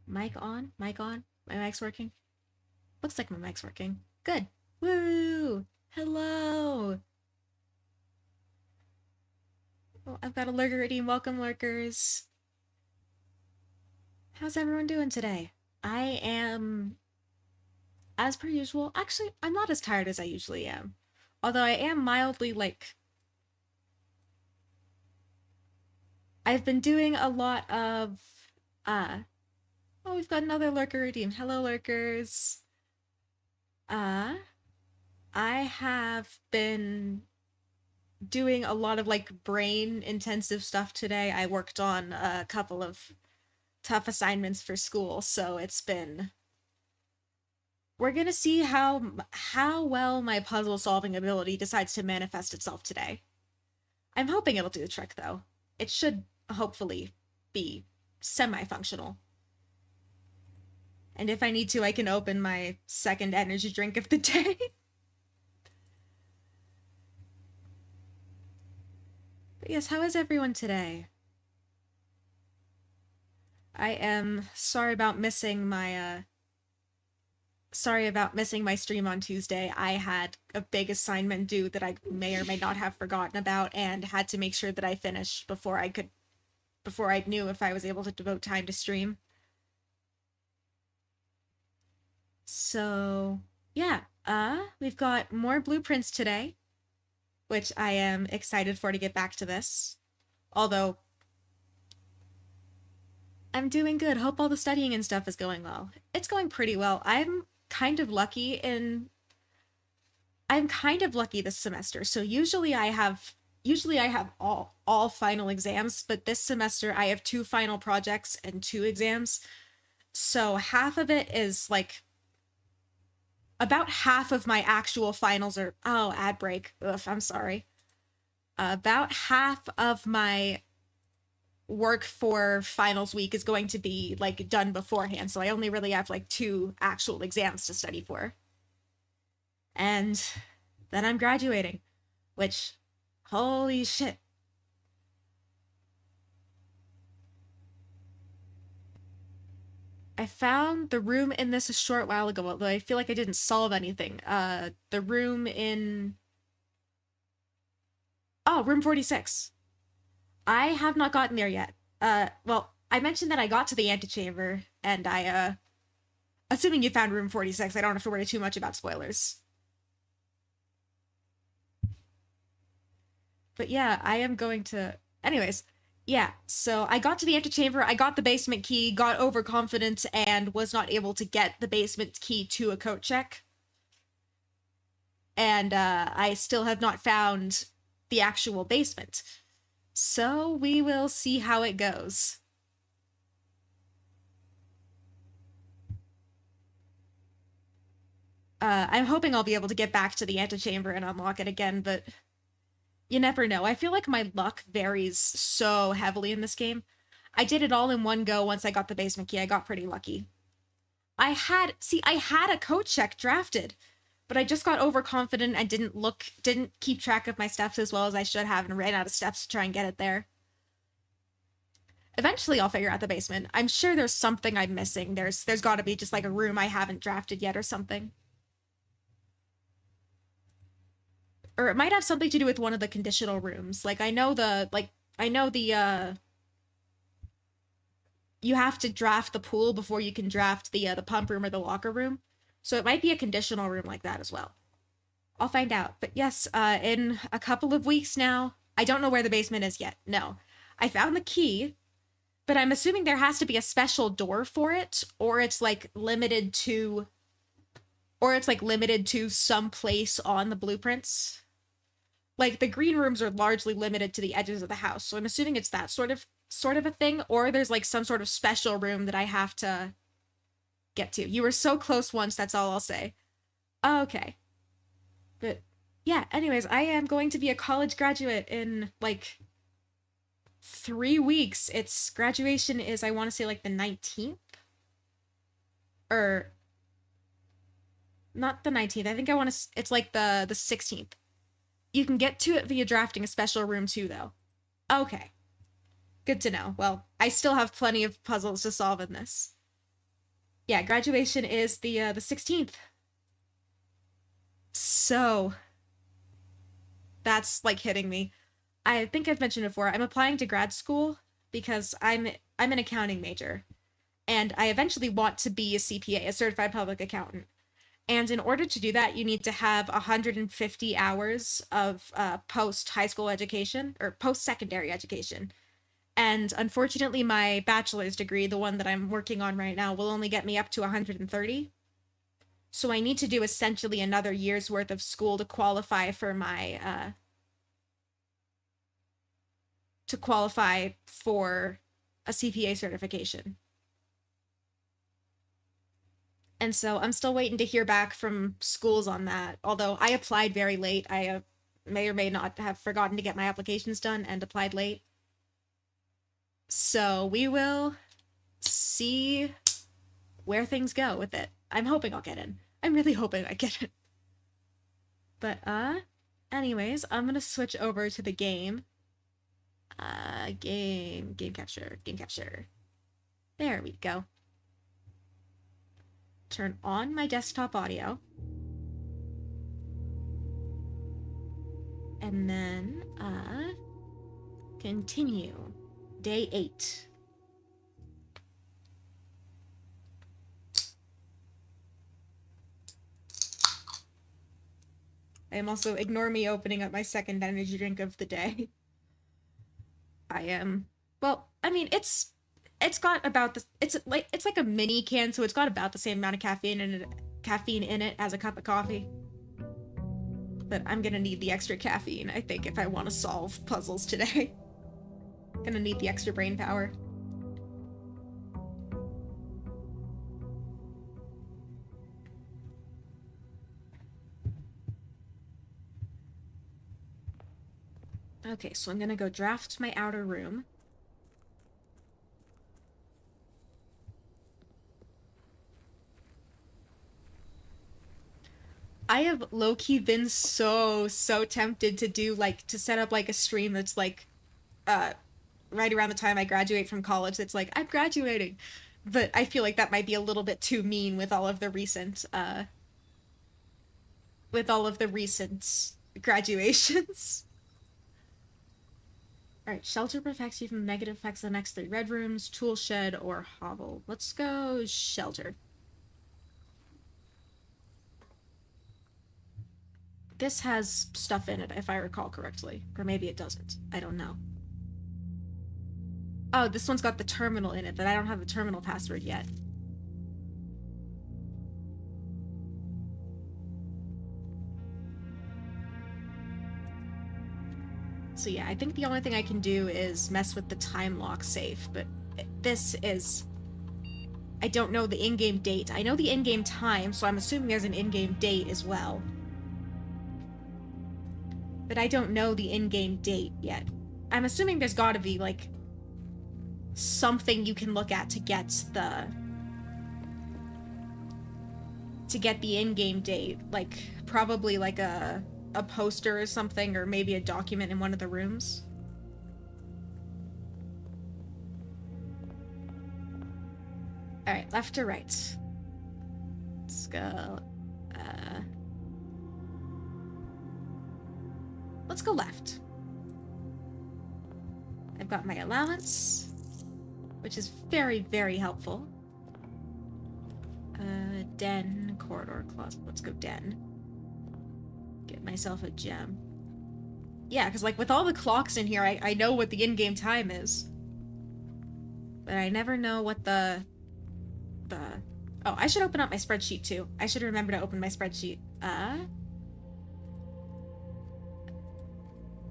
Mic on? Mic on? My mic's working? Looks like my mic's working. Good. Woo! Hello! Oh, I've got a lurker redeem. Welcome, lurkers. How's everyone doing today? I am, as per usual. Actually, I'm not as tired as I usually am. Although I am mildly, I've been doing a lot of, uh, oh, we've got another lurker redeem. Hello, lurkers. Uh, I have been doing a lot of brain intensive stuff today. I worked on a couple of tough assignments for school, so we're going to see how well my puzzle solving ability decides to manifest itself today. I'm hoping it'll do the trick though. It should hopefully be semi-functional. And if I need to, I can open my second energy drink of the day. But yes, how is everyone today? I am sorry about missing my stream on Tuesday. I had a big assignment due that I may or may not have forgotten about and had to make sure that I finished before I knew if I was able to devote time to stream. So, yeah, we've got more blueprints today, which I am excited for to get back to this. Although I'm doing good. Hope all the studying and stuff is going well. It's going pretty well. Kind of lucky in I'm kind of lucky this semester. So usually I have all final exams, but this semester I have two final projects and two exams. So half of it is about half of my actual finals are ad break. Ugh, I'm sorry. About half of my work for finals week is going to be done beforehand. So I only really have two actual exams to study for. And then I'm graduating, which, holy shit. I found the room in this a short while ago, although I feel like I didn't solve anything. The room in... Oh, room 46. I have not gotten there yet. Well, I mentioned that I got to the antechamber, and assuming you found room 46, I don't have to worry too much about spoilers. But yeah, I am going to... Anyways, yeah, so I got to the antechamber, I got the basement key, got overconfident, and was not able to get the basement key to a coat check. And I still have not found the actual basement. So we will see how it goes. I'm hoping I'll be able to get back to the antechamber and unlock it again, but you never know. I feel like my luck varies so heavily in this game. I did it all in one go once I got the basement key. I got pretty lucky. I had a coat check drafted, but I just got overconfident and didn't keep track of my steps as well as I should have and ran out of steps to try and get it there. Eventually I'll figure out the basement. I'm sure there's something I'm missing. There's got to be just a room I haven't drafted yet or something. Or it might have something to do with one of the conditional rooms. I know the you have to draft the pool before you can draft the pump room or the locker room. So it might be a conditional room like that as well. I'll find out. But yes, in a couple of weeks now, I don't know where the basement is yet. No. I found the key, but I'm assuming there has to be a special door for it, or it's limited to some place on the blueprints. The green rooms are largely limited to the edges of the house, so I'm assuming it's that sort of a thing, or there's some sort of special room that I have to get to. You were so close once, that's all I'll say. Okay. But yeah, anyways, I am going to be a college graduate in 3 weeks. Its graduation is, I want to say the 19th, or not the 19th. I think I want to, it's the 16th. You can get to it via drafting a special room too, though. Okay. Good to know. Well, I still have plenty of puzzles to solve in this. Yeah, graduation is the 16th. So that's like hitting me. I think I've mentioned before, I'm applying to grad school because I'm an accounting major and I eventually want to be a CPA, a certified public accountant. And in order to do that, you need to have 150 hours of post high school education or post secondary education. And unfortunately, my bachelor's degree, the one that I'm working on right now, will only get me up to 130. So I need to do essentially another year's worth of school to qualify for my to qualify for a CPA certification. And so I'm still waiting to hear back from schools on that. Although I applied very late, I may or may not have forgotten to get my applications done and applied late. So we will see where things go with it. I'm hoping I'll get in. I'm really hoping I get in. But anyways, I'm gonna switch over to the game. Game capture. There we go. Turn on my desktop audio. And then, continue. Day 8. I am also, ignore me opening up my second energy drink of the day. I am, well, I mean, it's got about the, it's like a mini can, so it's got about the same amount of caffeine in it as a cup of coffee. But I'm gonna need the extra caffeine, I think, if I want to solve puzzles today. Gonna need the extra brain power. Okay, so I'm gonna go draft my outer room. I have low-key been so tempted to do like to set up like a stream that's like uh right around the time I graduate from college that's like I'm graduating. But I feel like that might be a little bit too mean with all of the recent graduations. All right, shelter protects you from the negative effects of the next 3 red rooms, tool shed, or hovel. Let's go shelter. This has stuff in it, if I recall correctly. Or maybe it doesn't. I don't know. Oh, this one's got the terminal in it, but I don't have the terminal password yet. So yeah, I think the only thing I can do is mess with the time lock safe, but this is... I don't know the in-game date. I know the in-game time, so I'm assuming there's an in-game date as well. But I don't know the in-game date yet. I'm assuming there's gotta be, like, something you can look at to get the in-game date. Like, probably like a poster or something, or maybe a document in one of the rooms. Alright, left or right? Let's go. Let's go left. I've got my allowance, which is very, very helpful. Den, corridor, closet. Let's go den. Get myself a gem. Yeah, because like with all the clocks in here, I know what the in-game time is. But I never know what the... Oh, I should open up my spreadsheet too. I should remember to open my spreadsheet.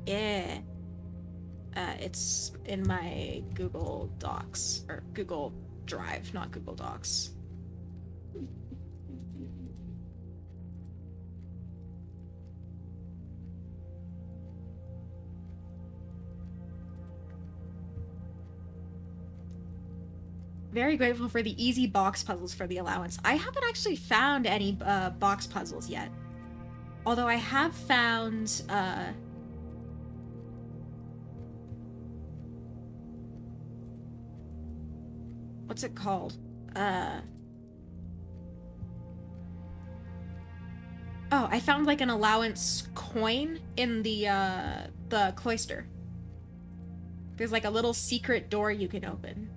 Yeah. It's in my Google Docs, or Google Drive, not Google Docs. Very grateful for the easy box puzzles for the allowance. I haven't actually found any box puzzles yet. Although I have found what's it called? Oh, I found like an allowance coin in the cloister. There's like a little secret door you can open.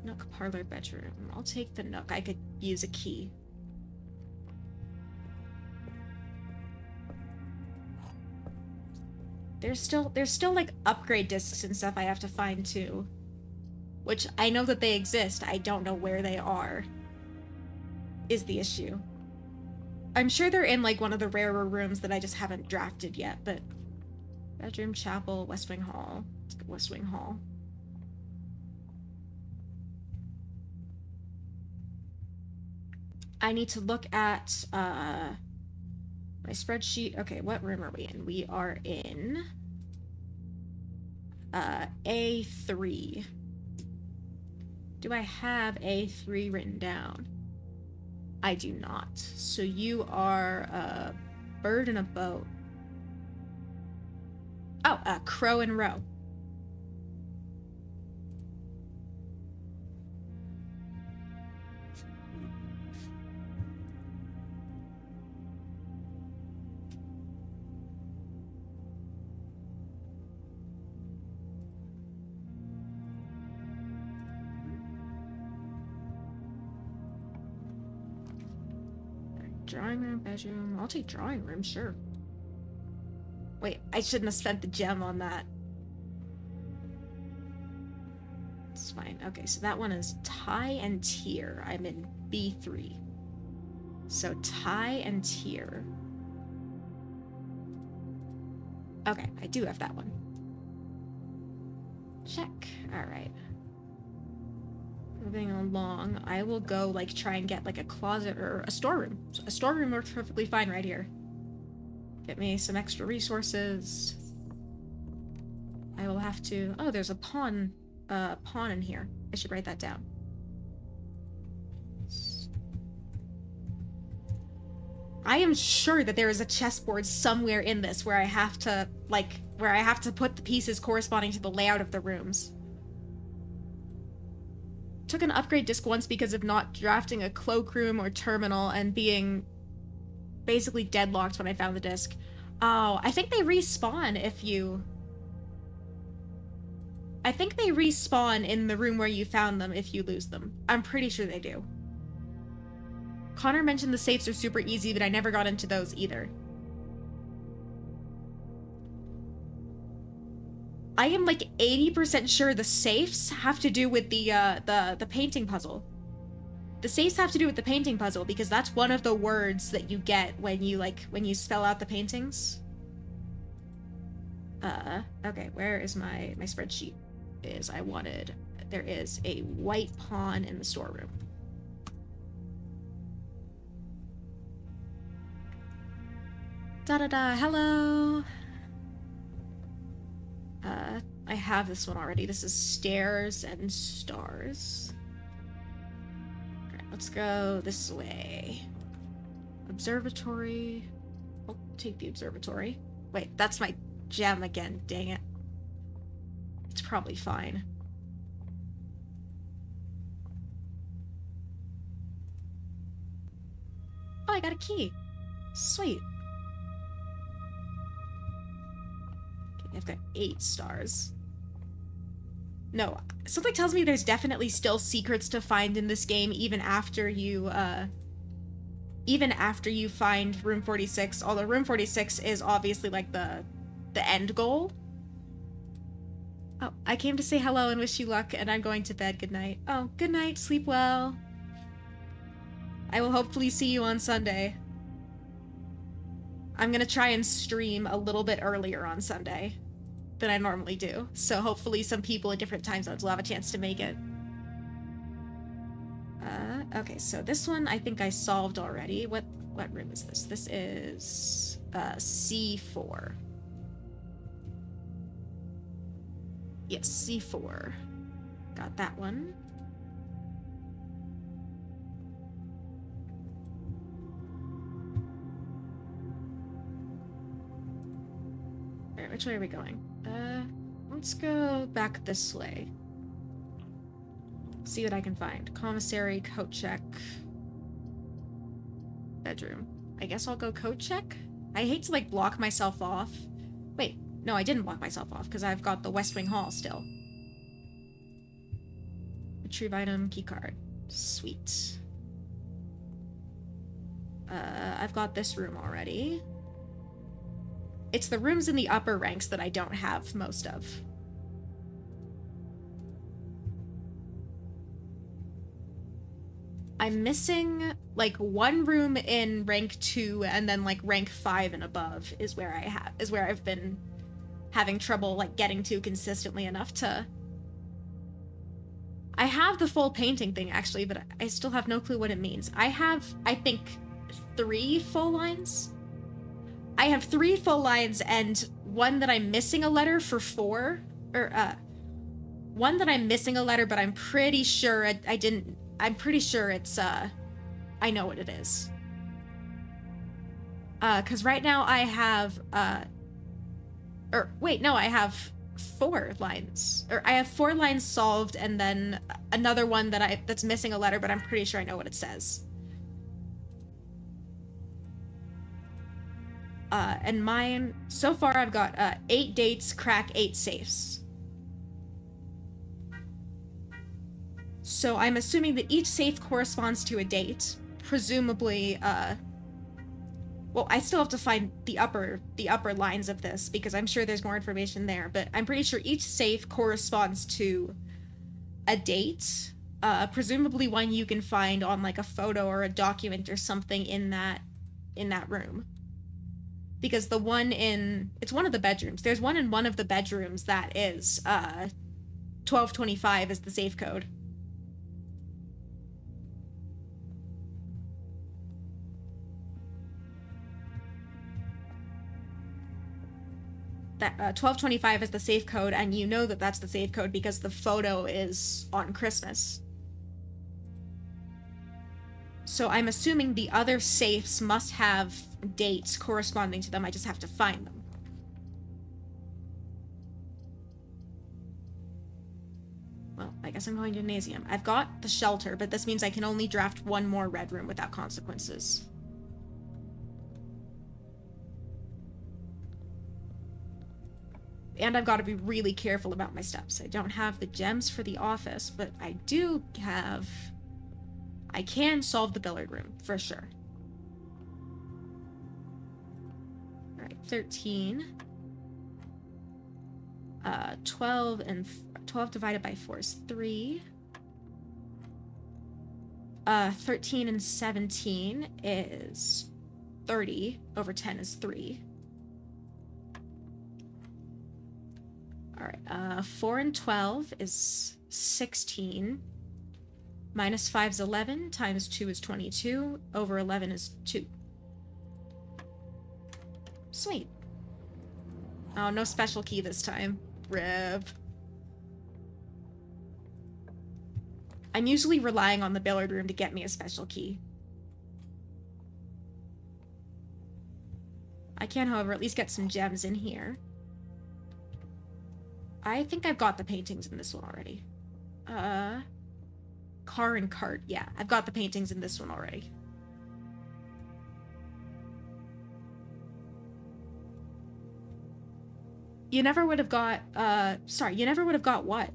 Nook, parlor, bedroom. I'll take the nook. I could use a key. There's still like upgrade discs and stuff I have to find too. Which I know that they exist. I don't know where they are. Is the issue. I'm sure they're in like one of the rarer rooms that I just haven't drafted yet, but bedroom, chapel, West Wing Hall. Let's go West Wing Hall. I need to look at my spreadsheet. Okay, what room are we in? We are in A3. Do I have A3 written down? I do not. So you are a bird and a boat. Oh, a crow and row. Drawing room, bedroom. I'll take drawing room, sure. Wait, I shouldn't have spent the gem on that. It's fine. Okay, so that one is tie and tier. I'm in B3. So tie and tier. Okay, I do have that one. Check. Alright. Moving along, I will go, like, try and get, like, a closet or a storeroom. A storeroom works perfectly fine right here. Get me some extra resources. I will have to... Oh, there's a pawn in here. I should write that down. I am sure that there is a chessboard somewhere in this where I have to, like, where I have to put the pieces corresponding to the layout of the rooms. Took an upgrade disc once because of not drafting a cloakroom or terminal and being basically deadlocked when I found the disc. Oh, I think they respawn if you... I think they respawn in the room where you found them if you lose them. I'm pretty sure they do. Connor mentioned the safes are super easy, but I never got into those either. I am like 80% sure the safes have to do with the painting puzzle. The safes have to do with the painting puzzle because that's one of the words that you get when you spell out the paintings. Okay, where is my spreadsheet? There is a white pawn in the storeroom. Da-da-da, hello! I have this one already. This is stairs and stars. Alright, let's go this way. Observatory. I'll take the observatory. Wait, that's my gem again, dang it. It's probably fine. Oh, I got a key. Sweet. I've got 8 stars. No, something tells me there's definitely still secrets to find in this game even after you find room 46, although room 46 is obviously like the end goal. Oh, I came to say hello and wish you luck, and I'm going to bed. Good night. Oh, good night. Sleep well. I will hopefully see you on Sunday. I'm gonna try and stream a little bit earlier on Sunday than I normally do, so hopefully some people in different time zones will have a chance to make it. Okay, so this one I think I solved already. What room is this? This is C4. Yes, C4. Got that one. Alright, which way are we going? Let's go back this way. See what I can find. Commissary, coat check. bedroom. I guess I'll go code check? I hate to, like, block myself off. Wait, no, I didn't block myself off, because I've got the West Wing Hall still. Retrieve item, keycard. Sweet. I've got this room already. It's the rooms in the upper ranks that I don't have most of. I'm missing, like, one room in rank 2 and then, like, rank 5 and above is where I've been having trouble, like, getting to consistently enough to... I have the full painting thing, actually, but I still have no clue what it means. I have, I think, 3 full lines? I have 3 full lines and one that I'm missing a letter for 4. Or, one that I'm missing a letter, but I'm pretty sure I'm pretty sure it's, I know what it is. Because right now I have, wait, no, I have 4 lines. Or I have 4 lines solved and then another one that's missing a letter, but I'm pretty sure I know what it says. And mine, so far I've got 8 dates, crack 8 safes. So I'm assuming that each safe corresponds to a date. Presumably, well, I still have to find the upper lines of this because I'm sure there's more information there, but I'm pretty sure each safe corresponds to a date. Presumably one you can find on like a photo or a document or something in that room. Because the one it's one of the bedrooms. There's one in one of the bedrooms that is 1225 is the safe code. That 1225 is the safe code, and you know that that's the safe code because the photo is on Christmas. So I'm assuming the other safes must have dates corresponding to them. I just have to find them. Well, I guess I'm going to Gymnasium. I've got the shelter, but this means I can only draft one more red room without consequences. And I've got to be really careful about my steps. I don't have the gems for the office, but I do have... I can solve the billiard room, for sure. Alright, 13. 12 divided by 4 is 3. 13 and 17 is 30 over 10 is 3. Alright, 4 and 12 is 16. Minus 5 is 11, times 2 is 22, over 11 is 2. Sweet. Oh, no special key this time. Rip. I'm usually relying on the billiard room to get me a special key. I can, however, at least get some gems in here. I think I've got the paintings in this one already. Car and cart. Yeah, I've got the paintings in this one already. You never would have got, sorry, you never would have got what?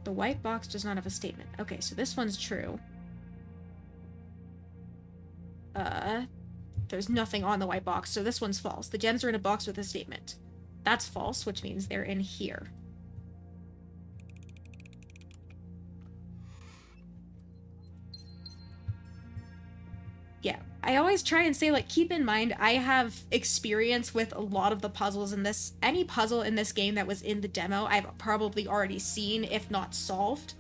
The white box does not have a statement. Okay, so this one's true. There's nothing on the white box, so this one's false. The gems are in a box with a statement. That's false, which means they're in here. Yeah, I always try and say, like, keep in mind, I have experience with a lot of the puzzles in this. Any puzzle in this game that was in the demo, I've probably already seen, if not solved.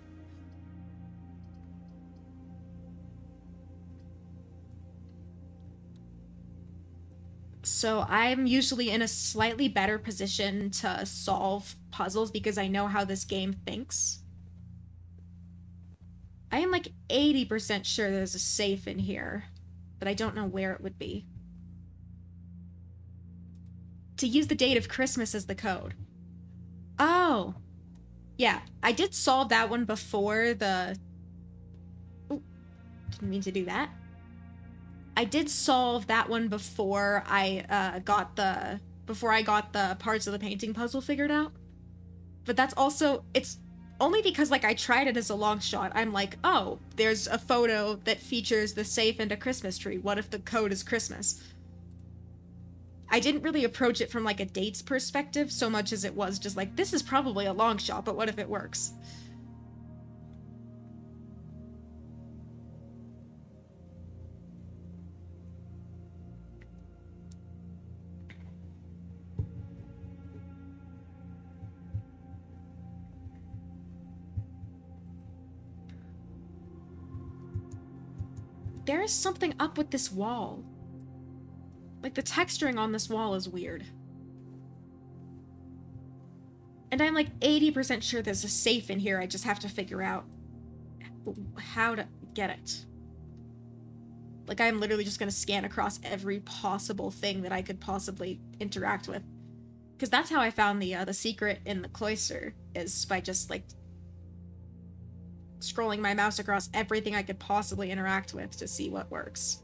So I'm usually in a slightly better position to solve puzzles because I know how this game thinks. I am like 80% sure there's a safe in here, but I don't know where it would be. To use the date of Christmas as the code. Oh. Yeah, I did solve that one before the Didn't mean to do that. I did solve that one before I got the parts of the painting puzzle figured out. But that's also, it's only because, like, I tried it as a long shot. I'm like, oh, there's a photo that features the safe and a Christmas tree. What if the code is Christmas? I didn't really approach it from, like, a dates perspective so much as it was just like, this is probably a long shot, but what if it works? There is something up with this wall. Like, the texturing on this wall is weird. And I'm like 80% sure there's a safe in here. I just have to figure out how to get it. Like, I'm literally just gonna scan across every possible thing that I could possibly interact with. Because that's how I found the secret in the cloister, is by just, like, scrolling my mouse across everything I could possibly interact with to see what works.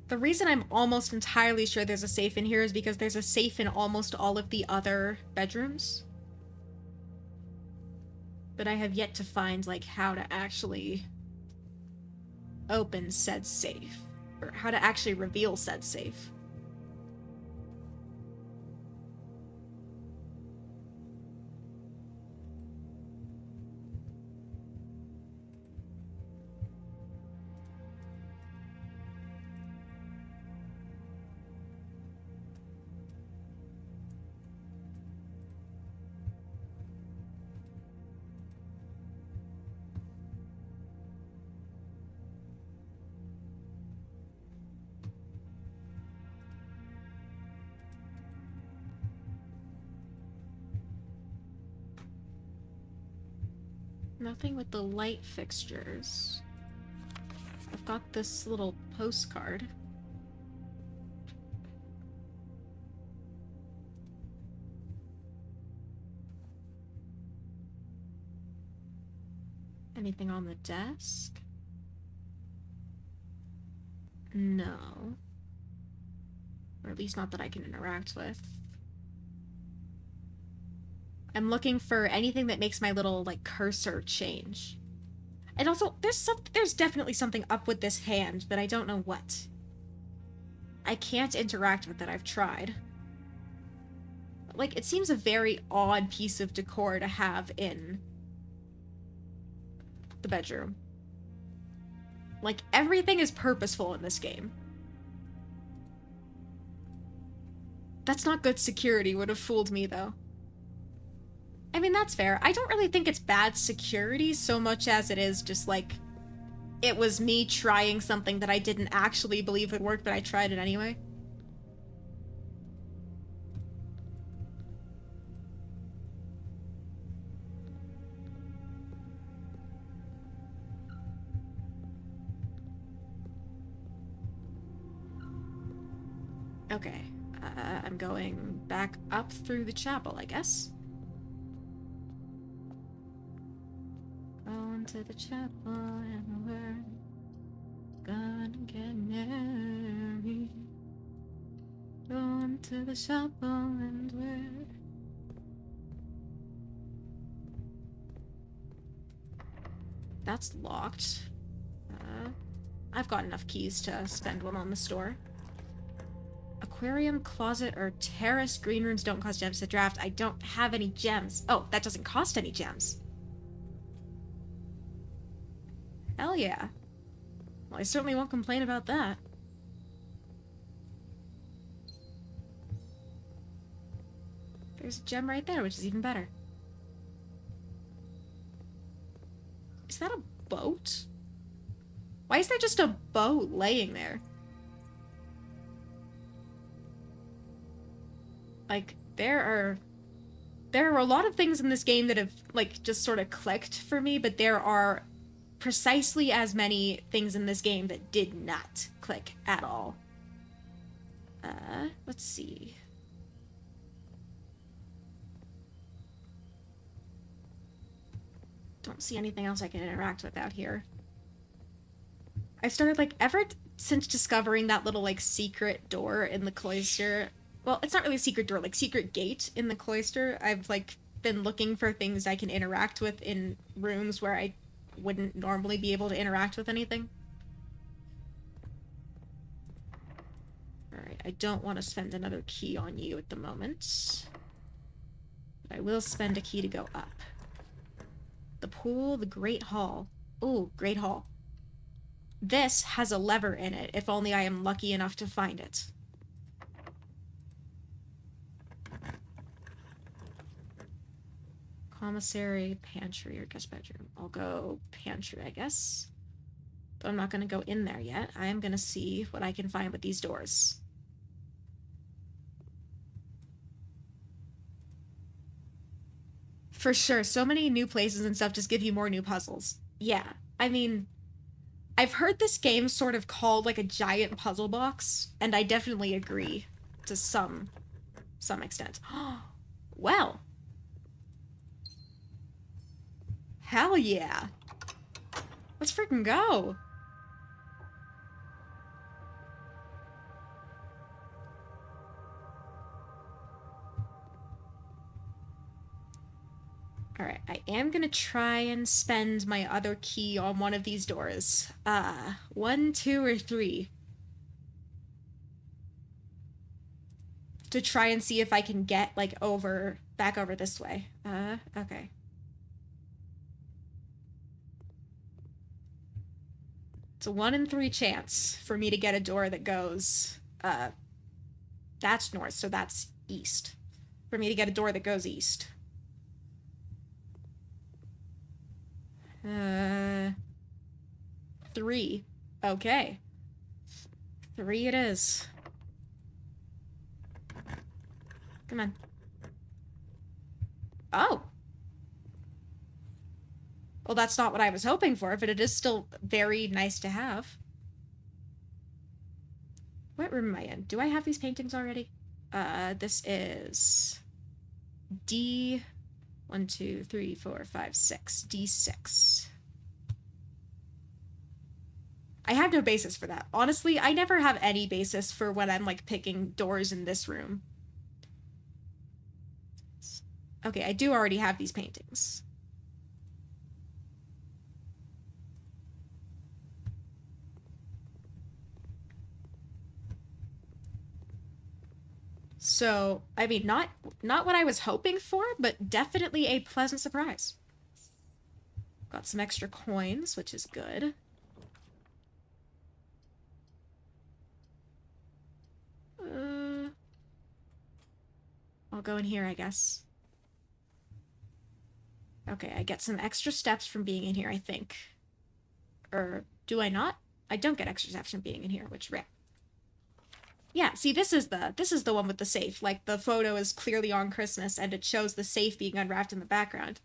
The reason I'm almost entirely sure there's a safe in here is because there's a safe in almost all of the other bedrooms. But I have yet to find, like, how to actually open said safe. Or how to actually reveal said safe. Nothing with the light fixtures. I've got this little postcard. Anything on the desk? No. Or at least not that I can interact with. I'm looking for anything that makes my little, like, cursor change. And also, there's definitely something up with this hand, but I don't know what. I can't interact with it, I've tried. Like, it seems a very odd piece of decor to have in the bedroom. Like, everything is purposeful in this game. That's not good security, would have fooled me, though. I mean, that's fair. I don't really think it's bad security so much as it is just, like, it was me trying something that I didn't actually believe would work, but I tried it anyway. Okay, I'm going back up through the chapel, I guess. Going to the chapel and we're gonna get married. Going to the chapel and we're... That's locked. I've got enough keys to spend one on the store. Aquarium, closet, or terrace. Green rooms don't cost gems to draft. I don't have any gems. Oh, that doesn't cost any gems. Hell yeah. Well, I certainly won't complain about that. There's a gem right there, which is even better. Is that a boat? Why is there just a boat laying there? Like, there are a lot of things in this game that have, like, just sort of clicked for me, but there are precisely as many things in this game that did not click at all. Let's see. Don't see anything else I can interact with out here. I started, like, ever since discovering that little, like, secret door in the cloister. Well, it's not really a secret door, like, secret gate in the cloister. I've, like, been looking for things I can interact with in rooms where I wouldn't normally be able to interact with anything. Alright, I don't want to spend another key on you at the moment. But I will spend a key to go up. The pool, the Great Hall. Ooh, Great Hall. This has a lever in it, if only I am lucky enough to find it. Commissary, pantry, or guest bedroom. I'll go pantry, I guess. But I'm not going to go in there yet. I am going to see what I can find with these doors. For sure, so many new places and stuff just give you more new puzzles. Yeah, I mean, I've heard this game sort of called like a giant puzzle box, and I definitely agree to some extent. Well. Hell yeah. Let's freaking go. Alright, I am gonna try and spend my other key on one of these doors. 1, 2, or 3. To try and see if I can get, like, back over this way. Okay. It's a 1 in 3 chance for me to get a door that goes, that's north, so that's east. For me to get a door that goes east. 3. Okay. 3 it is. Come on. Oh. Well, that's not what I was hoping for, but it is still very nice to have. What room am I in? Do I have these paintings already? This is D... 1, 2, 3, 4, 5, 6. D6. I have no basis for that. Honestly, I never have any basis for when I'm, like, picking doors in this room. Okay, I do already have these paintings. So, I mean, not what I was hoping for, but definitely a pleasant surprise. Got some extra coins, which is good. I'll go in here, I guess. Okay, I get some extra steps from being in here, I think. Or do I not? I don't get extra steps from being in here, which rip. Yeah, see, this is the one with the safe. Like, the photo is clearly on Christmas, and it shows the safe being unwrapped in the background.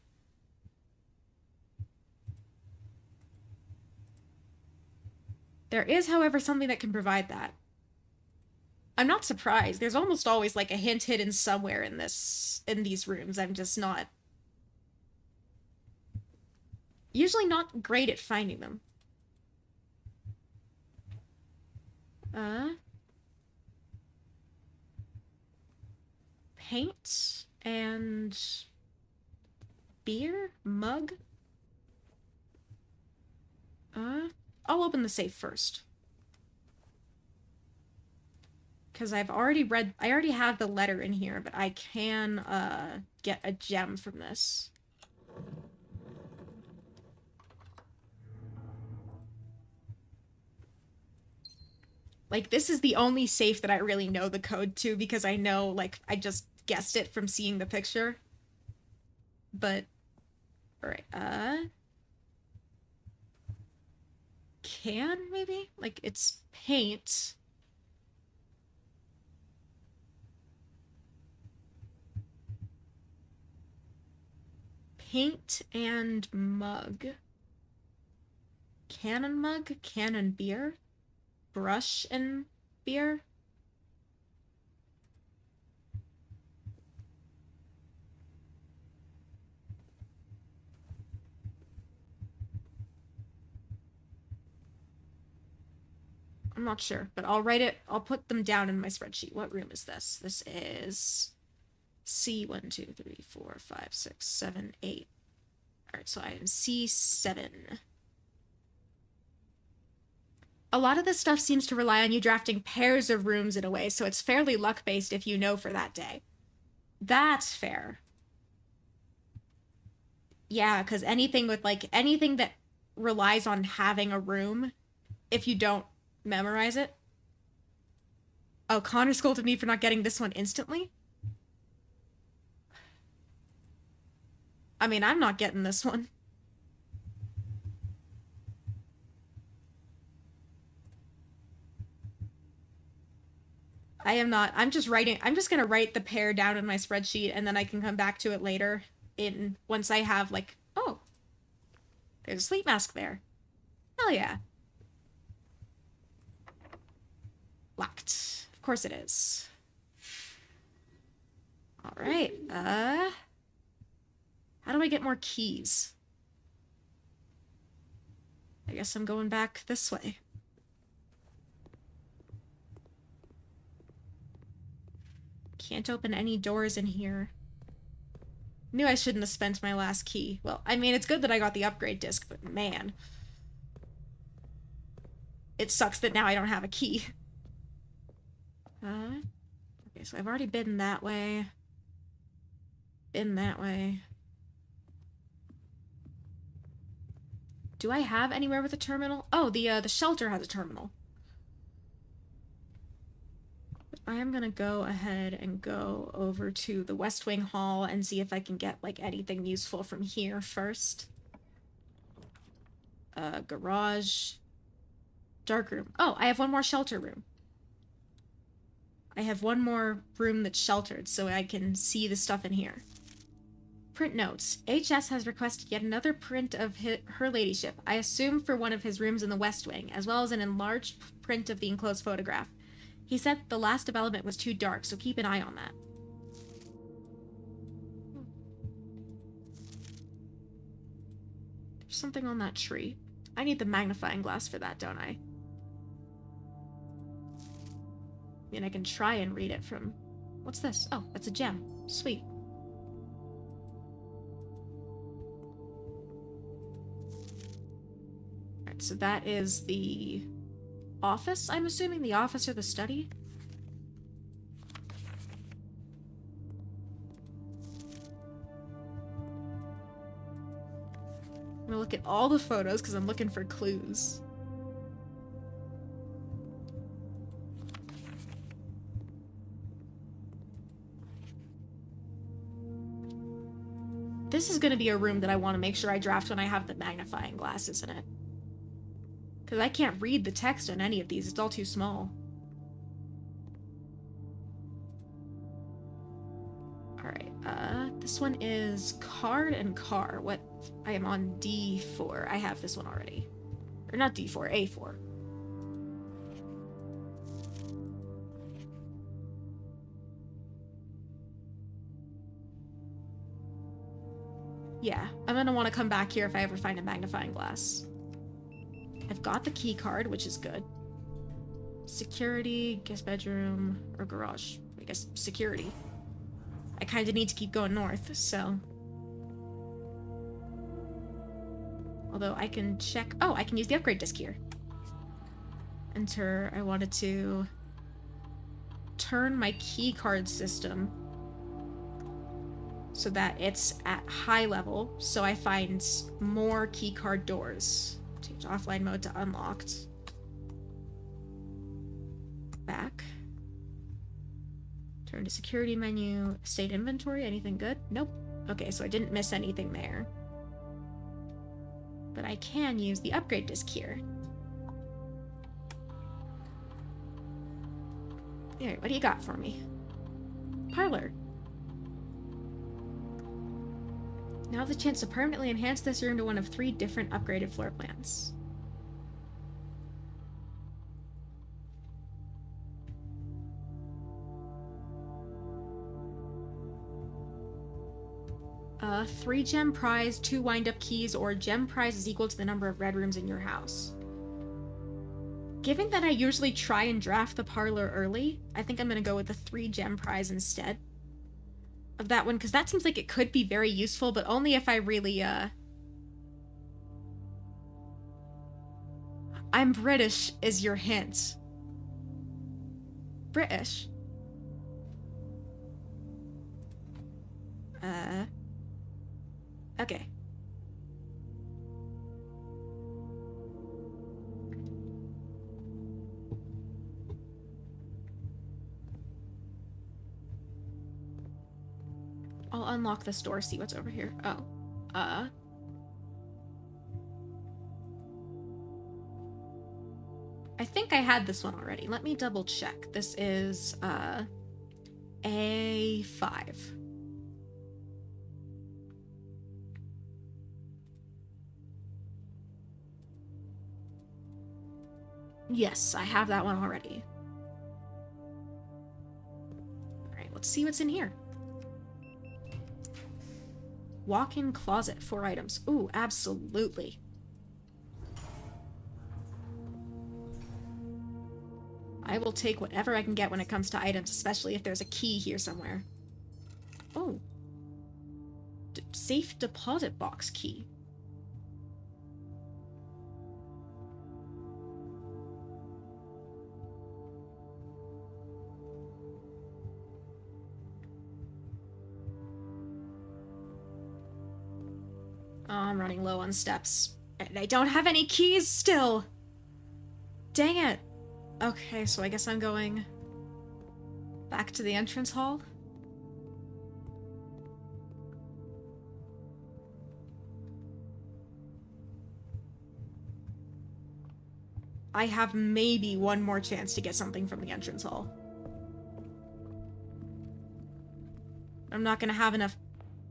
There is, however, something that can provide that. I'm not surprised. There's almost always, like, a hint hidden somewhere in these rooms. I'm just not... usually not great at finding them. Paint and beer mug. I'll open the safe first. Because I already have the letter in here, but I can, get a gem from this. Like, this is the only safe that I really know the code to, because I know, like, I just guessed it from seeing the picture. But, alright, can, maybe? Like, it's paint. Paint and mug. Cannon mug? Cannon beer? Brush and beer? not sure, but I'll write it. I'll put them down in my spreadsheet. What room is this? This is C 1, 2, 3, 4, 5, 6, 7, 8. All right, so I am C7. A lot of this stuff seems to rely on you drafting pairs of rooms in a way, so it's fairly luck-based if you know for that day. That's fair. Yeah, because anything with, like, anything that relies on having a room, if you don't memorize it. Oh, Connor scolded me for not getting this one instantly? I mean, I'm not getting this one. I am not. I'm just gonna write the pair down in my spreadsheet, and then I can come back to it later once I have, like, oh, there's a sleep mask there. Hell yeah. Locked. Of course it is. All right. How do I get more keys? I guess I'm going back this way. Can't open any doors in here. Knew I shouldn't have spent my last key. Well, I mean, it's good that I got the upgrade disc, but man. It sucks that now I don't have a key. Okay, so I've already been that way. Been that way. Do I have anywhere with a terminal? Oh, the shelter has a terminal. I am gonna go ahead and go over to the West Wing Hall and see if I can get, like, anything useful from here first. Garage. Dark room. Oh, I have one more shelter room. I have one more room that's sheltered, so I can see the stuff in here. Print notes. HS has requested yet another print of her ladyship, I assume for one of his rooms in the West Wing, as well as an enlarged print of the enclosed photograph. He said the last development was too dark, so keep an eye on that. There's something on that tree. I need the magnifying glass for that, don't I? I mean, I can try and read it from... What's this? Oh, that's a gem. Sweet. Alright, so that is the office, I'm assuming? The office or the study? I'm gonna look at all the photos because I'm looking for clues. This is gonna be a room that I want to make sure I draft when I have the magnifying glass, isn't it? Because I can't read the text on any of these. It's all too small. Alright, this one is card and car. What? I am on D4. I have this one already. Or not D4, A4. Yeah, I'm gonna want to come back here if I ever find a magnifying glass. I've got the key card, which is good. Security, guest bedroom, or garage. I guess security. I kind of need to keep going north, so... Although I can check... Oh, I can use the upgrade disc here. Enter... I wanted to... turn my key card system so that it's at high level, so I find more key card doors. Change offline mode to unlocked. Back. Turn to security menu. State inventory. Anything good? Nope. Okay, so I didn't miss anything there. But I can use the upgrade disc here. Alright, what do you got for me? Parlor. Now have the chance to permanently enhance this room to one of 3 different upgraded floor plans. A 3 gem prize, 2 wind-up keys, or gem prize is equal to the number of red rooms in your house. Given that I usually try and draft the parlor early, I think I'm gonna go with the 3 gem prize instead of that one, because that seems like it could be very useful, but only if I really, I'm British is your hint. British? Okay. I'll unlock this door, see what's over here. Oh. I think I had this one already. Let me double check. This is, A5. Yes, I have that one already. Alright, let's see what's in here. Walk-in closet, 4 items. Ooh, absolutely. I will take whatever I can get when it comes to items, especially if there's a key here somewhere. Oh. Safe deposit box key. Oh, I'm running low on steps. And I don't have any keys still! Dang it! Okay, so I guess I'm going back to the entrance hall. I have maybe one more chance to get something from the entrance hall. I'm not gonna have enough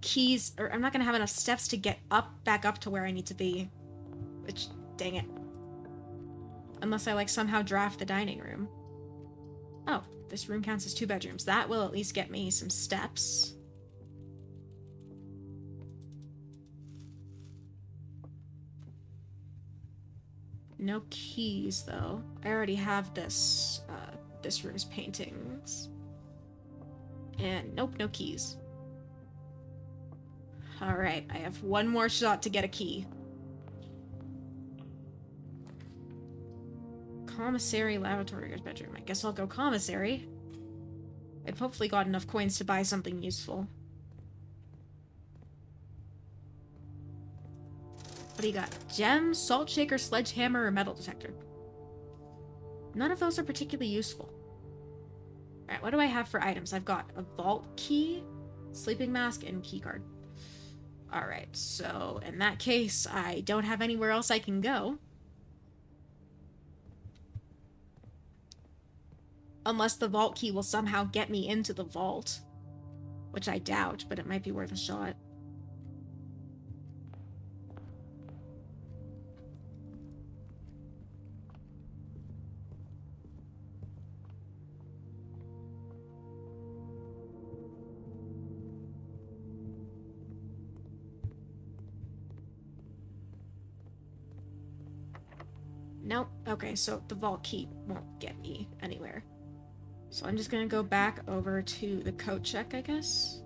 keys, or I'm not gonna have enough steps to get back up to where I need to be. Which, dang it. Unless I, like, somehow draft the dining room. Oh, this room counts as 2 bedrooms. That will at least get me some steps. No keys, though. I already have this room's paintings. And nope, no keys. Alright, I have one more shot to get a key. Commissary, lavatory, bedroom. I guess I'll go commissary. I've hopefully got enough coins to buy something useful. What do you got? Gem, salt shaker, sledgehammer, or metal detector? None of those are particularly useful. Alright, what do I have for items? I've got a vault key, sleeping mask, and keycard. Alright, so in that case, I don't have anywhere else I can go. Unless the vault key will somehow get me into the vault. Which I doubt, but it might be worth a shot. Nope. Okay, so the vault key won't get me anywhere. So I'm just gonna go back over to the coat check, I guess.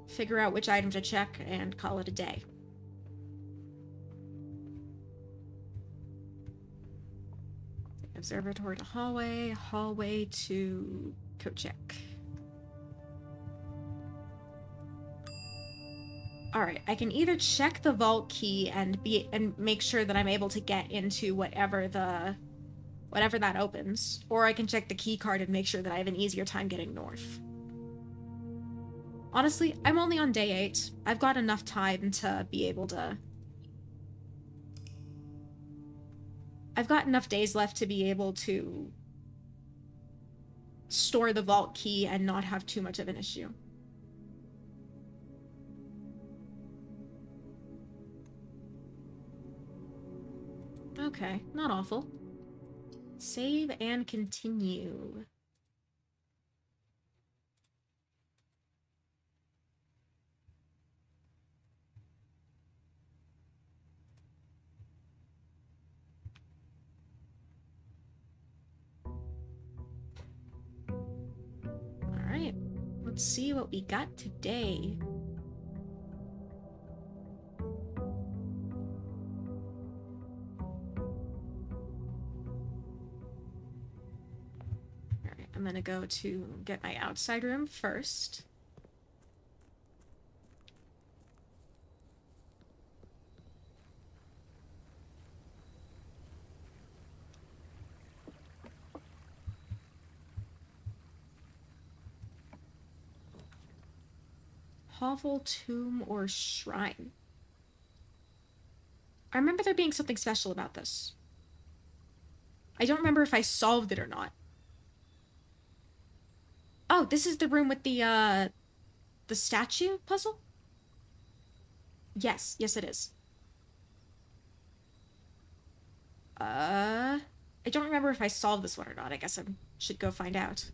Figure out which item to check and call it a day. Observatory to hallway, hallway to coat check. Alright, I can either check the vault key and make sure that I'm able to get into whatever that opens, or I can check the key card and make sure that I have an easier time getting north. Honestly, I'm only on day 8. I've got enough time to be able to... I've got enough days left to be able to store the vault key and not have too much of an issue. Okay, not awful. Save and continue. Let's see what we got today. Alright, I'm gonna go to get my outside room first. Hovel, tomb, or shrine. I remember there being something special about this. I don't remember if I solved it or not. Oh, this is the room with the statue puzzle? Yes, yes it is. I don't remember if I solved this one or not. I guess I should go find out.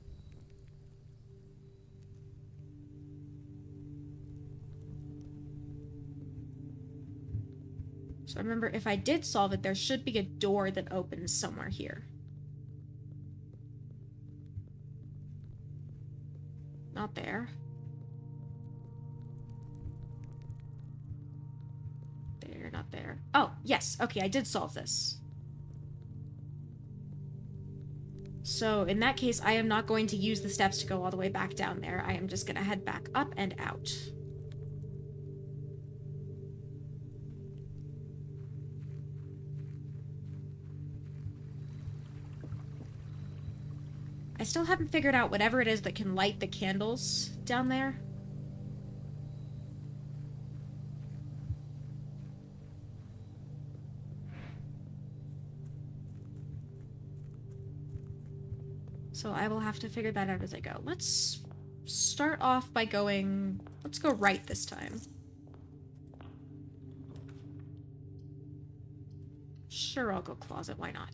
So I remember if I did solve it, there should be a door that opens somewhere here. Not there. There, not there. Oh, yes. Okay, I did solve this. So in that case, I am not going to use the steps to go all the way back down there. I am just going to head back up and out. I still haven't figured out whatever it is that can light the candles down there. So I will have to figure that out as I go. Let's start off by going... Let's go right this time. Sure, I'll go closet. Why not?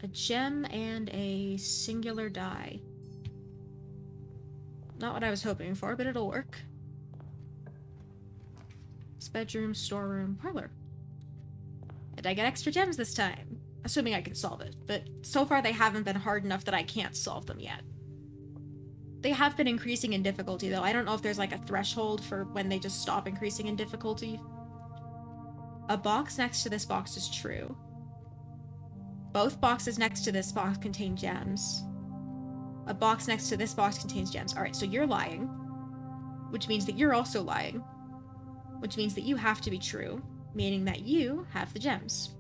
A gem and a singular die. Not what I was hoping for, but it'll work. It's bedroom, storeroom, parlor. And I get extra gems this time. Assuming I can solve it. But so far they haven't been hard enough that I can't solve them yet. They have been increasing in difficulty, though. I don't know if there's like a threshold for when they just stop increasing in difficulty. A box next to this box is true. Both boxes next to this box contain gems. A box next to this box contains gems. Alright, so you're lying. Which means that you're also lying. Which means that you have to be true. Meaning that you have the gems.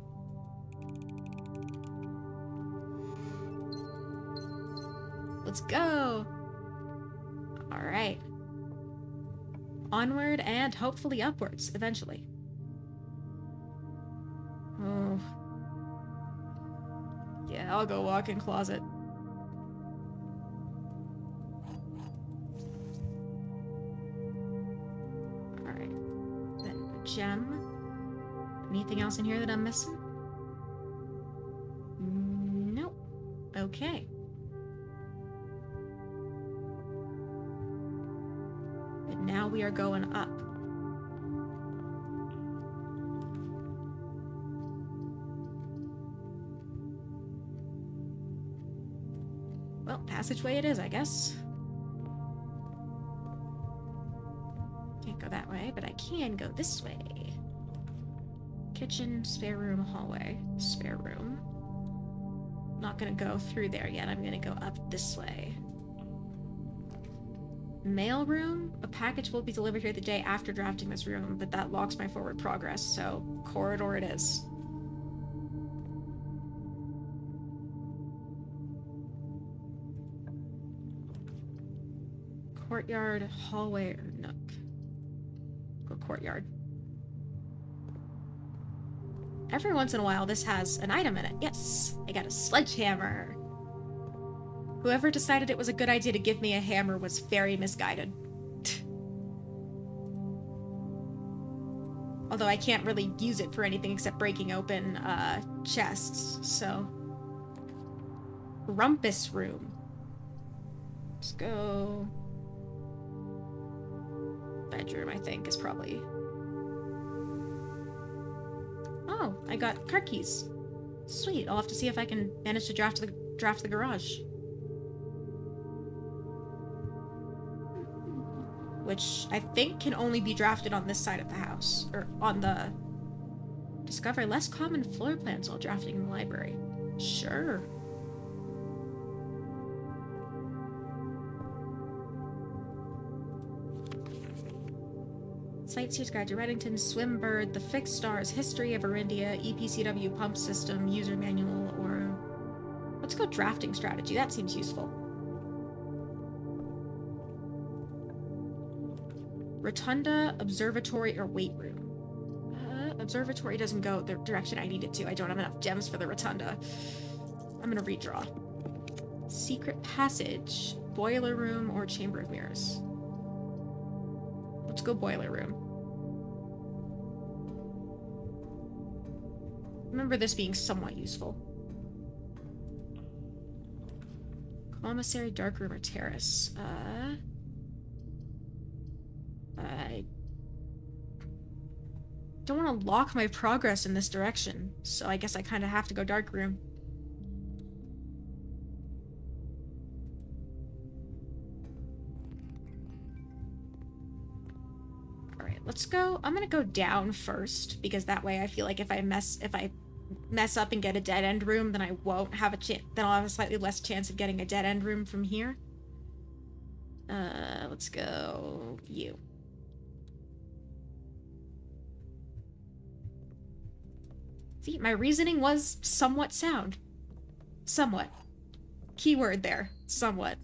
Let's go! Alright. Onward and hopefully upwards, eventually. Oh... Yeah, I'll go walk in closet. Alright. Then a gem. Anything else in here that I'm missing? Nope. Okay. And now we are going up. Well, passageway it is, I guess. Can't go that way, but I can go this way. Kitchen, spare room, hallway. Spare room. Not gonna go through there yet. I'm gonna go up this way. Mail room? A package will be delivered here the day after drafting this room, but that locks my forward progress, so corridor it is. Courtyard, hallway, or nook. Go courtyard. Every once in a while, this has an item in it. Yes, I got a sledgehammer. Whoever decided it was a good idea to give me a hammer was very misguided. Although I can't really use it for anything except breaking open chests, so... Rumpus room. Let's go... Bedroom, I think, is probably... Oh, I got car keys. Sweet, I'll have to see if I can manage to draft the garage. which I think can only be drafted on this side of the house, or on the... Discover less common floor plans while drafting in the library. Sure. Sightseer's Guide to Reddington, Swimbird, The Fixed Stars, History of Arindia, EPCW Pump System, User Manual, or... Let's go Drafting Strategy. That seems useful. Rotunda, Observatory, or Weight Room. Observatory doesn't go the direction I need it to. I don't have enough gems for the Rotunda. I'm gonna redraw. Secret Passage, Boiler Room, or Chamber of Mirrors. Let's go Boiler Room. Remember this being somewhat useful. Commissary, Dark Room, or Terrace. I don't want to lock my progress in this direction, so I guess I kind of have to go Dark Room. Alright, let's go. I'm gonna go down first, because that way I feel like if I mess up and get a dead end room, then I won't have a chance. Then I'll have a slightly less chance of getting a dead end room from here. Let's go you. See, my reasoning was somewhat sound. Somewhat. Keyword there. Somewhat.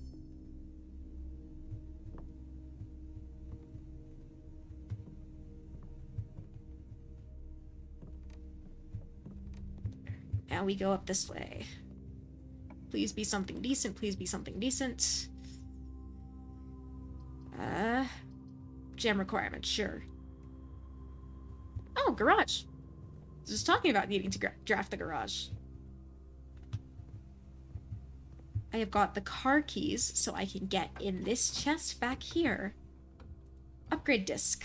Now we go up this way. Please be something decent. Please be something decent. Gem requirement, sure. Oh, garage. Just talking about needing to draft the garage. I have got the car keys, so I can get in this chest back here. Upgrade disc.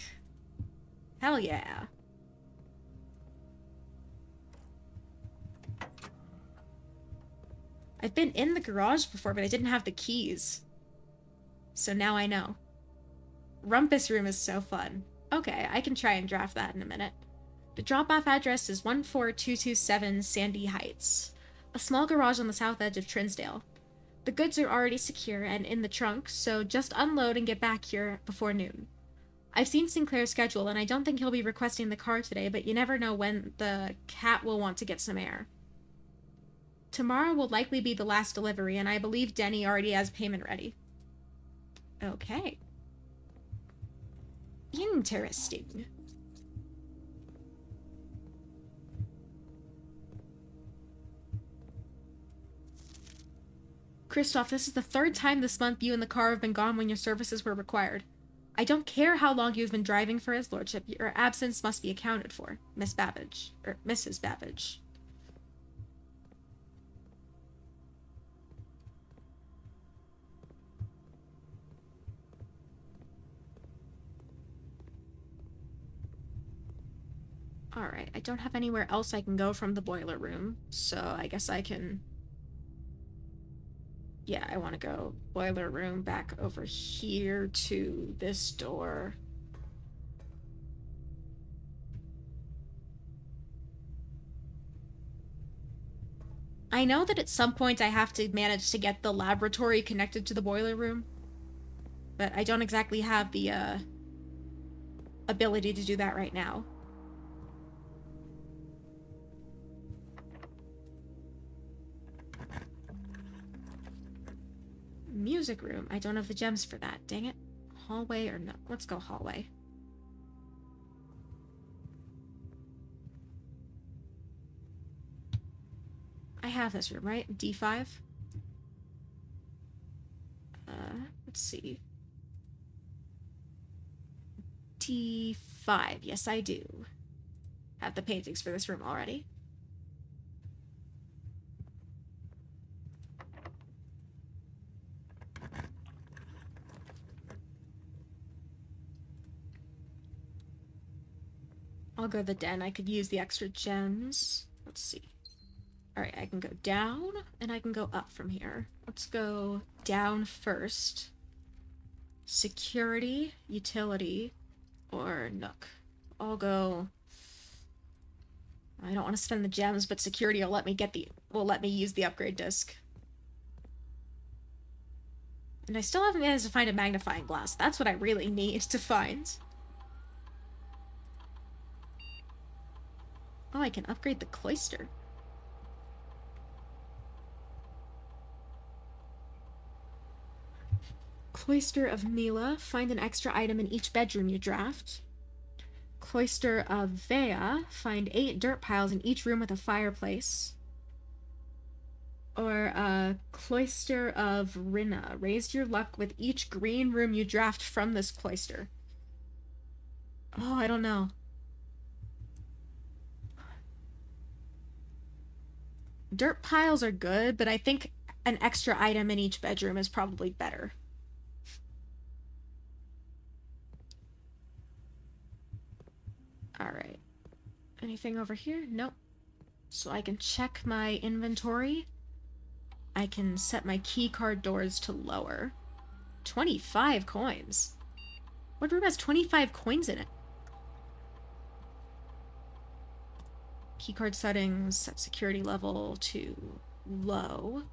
Hell yeah. I've been in the garage before, but I didn't have the keys. So now I know. Rumpus Room is so fun. Okay, I can try and draft that in a minute. The drop-off address is 14227 Sandy Heights, a small garage on the south edge of Trinsdale. The goods are already secure and in the trunk, so just unload and get back here before noon. I've seen Sinclair's schedule, and I don't think he'll be requesting the car today, but you never know when the cat will want to get some air. Tomorrow will likely be the last delivery, and I believe Denny already has payment ready. Okay. Interesting. Christoph, this is the third time this month you and the car have been gone when your services were required. I don't care how long you've been driving for his lordship, your absence must be accounted for, Miss Babbage. Or Mrs. Babbage. Alright, I don't have anywhere else I can go from the boiler room, so I guess I can... Yeah, I want to go boiler room back over here to this door. I know that at some point I have to manage to get the laboratory connected to the boiler room, but I don't exactly have the ability to do that right now. Music room. I don't have the gems for that. Dang it. Hallway or no? Let's go hallway. I have this room, right? D5? Let's see. D5. Yes, I do. Have the paintings for this room already. I'll go to the den. I could use the extra gems. Let's see. Alright, I can go down, and I can go up from here. Let's go down first. Security, utility, or Nook. I'll go... I don't want to spend the gems, but security will let me use the upgrade disc. And I still haven't managed to find a magnifying glass. That's what I really need to find. Oh, I can upgrade the cloister. Cloister of Mila. Find an extra item in each bedroom you draft. Cloister of Vea. Find 8 dirt piles in each room with a fireplace. Or Cloister of Rinna. Raise your luck with each green room you draft from this cloister. Oh, I don't know. Dirt piles are good, but I think an extra item in each bedroom is probably better. Alright. Anything over here? Nope. So I can check my inventory. I can set my keycard doors to lower. 25 coins. What room has 25 coins in it? Keycard settings, set security level to low.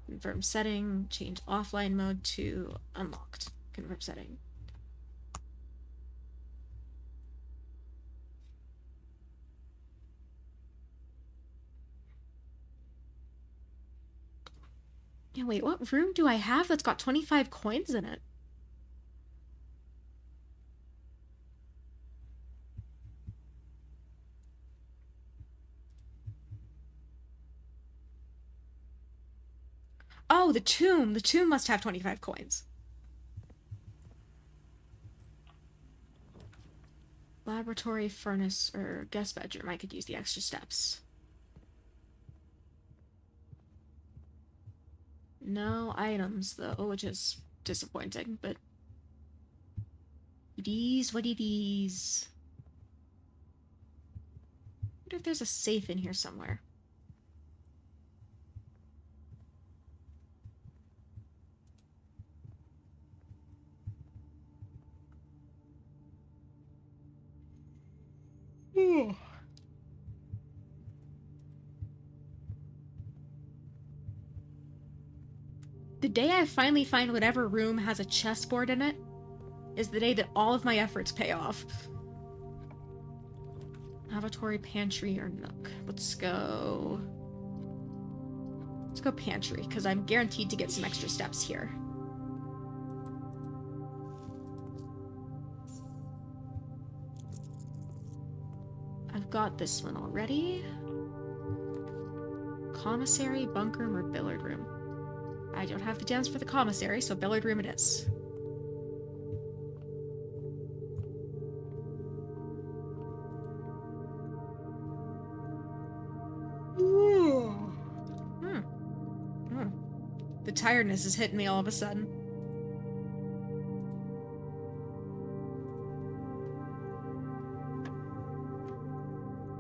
Confirm setting, change offline mode to unlocked. Confirm setting. Yeah, wait, what room do I have that's got 25 coins in it? Oh, the tomb. The tomb must have 25 coins. Laboratory, furnace, or guest bedroom. I could use the extra steps. No items, though, which is disappointing, but... It is what it is. I wonder if there's a safe in here somewhere. The day I finally find whatever room has a chessboard in it is the day that all of my efforts pay off. Lavatory, pantry, or nook. Let's go pantry, because I'm guaranteed to get some extra steps here. I've got this one already. Commissary, bunk room, or billiard room. I don't have the gems for the commissary, so billiard room it is. The tiredness is hitting me all of a sudden.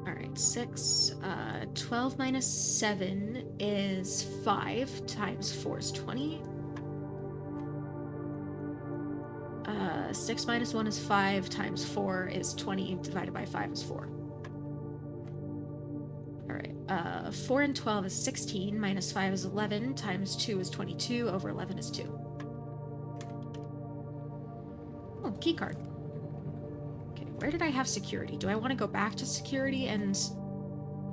Alright, 6. 12 minus 7 is 5, times 4 is 20. 6 minus 1 is 5, times 4 is 20, divided by 5 is 4. Alright, 4 and 12 is 16, minus 5 is 11, times 2 is 22, over 11 is 2. Oh, keycard. Okay, where did I have security? Do I want to go back to security and...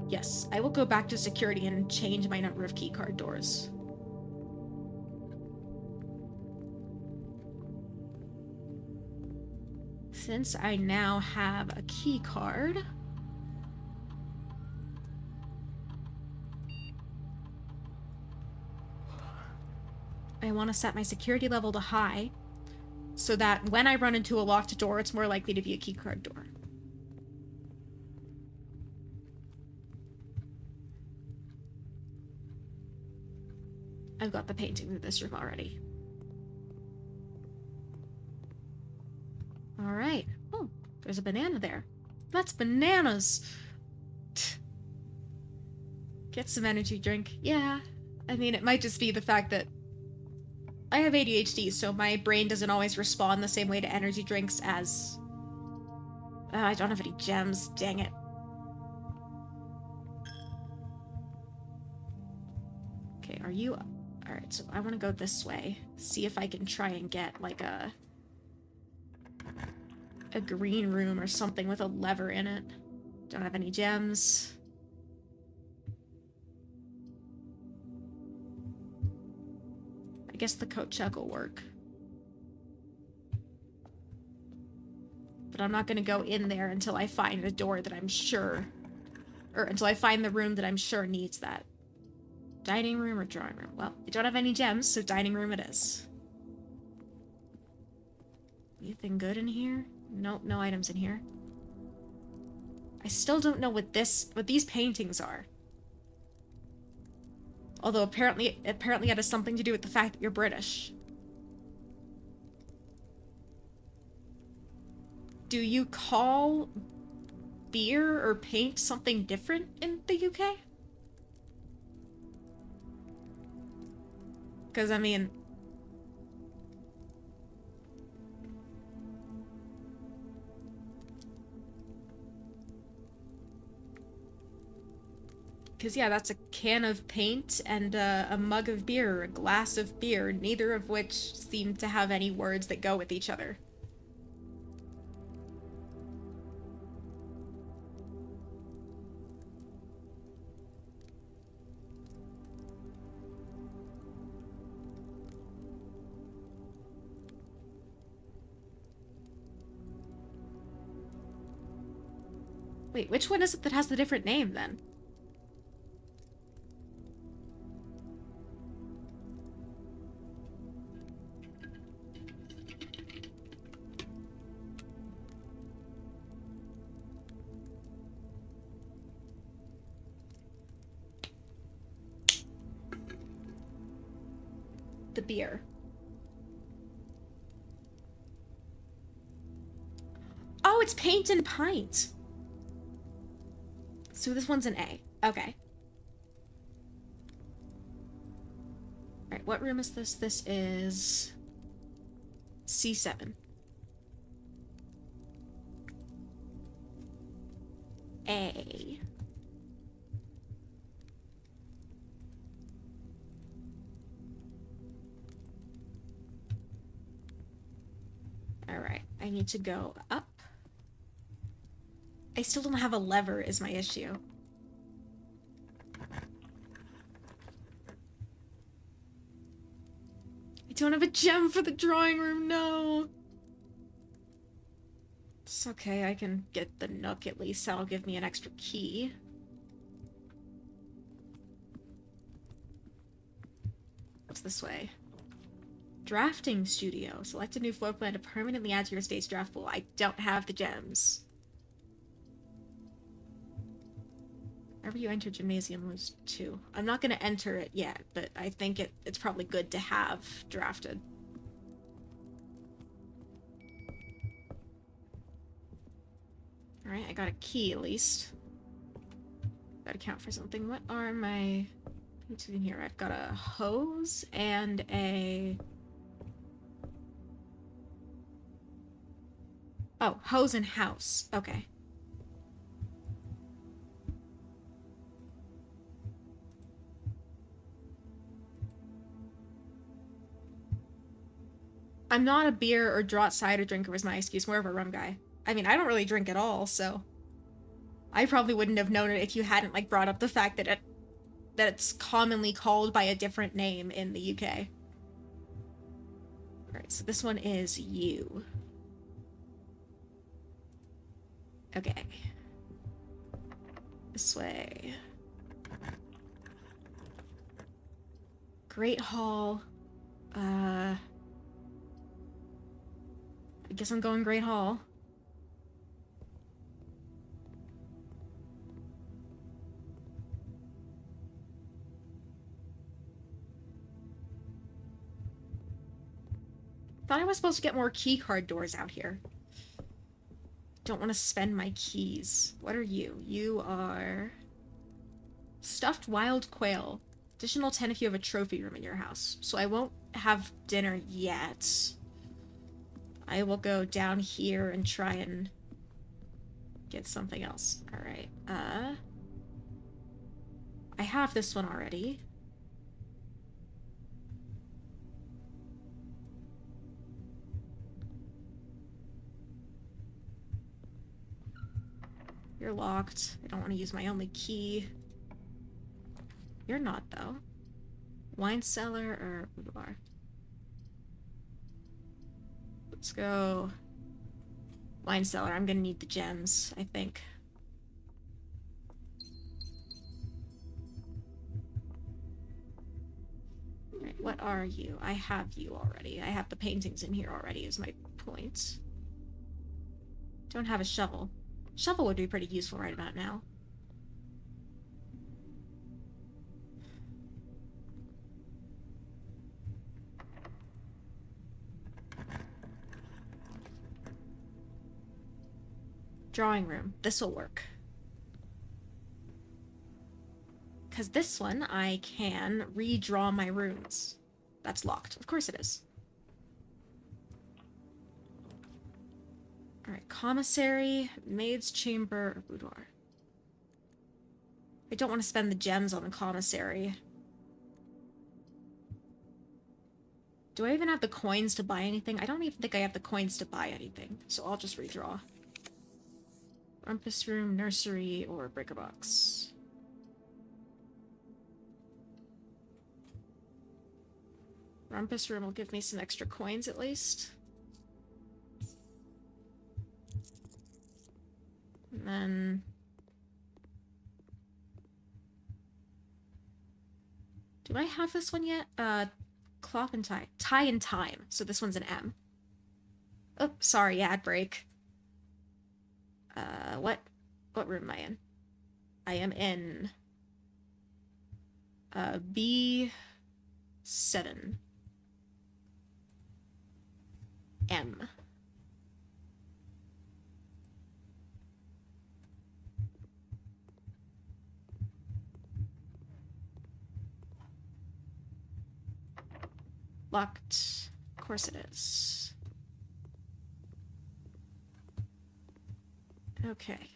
Yes, I will go back to security and change my number of keycard doors. Since I now have a keycard... I want to set my security level to high, so that when I run into a locked door, it's more likely to be a keycard door. I've got the painting of this room already. Alright. Oh, there's a banana there. That's bananas! Get some energy drink. Yeah. I mean, it might just be the fact that I have ADHD, so my brain doesn't always respond the same way to energy drinks as... I don't have any gems, dang it. Okay, are you... Alright, so I want to go this way. See if I can try and get, like, a green room or something with a lever in it. Don't have any gems. I guess the coat check will work. But I'm not gonna go in there until I find a door that I'm sure... Or until I find the room that I'm sure needs that. Dining room or drawing room? Well, I don't have any gems, so dining room it is. Anything good in here? Nope, no items in here. I still don't know what these paintings are. Although apparently it has something to do with the fact that you're British. Do you call beer or paint something different in the UK? Because, I mean... Because, yeah, that's a can of paint and a mug of beer, or a glass of beer, neither of which seem to have any words that go with each other. Wait, which one is it that has the different name, then? The beer. Oh, it's paint and pint. So this one's an A. Okay. Alright, what room is this? This is... C7. A. Alright, I need to go up. I still don't have a lever is my issue. I don't have a gem for the drawing room, no! It's okay, I can get the nook at least. That'll give me an extra key. What's this way? Drafting studio. Select a new floor plan to permanently add to your estate's draft pool. I don't have the gems. Whenever you enter gymnasium, lose 2. I'm not going to enter it yet, but I think it's probably good to have drafted. Alright, I got a key at least. Gotta count for something. What are my... What's in here? I've got a hose and a... Oh, hose and house. Okay. I'm not a beer or draught cider drinker was my excuse, more of a rum guy. I mean, I don't really drink at all, so... I probably wouldn't have known it if you hadn't, like, brought up the fact that it's commonly called by a different name in the UK. Alright, so this one is U. Okay. This way. Great Hall. I guess I'm going Great Hall. Thought I was supposed to get more keycard doors out here. Don't want to spend my keys. What are you? You are... Stuffed wild quail. Additional 10 if you have a trophy room in your house. So I won't have dinner yet. I will go down here and try and get something else. Alright, I have this one already. You're locked. I don't want to use my only key. You're not, though. Wine cellar or boudoir? Let's go. Wine cellar. I'm gonna need the gems, I think. Alright, what are you? I have you already. I have the paintings in here already, is my point. Don't have a shovel. Shovel would be pretty useful right about now. Drawing room. This'll work. Because this one, I can redraw my runes. That's locked. Of course it is. Alright, commissary, maid's chamber, or boudoir. I don't want to spend the gems on the commissary. Do I even have the coins to buy anything? I don't even think I have the coins to buy anything, so I'll just redraw. Rumpus room, nursery, or brick-a-box. Rumpus room will give me some extra coins at least. And then... do I have this one yet? Cloth and tie. Tie and time. So this one's an M. Oh, sorry, ad break. What room am I in? I am in... B7. M. Locked. Of course it is. Okay.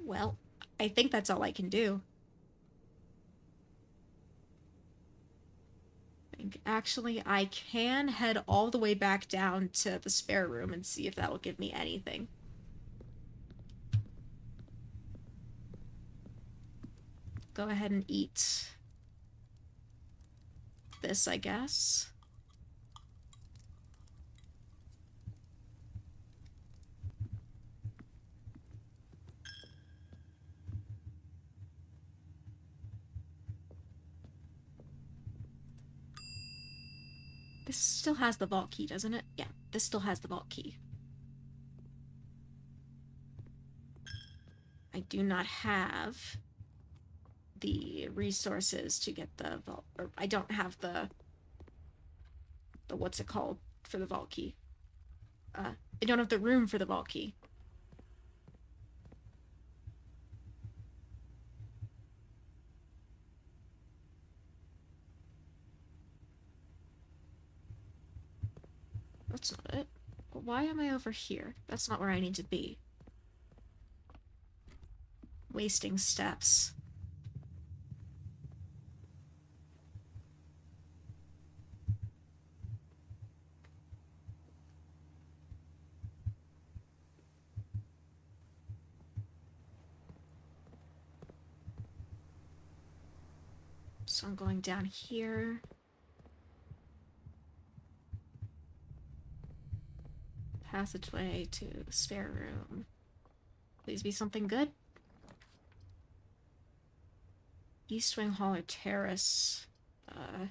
Well, I think that's all I can do. Actually, I can head all the way back down to the spare room and see if that'll give me anything. Go ahead and eat this, I guess. This still has the vault key, doesn't it? Yeah, this still has the vault key. I do not have the resources to get the vault, or I don't have the what's it called for the vault key. I don't have the room for the vault key. That's not it. Why am I over here? That's not where I need to be. Wasting steps. So I'm going down here. Passageway to the spare room. Please be something good. East Wing Hall or Terrace. Come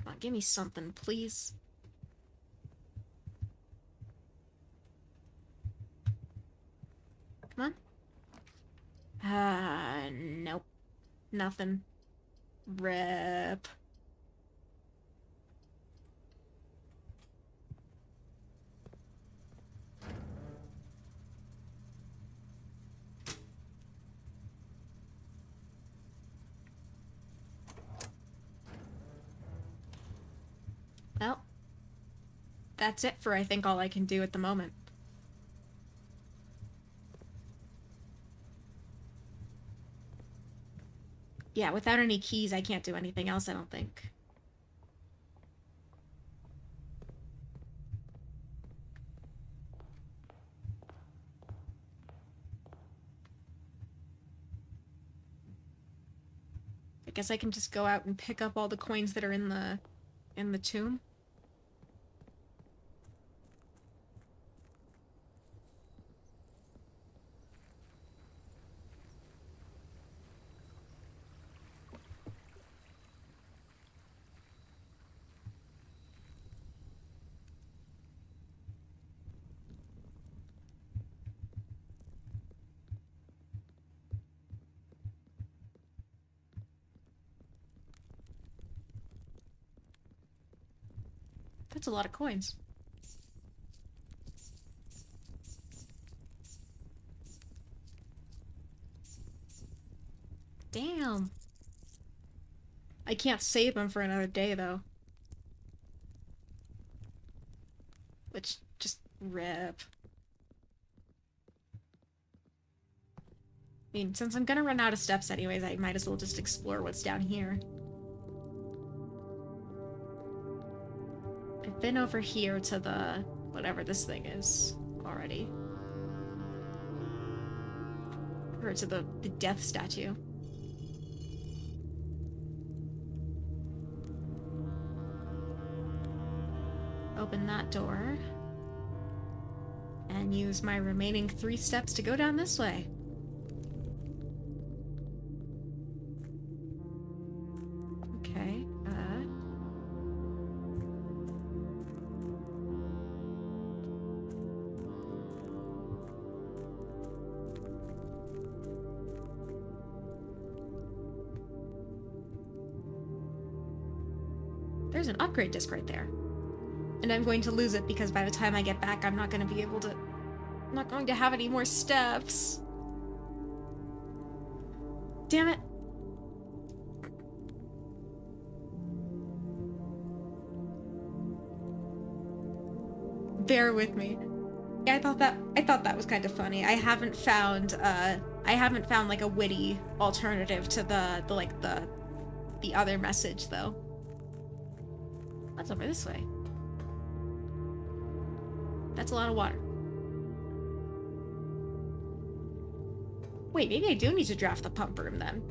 on, give me something, please. Come on. Nope. Nothing. Rip. that's it for, I think, all I can do at the moment. Yeah, without any keys, I can't do anything else, I don't think. I guess I can just go out and pick up all the coins that are in the tomb. That's a lot of coins. Damn. I can't save them for another day, though. Which, just rip. I mean, since I'm gonna run out of steps anyways, I might as well just explore what's down here. I've been over here to the... whatever this thing is already. Or to the death statue. Open that door. And use my remaining 3 steps to go down this way. Okay, there's an upgrade disc right there. And I'm going to lose it because by the time I get back, I'm not going to be able to... I'm not going to have any more steps. Damn it. Bear with me. Yeah, I thought that was kind of funny. I haven't found like a witty alternative to the other message though. What's over this way? That's a lot of water. Wait, maybe I do need to draft the pump room then.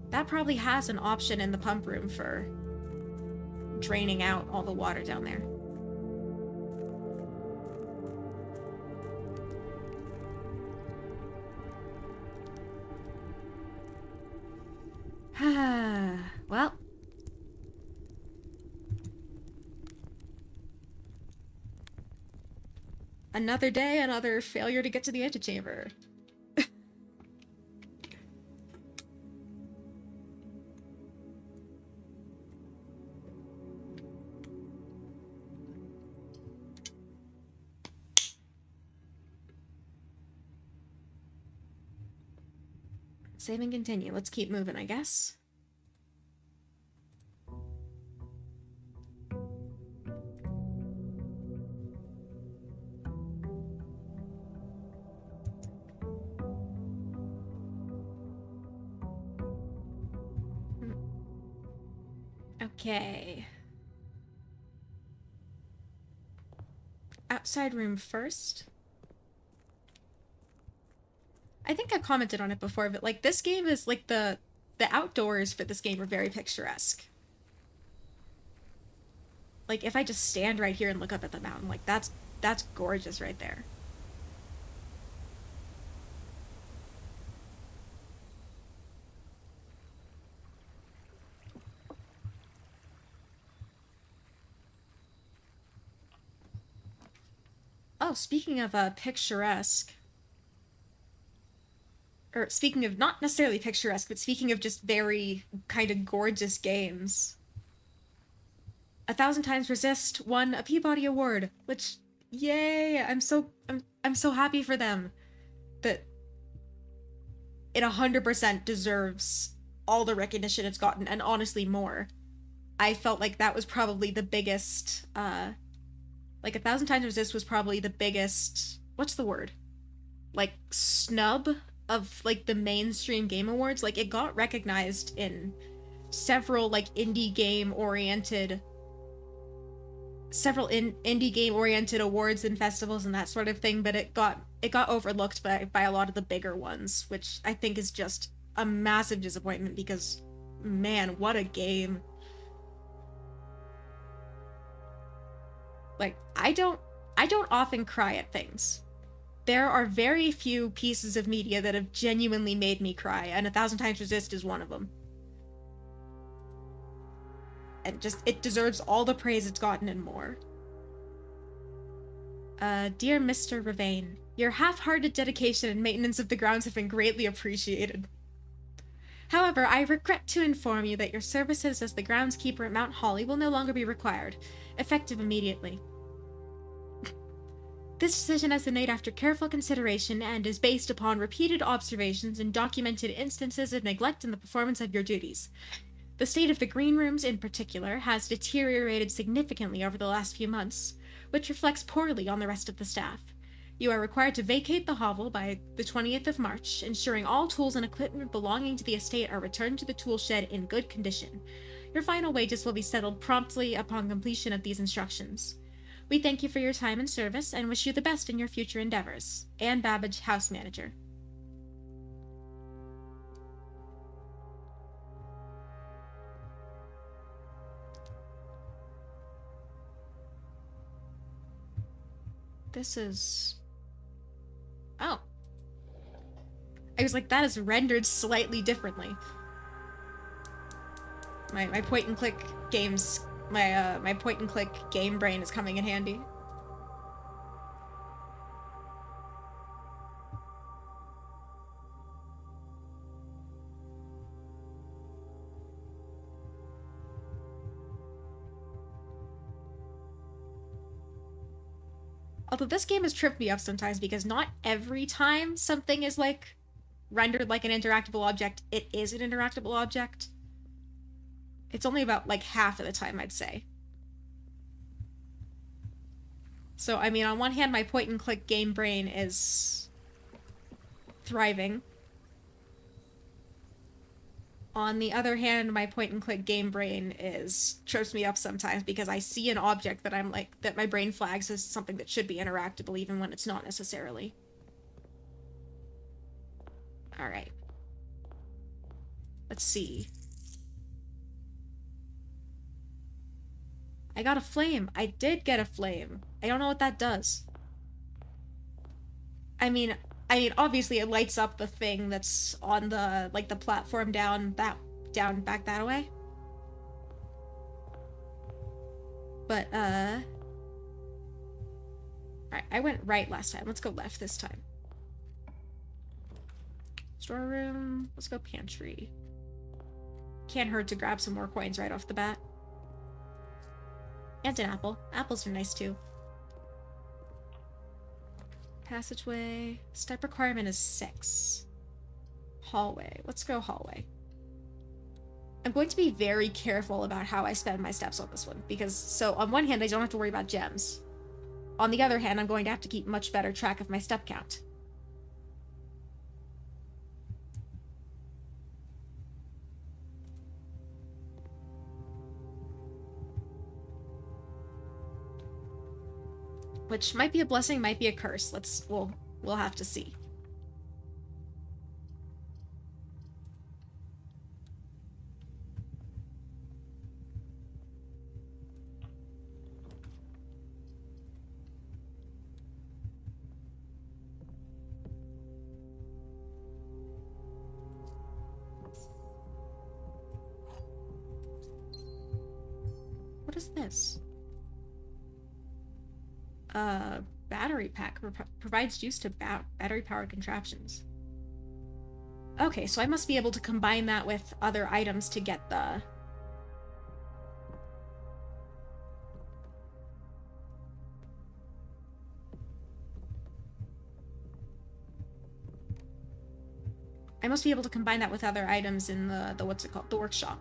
That probably has an option in the pump room for draining out all the water down there. Well. Another day, another failure to get to the antechamber. Save and continue. Let's keep moving, I guess. Okay. Outside room first. I think I've commented on it before, but like this game is like the outdoors for this game are very picturesque. Like if I just stand right here and look up at the mountain, like that's gorgeous right there. Oh, speaking of picturesque, or speaking of not necessarily picturesque, but speaking of just very kind of gorgeous games, 1,000 Times Resist won a Peabody Award, which, yay! I'm so happy for them that it 100% deserves all the recognition it's gotten, and honestly more. I felt like that was probably the biggest, like 1,000 Times Resist was probably the biggest, what's the word? Like, snub of, like, the mainstream game awards. Like, it got recognized in several, like, indie game oriented awards and festivals and that sort of thing, but it got overlooked by a lot of the bigger ones, which I think is just a massive disappointment because, man, what a game. Like, I don't often cry at things. There are very few pieces of media that have genuinely made me cry, and 1,000 Times Resist is one of them. And just, it deserves all the praise it's gotten and more. Dear Mr. Ravane, your half-hearted dedication and maintenance of the grounds have been greatly appreciated. However, I regret to inform you that your services as the groundskeeper at Mount Holly will no longer be required, effective immediately. This decision has been made after careful consideration and is based upon repeated observations and documented instances of neglect in the performance of your duties. The state of the green rooms, in particular, has deteriorated significantly over the last few months, which reflects poorly on the rest of the staff. You are required to vacate the hovel by the 20th of March, ensuring all tools and equipment belonging to the estate are returned to the tool shed in good condition. Your final wages will be settled promptly upon completion of these instructions. We thank you for your time and service and wish you the best in your future endeavors. Anne Babbage, House Manager. This is... Oh. I was like, that is rendered slightly differently. My point-and-click games... My point-and-click game brain is coming in handy. Although this game has tripped me up sometimes because not every time something is, like, rendered like an interactable object, it is an interactable object. It's only about, like, half of the time, I'd say. So, I mean, on one hand, my point-and-click game brain is thriving. On the other hand, my point-and-click game brain trips me up sometimes because I see an object that I'm like, that my brain flags as something that should be interactable even when it's not necessarily. Alright. Let's see. I got a flame. I did get a flame. I don't know what that does. I mean, obviously it lights up the thing that's on the, like, the platform down back that way. But, alright, I went right last time. Let's go left this time. Storeroom. Let's go pantry. Can't hurt to grab some more coins right off the bat. And an apple. Apples are nice too. Passageway. Step requirement is 6. Hallway. Let's go hallway. I'm going to be very careful about how I spend my steps on this one, because, so, on one hand, I don't have to worry about gems. On the other hand, I'm going to have to keep much better track of my step count. Which might be a blessing, might be a curse. We'll have to see. What is this? Battery pack provides use to battery-powered contraptions. Okay, so I must be able to combine that with other items to get the... must be able to combine that with other items in the what's it called? The workshop.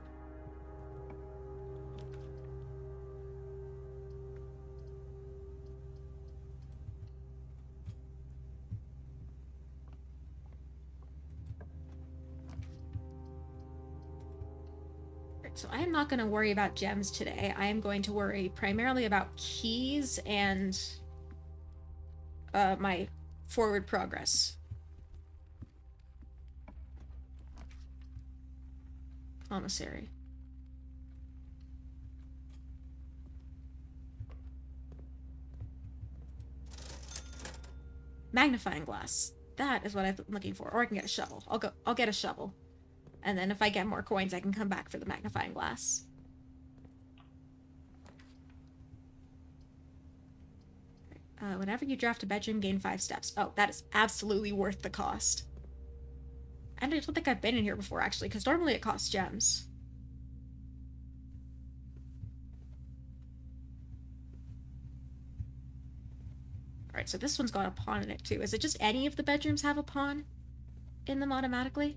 So I am not going to worry about gems today. I am going to worry primarily about keys and my forward progress. Commissary. Magnifying glass. That is what I'm looking for. Or I can get a shovel. I'll get a shovel. And then if I get more coins, I can come back for the magnifying glass. Whenever you draft a bedroom, gain 5 steps. Oh, that is absolutely worth the cost. And I don't think I've been in here before, actually, because normally it costs gems. Alright, so this one's got a pawn in it, too. Is it just any of the bedrooms have a pawn in them automatically?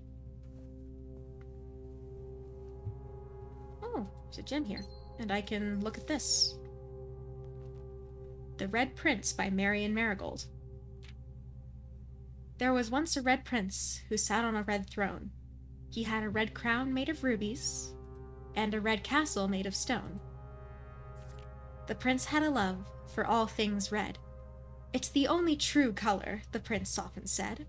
Oh, there's a gem here. And I can look at this. The Red Prince by Marion Marigold. There was once a red prince who sat on a red throne. He had a red crown made of rubies and a red castle made of stone. The prince had a love for all things red. It's the only true color, the prince often said.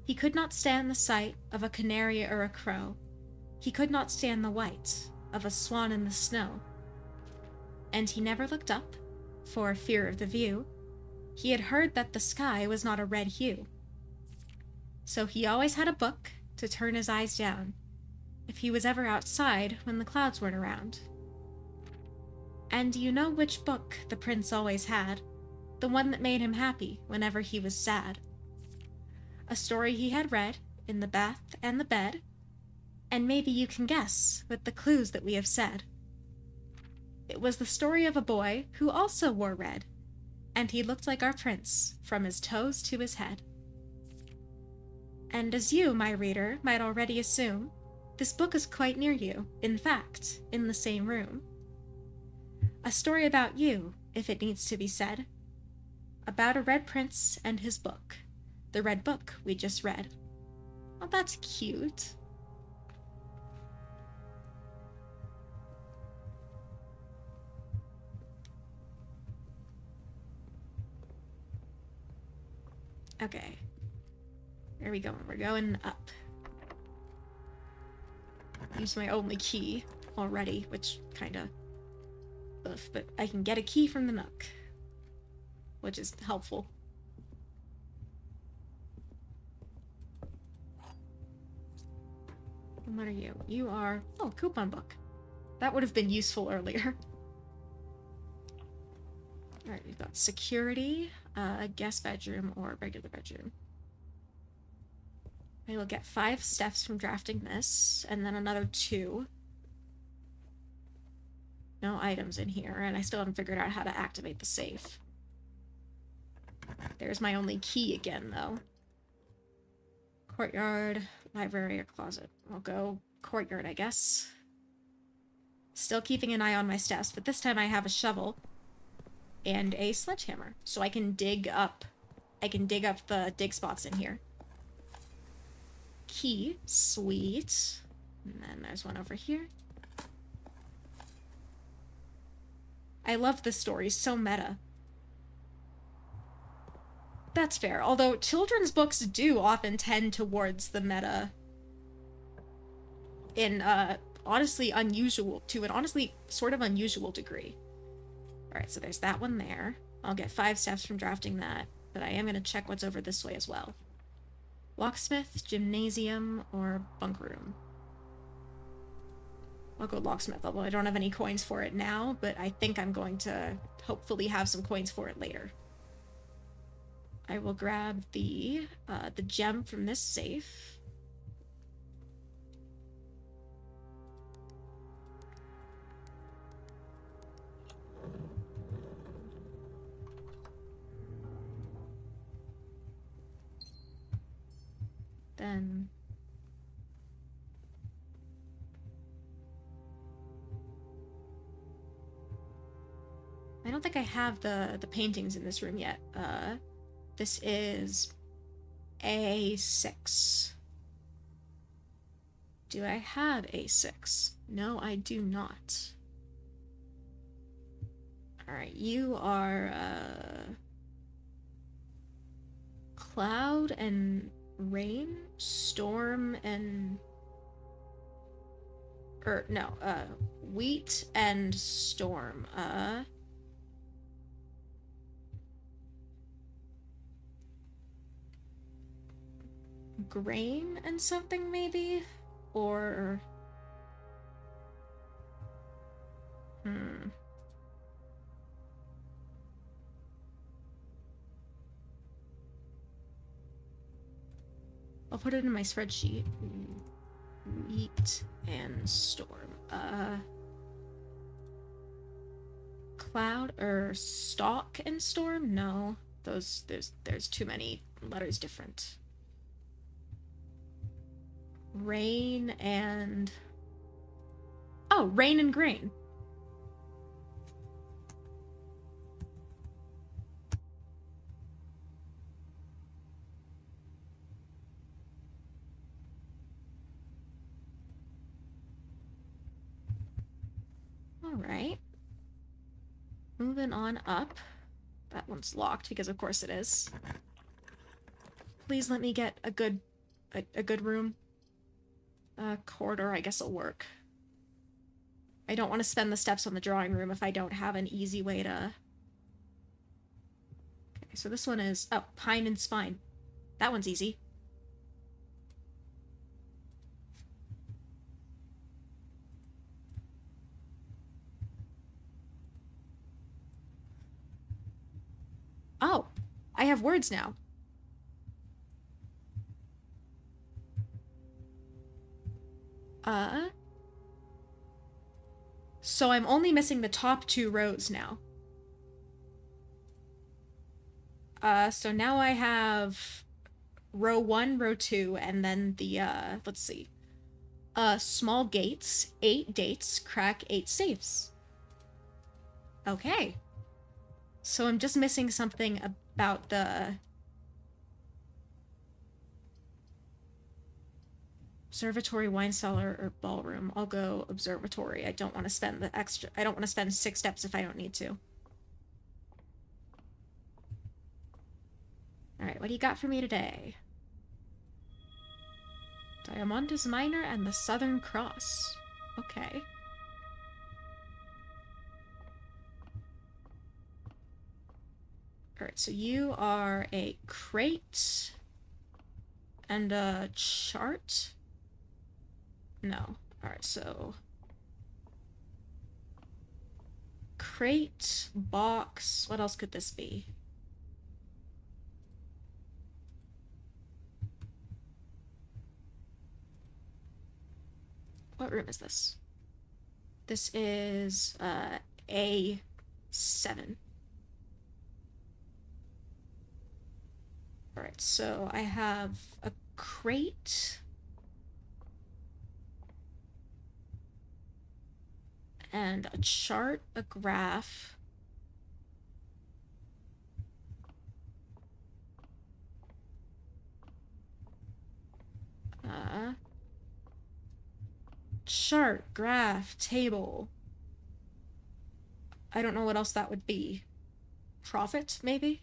He could not stand the sight of a canary or a crow. He could not stand the white of a swan in the snow. And he never looked up, for fear of the view. He had heard that the sky was not a red hue. So he always had a book to turn his eyes down, if he was ever outside when the clouds weren't around. And do you know which book the prince always had? The one that made him happy whenever he was sad. A story he had read in the bath and the bed, and maybe you can guess with the clues that we have said. It was the story of a boy who also wore red, and he looked like our prince from his toes to his head. And as you, my reader, might already assume, this book is quite near you, in fact, in the same room. A story about you, if it needs to be said. About a red prince and his book. The red book we just read. Oh, that's cute. Okay. Where are we going? We're going up. Use my only key already, which kinda... ugh, but I can get a key from the nook, which is helpful. And what are you? You are... oh, coupon book. That would have been useful earlier. Alright, we've got security, a guest bedroom, or regular bedroom. I will get 5 steps from drafting this, and then another 2. No items in here, and I still haven't figured out how to activate the safe. There's my only key again, though. Courtyard, library, or closet. I'll go courtyard, I guess. Still keeping an eye on my steps, but this time I have a shovel and a sledgehammer, so I can dig up the dig spots in here. Key, sweet. And then there's one over here. I love this story, so meta. That's fair, although children's books do often tend towards the meta in honestly unusual, to an honestly sort of unusual degree. Alright, so there's that one there. I'll get 5 steps from drafting that, but I am going to check what's over this way as well. Locksmith, gymnasium, or bunk room. I'll go locksmith, although I don't have any coins for it now, but I think I'm going to hopefully have some coins for it later. I will grab the gem from this safe. Then... I don't think I have the paintings in this room yet. This is A6. Do I have A6? No, I do not. Alright, you are, cloud and rain? Storm and... no, wheat and storm. Grain and something, maybe? Or... I'll put it in my spreadsheet. Wheat and storm. Cloud or stalk and storm? No. There's too many letters different. Rain and... Oh, rain and grain. Alright. Moving on up. That one's locked because of course it is. Please let me get a good room. Corridor, I guess, will work. I don't want to spend the steps on the drawing room if I don't have an easy way to... Okay, so this one is... Oh, pine and spine. That one's easy. Oh, I have words now. So I'm only missing the top 2 rows now. So now I have row 1, row 2, and then the, let's see. Small gates, 8 dates, crack 8 safes. Okay. So I'm just missing something about the... Observatory, wine cellar, or ballroom. I'll go observatory. I don't want to spend the extra... I don't want to spend 6 steps if I don't need to. Alright, what do you got for me today? Diamantis Minor and the Southern Cross. Okay. Alright, so you are a crate and a chart? No. Alright, so... crate, box, what else could this be? What room is this? This is, A7. Alright, so I have a crate... and a chart, a graph, chart, graph, table. I don't know what else that would be. Profit, maybe?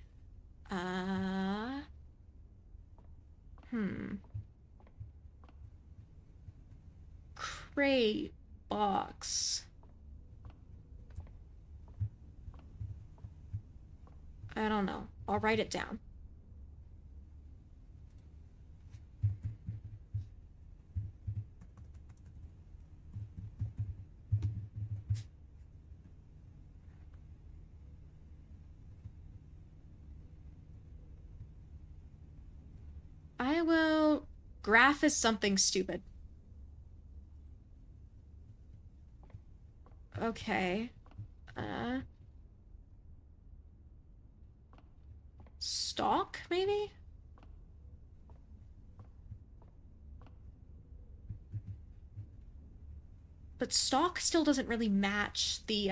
Crate, box. I don't know. I'll write it down. I will... Graph is something stupid. Okay. Stalk, maybe? But stock still doesn't really match the,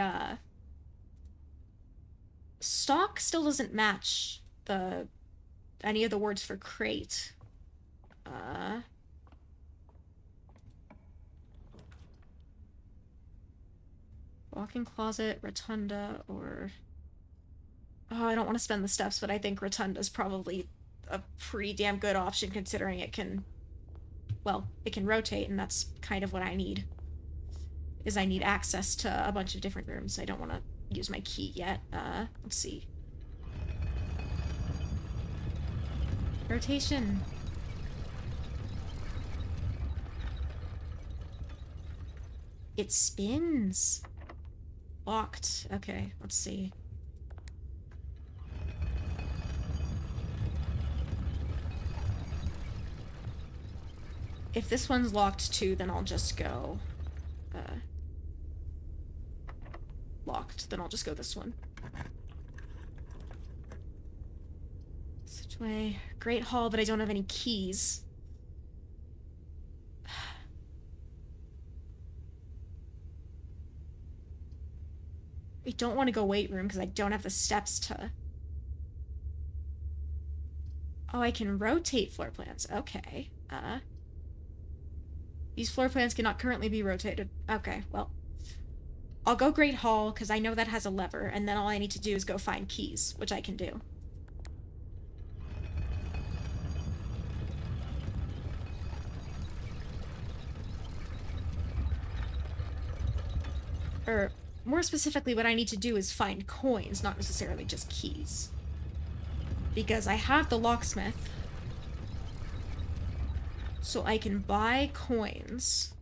stock still doesn't match the, any of the words for crate. Walk-in closet, rotunda, or... Oh, I don't want to spend the steps, but I think rotunda's probably a pretty damn good option considering it can... Well, it can rotate, and that's kind of what I need. Is I need access to a bunch of different rooms. I don't want to use my key yet. Let's see. Rotation. It spins. Locked. Okay, let's see. If this one's locked too, then I'll just go... locked. Then I'll just go this one. Such way. Great Hall, but I don't have any keys. I don't want to go weight room because I don't have the steps to... Oh, I can rotate floor plans. Okay. These floor plans cannot currently be rotated. Okay, well. I'll go Great Hall because I know that has a lever, and then all I need to do is go find keys, which I can do. Or, more specifically, what I need to do is find coins, not necessarily just keys. Because I have the locksmith. So I can buy coins.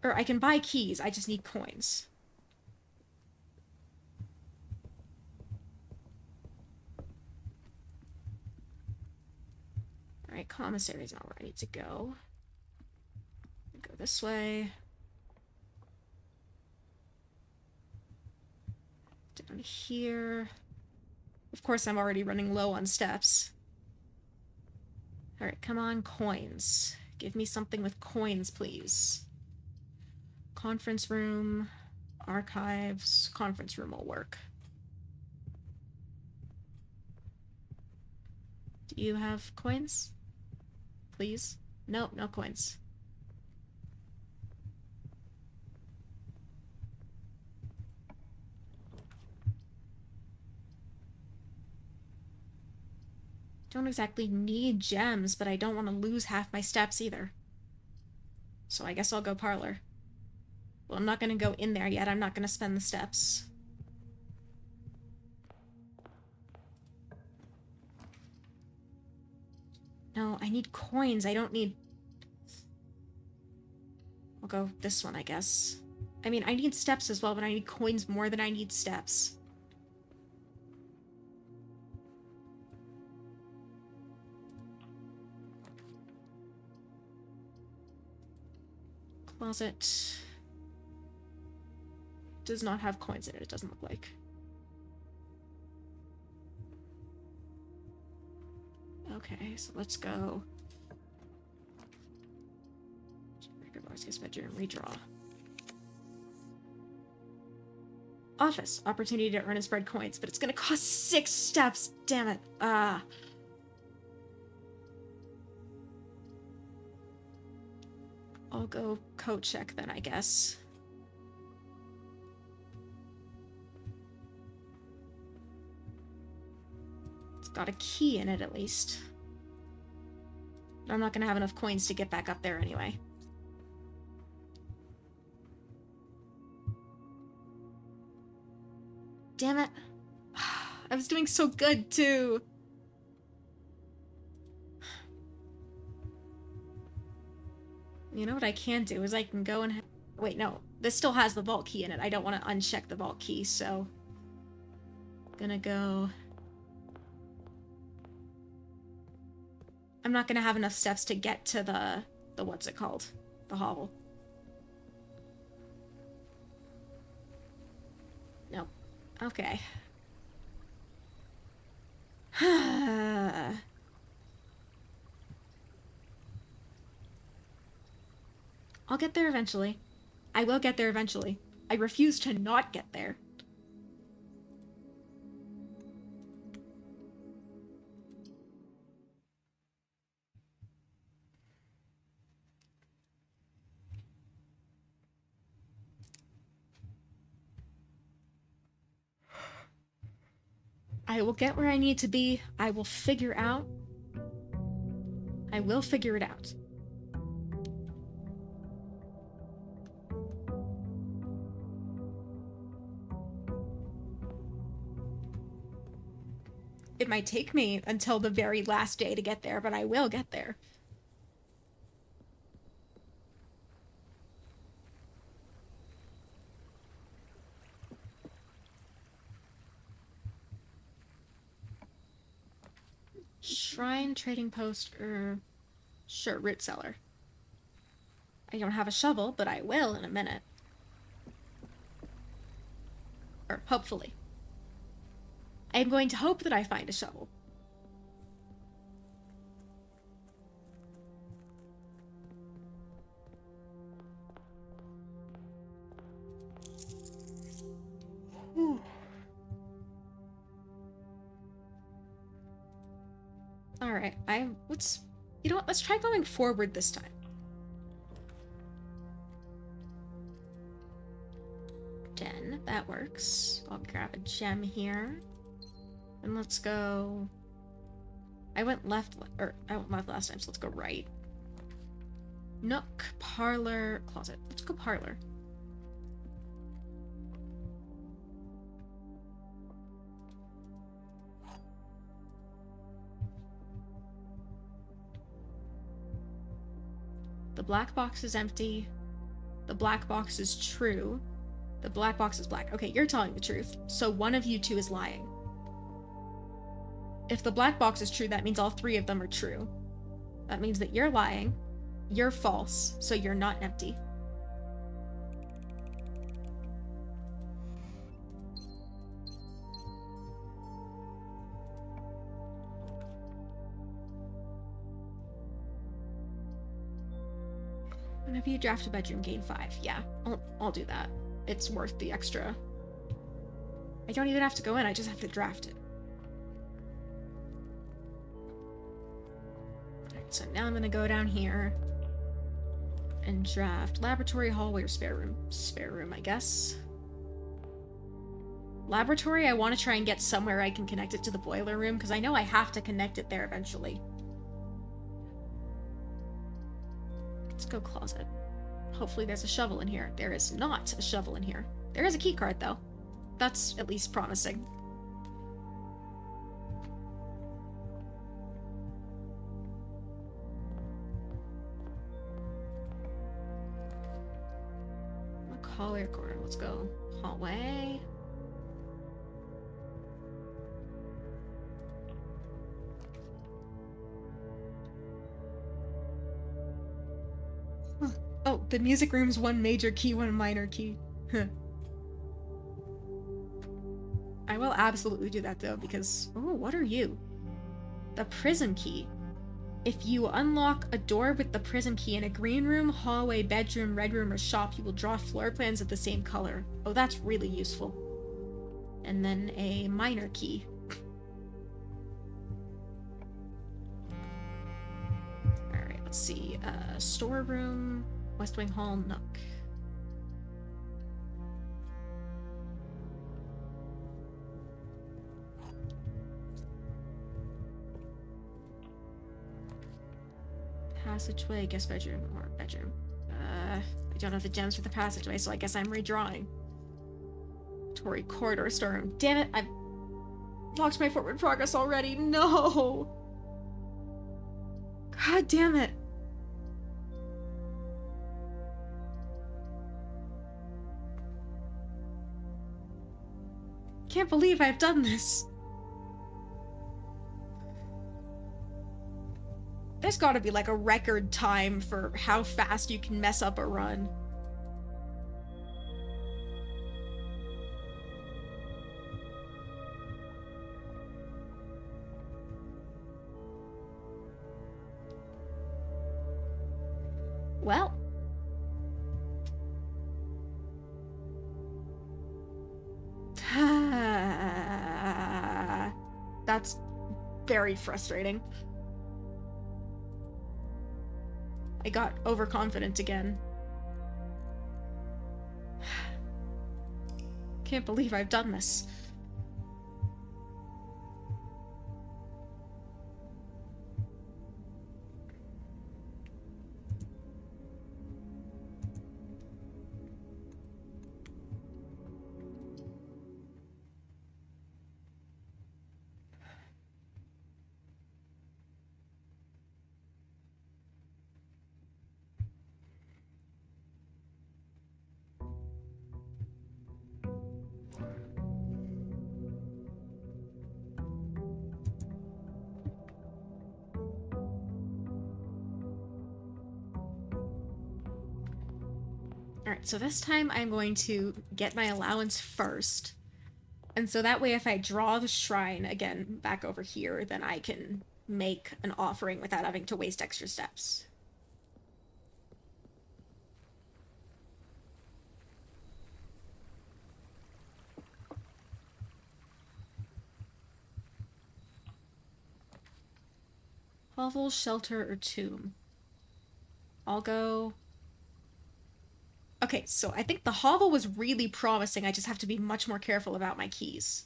Or I can buy keys, I just need coins. Alright, commissary's not where I need to go. Go this way. Down here. Of course, I'm already running low on steps. Alright, come on, coins. Give me something with coins, please. Conference room, archives, conference room will work. Do you have coins? Please? No, no coins. Don't exactly need gems, but I don't want to lose half my steps either. So I guess I'll go parlor. Well, I'm not going to go in there yet. I'm not going to spend the steps. No, I need coins. I don't need... I'll go this one, I guess. I mean, I need steps as well, but I need coins more than I need steps. Closet... does not have coins in it, it doesn't look like. Okay, so let's go. Guest bedroom, redraw. Office. Opportunity to earn and spread coins, but it's gonna cost 6 steps. Damn it. I'll go coat check then, I guess. It's got a key in it, at least. But I'm not gonna have enough coins to get back up there anyway. Damn it. I was doing so good, too. You know what I can do is I can go and... Wait, no. This still has the vault key in it. I don't want to uncheck the vault key, so... Gonna go... I'm not gonna have enough steps to get to the what's it called? The hovel. Nope. Okay. I'll get there eventually. I will get there eventually. I refuse to not get there. I will get where I need to be. I will figure out. I will figure it out. It might take me until the very last day to get there, but I will get there. Shrine, trading post, sure, root cellar. I don't have a shovel, but I will in a minute. Or hopefully. I am going to hope that I find a shovel. Alright, you know what, let's try going forward this time. Den, that works. I'll grab a gem here. And let's go... I went left last time, so let's go right. Nook, parlor, closet. Let's go parlor. The black box is empty. The black box is true. The black box is black. Okay, you're telling the truth. So one of you two is lying. If the black box is true, that means all three of them are true. That means that you're lying, you're false, so you're not empty. Whenever you draft a bedroom, gain 5. Yeah, I'll do that. It's worth the extra. I don't even have to go in, I just have to draft it. Alright, so now I'm gonna go down here and draft laboratory, hallway, or spare room. Spare room, I guess. Laboratory, I want to try and get somewhere I can connect it to the boiler room, because I know I have to connect it there eventually. Let's go closet. Hopefully there's a shovel in here. There is not a shovel in here. There is a key card, though. That's at least promising. Look, hallway or corner. Let's go hallway. Oh, the music room's one major key, one minor key. I will absolutely do that, though, because... Oh, what are you? The prism key. If you unlock a door with the prism key in a green room, hallway, bedroom, red room, or shop, you will draw floor plans of the same color. Oh, that's really useful. And then a minor key. Alright, let's see. Storeroom... West Wing Hall, Nook. Passageway, guest bedroom, or bedroom. I don't have the gems for the passageway, so I guess I'm redrawing. Tory corridor, storeroom. Damn it, I've locked my forward progress already. No! God damn it. Can't believe I've done this. There's gotta be like a record time for how fast you can mess up a run. Well, That's very frustrating. I got overconfident again. Can't believe I've done this. Alright, so this time I'm going to get my allowance first. And so that way if I draw the shrine again back over here, then I can make an offering without having to waste extra steps. Hovel, shelter, or tomb? I'll go... Okay, so I think the hovel was really promising. I just have to be much more careful about my keys.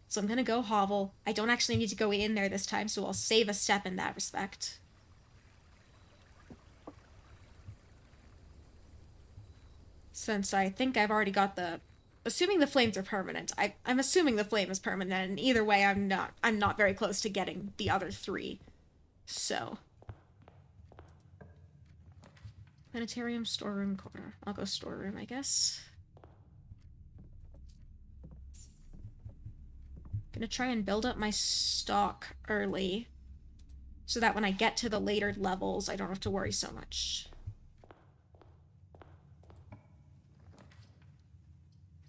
So I'm gonna go hovel. I don't actually need to go in there this time, so I'll save a step in that respect. Since I think I've already got the... Assuming the flames are permanent. I'm assuming the flame is permanent, and either way I'm not very close to getting the other 3. So... Planetarium, storeroom, corner. I'll go storeroom, I guess. Gonna try and build up my stock early, so that when I get to the later levels, I don't have to worry so much.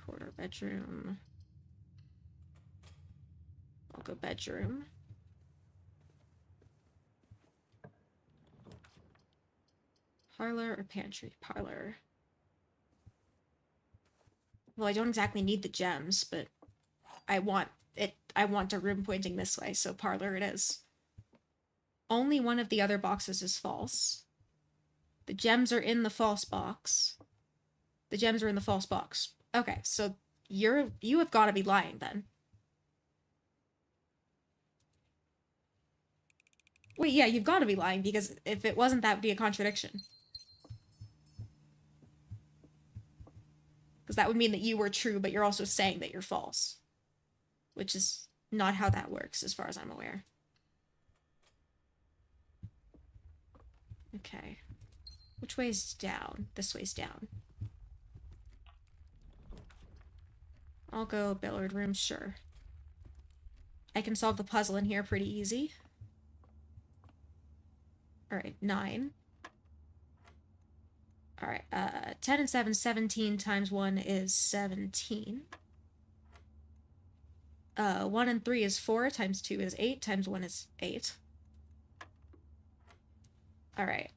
Corner, bedroom. I'll go bedroom. Parlor or pantry? Parlor. Well, I don't exactly need the gems, but I want a room pointing this way, so parlor it is. Only one of the other boxes is false. The gems are in the false box. The gems are in the false box. Okay, so you have got to be lying then. Wait, yeah, you've got to be lying, because if it wasn't, that would be a contradiction. Because that would mean that you were true, but you're also saying that you're false. Which is not how that works, as far as I'm aware. Okay. Which way's down? This way's down. I'll go billiard room, sure. I can solve the puzzle in here pretty easy. Alright, 9. Alright, 10 and 7, 17 times 1 is 17. 1 and 3 is 4, times 2 is 8, times 1 is 8. Alright,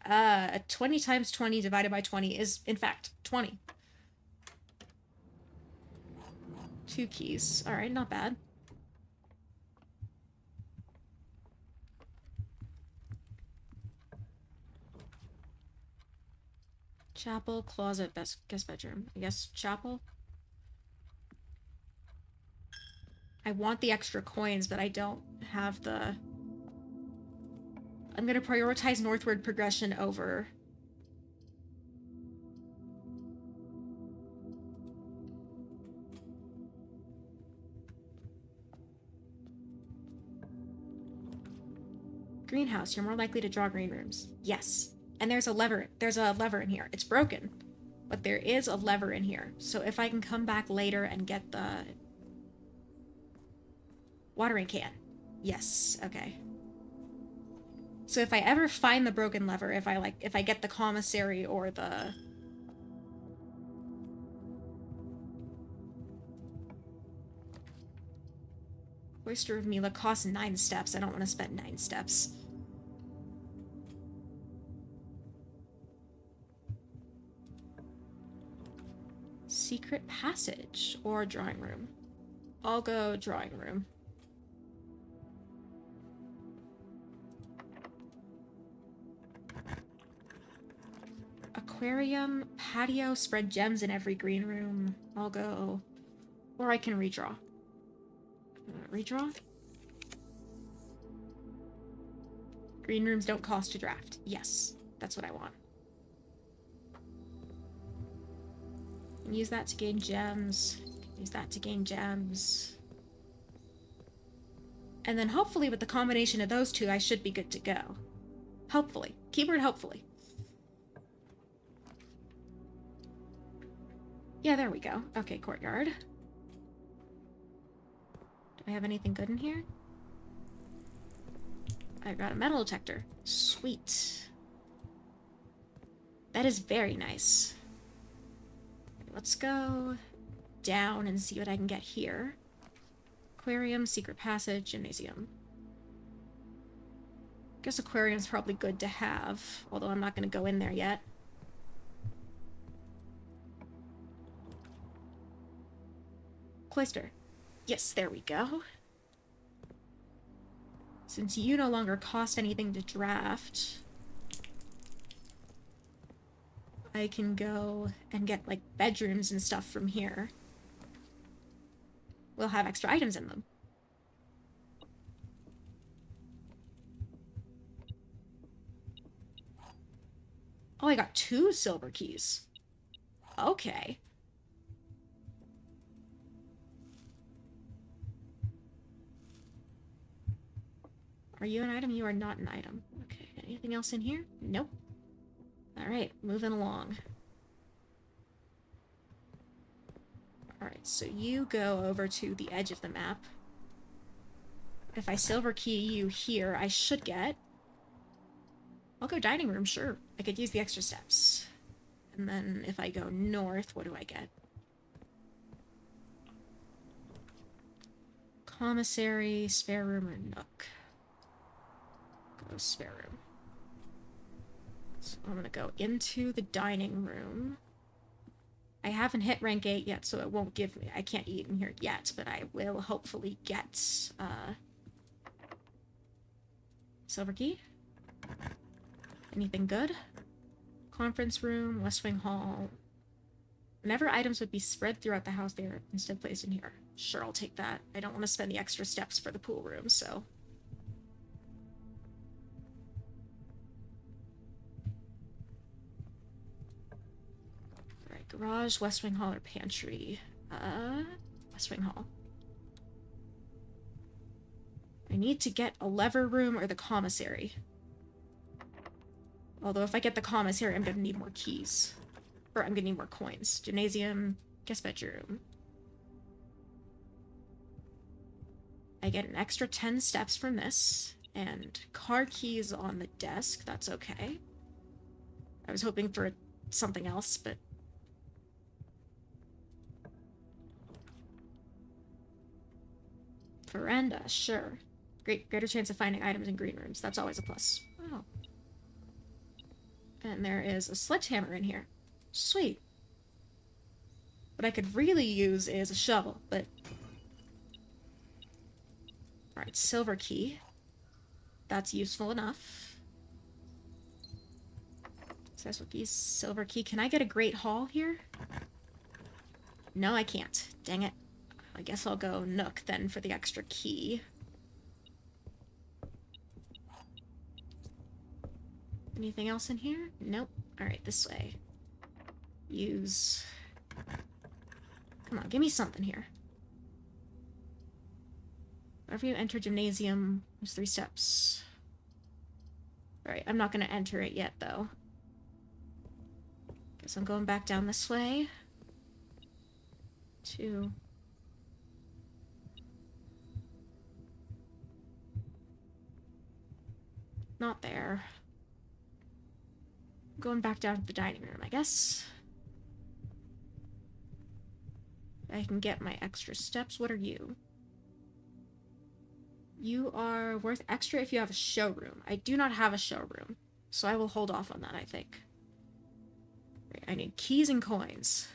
20 times 20 divided by 20 is, in fact, 20. 2 keys. Alright, not bad. Chapel, closet, guest bedroom. I guess chapel? I want the extra coins, but I don't have the... I'm gonna prioritize northward progression over... Greenhouse, you're more likely to draw green rooms. Yes. And there's a lever in here. It's broken, but there is a lever in here. So if I can come back later and get the watering can. Yes, okay. So if I ever find the broken lever, if I get the commissary or the... Oyster of Mila costs 9 steps. I don't want to spend 9 steps. Secret passage or drawing room. I'll go drawing room. aquarium, patio, spread gems in every green room. I'll go... Or I can redraw. Redraw? Green rooms don't cost to draft. Yes, that's what I want. Use that to gain gems. Use that to gain gems. And then hopefully with the combination of those two, I should be good to go. Hopefully. Keyword hopefully. Yeah, there we go. Okay, courtyard. Do I have anything good in here? I got a metal detector. Sweet. That is very nice. Let's go down and see what I can get here. Aquarium, secret passage, gymnasium. Guess aquarium's probably good to have, although I'm not going to go in there yet. Cloister. Yes, there we go. Since you no longer cost anything to draft, I can go and get, like, bedrooms and stuff from here. We'll have extra items in them. Oh, I got 2 silver keys. Okay. Are you an item? You are not an item. Okay, anything else in here? Nope. Alright, moving along. Alright, so you go over to the edge of the map. If I silver key you here, I should get... I'll go dining room, sure. I could use the extra steps. And then if I go north, what do I get? Commissary, spare room, or nook? Go spare room. So I'm gonna go into the dining room. I haven't hit rank 8 yet, so it won't give me... I can't eat in here yet, but I will hopefully get, silver key? Anything good? Conference room, West Wing Hall. Whenever items would be spread throughout the house, they are instead placed in here. Sure, I'll take that. I don't want to spend the extra steps for the pool room, so... Garage, West Wing Hall, or pantry? West Wing Hall. I need to get a lever room or the commissary. Although if I get the commissary, I'm gonna need more keys. Or I'm gonna need more coins. Gymnasium, guest bedroom. I get an extra 10 steps from this. And car keys on the desk, that's okay. I was hoping for something else, but... Veranda, sure. Greater chance of finding items in green rooms. That's always a plus. Oh. And there is a sledgehammer in here. Sweet. What I could really use is a shovel, but... Alright, silver key. That's useful enough. Successful keys, silver key. Can I get a great haul here? No, I can't. Dang it. I guess I'll go nook then for the extra key. Anything else in here? Nope. Alright, this way. Use... Come on, give me something here. Whenever you enter gymnasium, there's 3 steps. Alright, I'm not gonna enter it yet, though. Guess I'm going back down this way. 2... Not there. Going back down to the dining room, I guess. I can get my extra steps. What are you? You are worth extra if you have a showroom. I do not have a showroom, so I will hold off on that, I think. Right, I need keys and coins.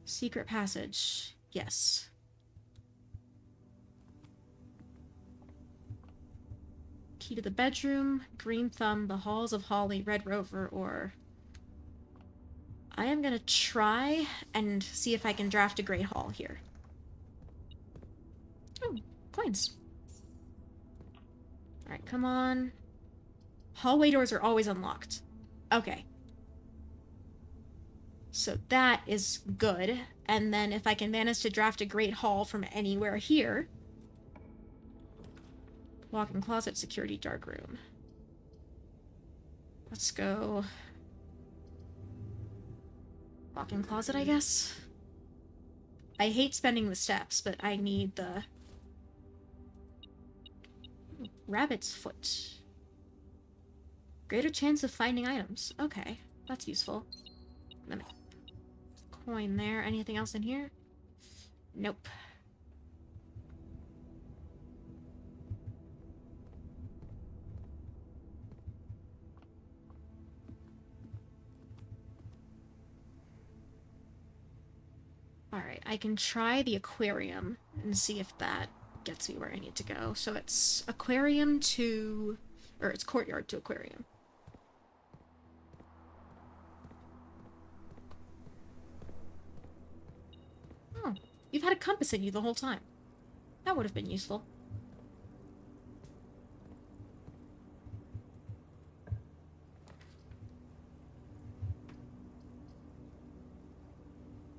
Secret passage. Yes. Key to the bedroom, green thumb, the halls of holly, red rover, or... I am gonna try and see if I can draft a great hall here. Oh, coins. Alright, come on. Hallway doors are always unlocked. Okay. So that is good. And then if I can manage to draft a great hall from anywhere here... Walk-in closet, security, dark room. Let's go... Walk-in closet, I guess? I hate spending the steps, but I need the... Rabbit's foot. Greater chance of finding items. Okay, that's useful. Let me... Coin there. Anything else in here? Nope. Alright, I can try the aquarium and see if that gets me where I need to go. So it's aquarium to... or it's courtyard to aquarium. Oh, you've had a compass in you the whole time. That would have been useful.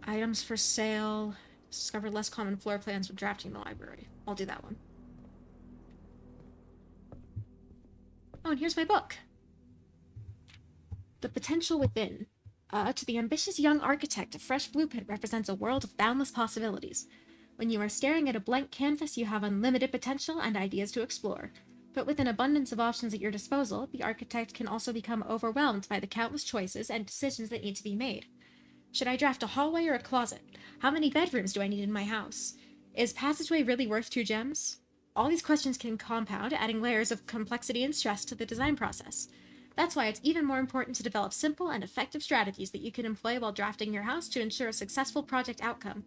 Items for sale. Discover less common floor plans when drafting the library. I'll do that one. Oh, and here's my book. The Potential Within. To the ambitious young architect, a fresh blueprint represents a world of boundless possibilities. When you are staring at a blank canvas, you have unlimited potential and ideas to explore. But with an abundance of options at your disposal, the architect can also become overwhelmed by the countless choices and decisions that need to be made. Should I draft a hallway or a closet? How many bedrooms do I need in my house? Is passageway really worth 2 gems? All these questions can compound, adding layers of complexity and stress to the design process. That's why it's even more important to develop simple and effective strategies that you can employ while drafting your house to ensure a successful project outcome.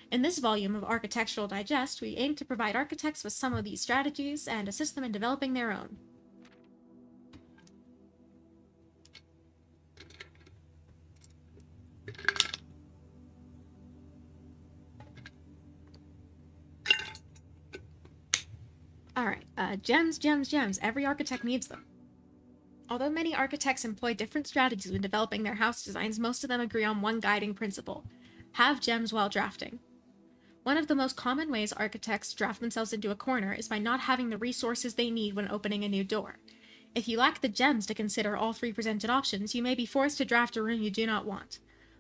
In this volume of Architectural Digest, we aim to provide architects with some of these strategies and assist them in developing their own. Alright, gems, gems, gems. Every architect needs them. Although many architects employ different strategies when developing their house designs, most of them agree on one guiding principle: have gems while drafting. One of the most common ways architects draft themselves into a corner is by not having the resources they need when opening a new door. If you lack the gems to consider all 3 presented options, you may be forced to draft a room you do not want.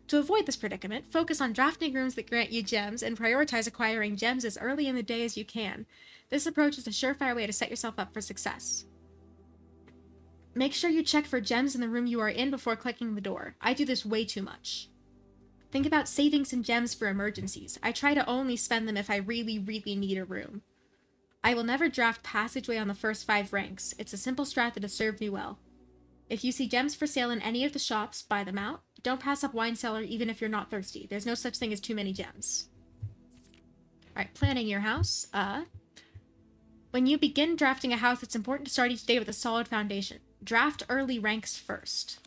To avoid this predicament, focus on drafting rooms that grant you gems and prioritize acquiring gems as early in the day as you can. This approach is a surefire way to set yourself up for success. Make sure you check for gems in the room you are in before clicking the door. I do this way too much. Think about saving some gems for emergencies. I try to only spend them if I really, really need a room. I will never draft passageway on the first 5 ranks. It's a simple strat that has served me well. If you see gems for sale in any of the shops, buy them out. Don't pass up wine cellar even if you're not thirsty. There's no such thing as too many gems. Alright, planning your house. When you begin drafting a house, it's important to start each day with a solid foundation. Draft early ranks first.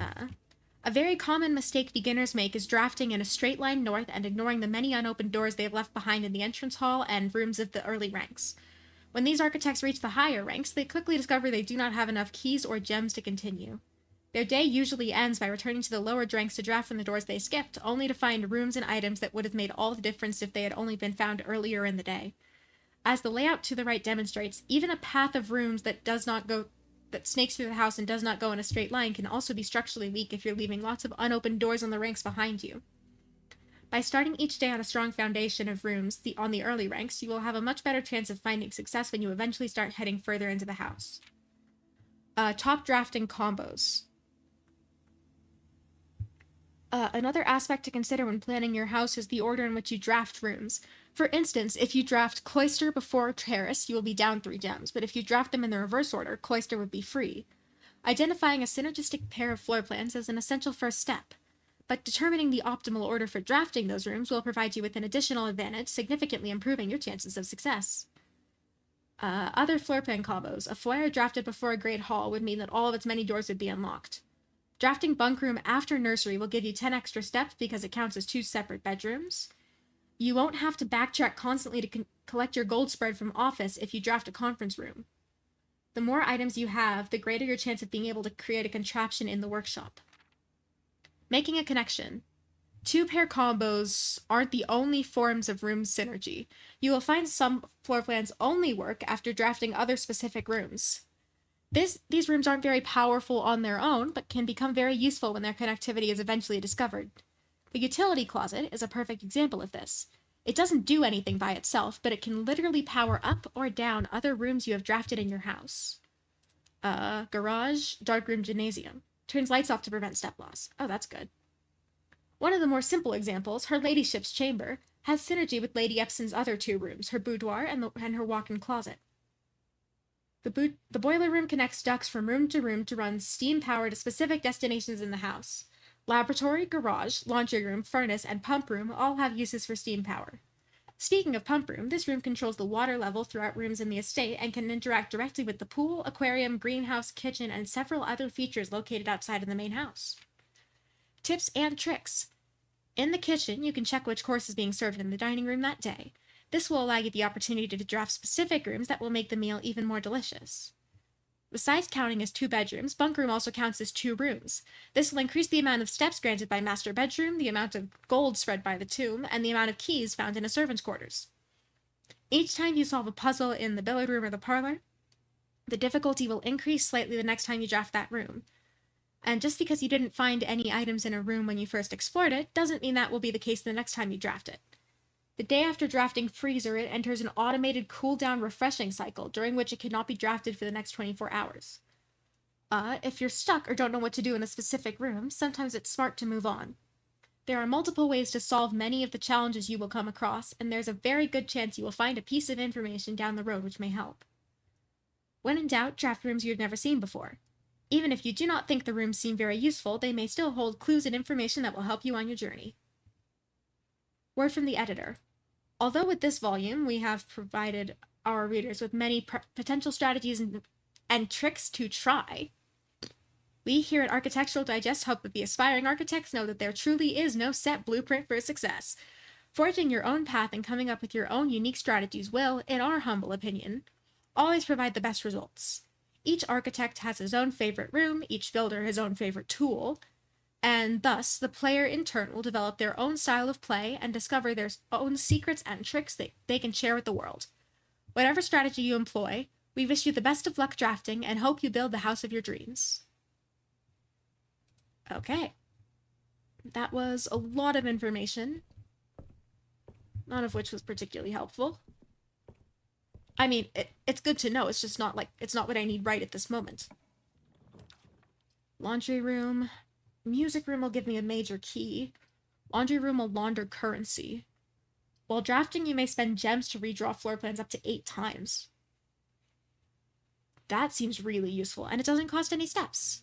A very common mistake beginners make is drafting in a straight line north and ignoring the many unopened doors they have left behind in the entrance hall and rooms of the early ranks. When these architects reach the higher ranks, they quickly discover they do not have enough keys or gems to continue. Their day usually ends by returning to the lower ranks to draft from the doors they skipped, only to find rooms and items that would have made all the difference if they had only been found earlier in the day. As the layout to the right demonstrates, even a path of rooms that snakes through the house and does not go in a straight line can also be structurally weak if you're leaving lots of unopened doors on the ranks behind you. By starting each day on a strong foundation of rooms on the early ranks, you will have a much better chance of finding success when you eventually start heading further into the house. Top drafting combos. Another aspect to consider when planning your house is the order in which you draft rooms. For instance, if you draft cloister before terrace, you will be down 3 gems, but if you draft them in the reverse order, cloister would be free. Identifying a synergistic pair of floor plans is an essential first step, but determining the optimal order for drafting those rooms will provide you with an additional advantage, significantly improving your chances of success. Other floor plan combos. A foyer drafted before a great hall would mean that all of its many doors would be unlocked. Drafting bunk room after nursery will give you 10 extra steps because it counts as 2 separate bedrooms. You won't have to backtrack constantly to collect your gold spread from office if you draft a conference room. The more items you have, the greater your chance of being able to create a contraption in the workshop. Making a connection. 2-pair combos aren't the only forms of room synergy. You will find some floor plans only work after drafting other specific rooms. These rooms aren't very powerful on their own, but can become very useful when their connectivity is eventually discovered. The utility closet is a perfect example of this. It doesn't do anything by itself, but it can literally power up or down other rooms you have drafted in your house. Garage, darkroom, gymnasium. Turns lights off to prevent step loss. Oh, that's good. One of the more simple examples, her ladyship's chamber, has synergy with Lady Epson's other 2 rooms, her boudoir and her walk-in closet. The boiler room connects ducts from room to run steam power to specific destinations in the house. Laboratory, garage, laundry room, furnace, and pump room all have uses for steam power. Speaking of pump room, this room controls the water level throughout rooms in the estate and can interact directly with the pool, aquarium, greenhouse, kitchen, and several other features located outside of the main house. Tips and tricks. In the kitchen, you can check which course is being served in the dining room that day. This will allow you the opportunity to draft specific rooms that will make the meal even more delicious. Besides counting as 2 bedrooms, bunk room also counts as 2 rooms. This will increase the amount of steps granted by master bedroom, the amount of gold spread by the tomb, and the amount of keys found in a servant's quarters. Each time you solve a puzzle in the billiard room or the parlor, the difficulty will increase slightly the next time you draft that room. And just because you didn't find any items in a room when you first explored it, doesn't mean that will be the case the next time you draft it. The day after drafting Freezer, it enters an automated cool-down refreshing cycle, during which it cannot be drafted for the next 24 hours. If you're stuck or don't know what to do in a specific room, sometimes it's smart to move on. There are multiple ways to solve many of the challenges you will come across, and there's a very good chance you will find a piece of information down the road which may help. When in doubt, draft rooms you've never seen before. Even if you do not think the rooms seem very useful, they may still hold clues and information that will help you on your journey. Word from the editor. Although with this volume, we have provided our readers with many potential strategies and tricks to try, we here at Architectural Digest hope that the aspiring architects know that there truly is no set blueprint for success. Forging your own path and coming up with your own unique strategies will, in our humble opinion, always provide the best results. Each architect has his own favorite room, each builder his own favorite tool, and thus the player in turn will develop their own style of play and discover their own secrets and tricks that they can share with the world. Whatever strategy you employ, we wish you the best of luck drafting and hope you build the house of your dreams. Okay. That was a lot of information, none of which was particularly helpful. I mean, it's good to know, it's just not it's not what I need right at this moment. Laundry room. Music room will give me a major key. Laundry room will launder currency. While drafting, you may spend gems to redraw floor plans up to 8 times. That seems really useful, and it doesn't cost any steps.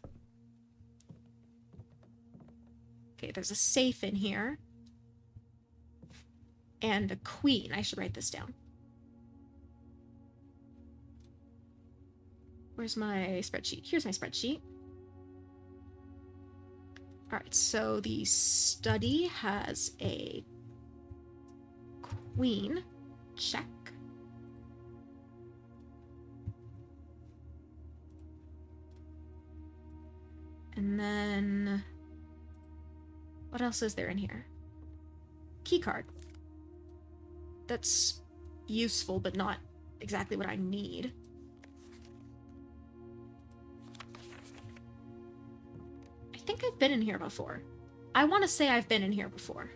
Okay, there's a safe in here. And a queen. I should write this down. Where's my spreadsheet? Here's my spreadsheet. Alright, so the study has a queen. Check. And then... what else is there in here? Keycard. That's useful, but not exactly what I need. I think I've been in here before. I want to say I've been in here before.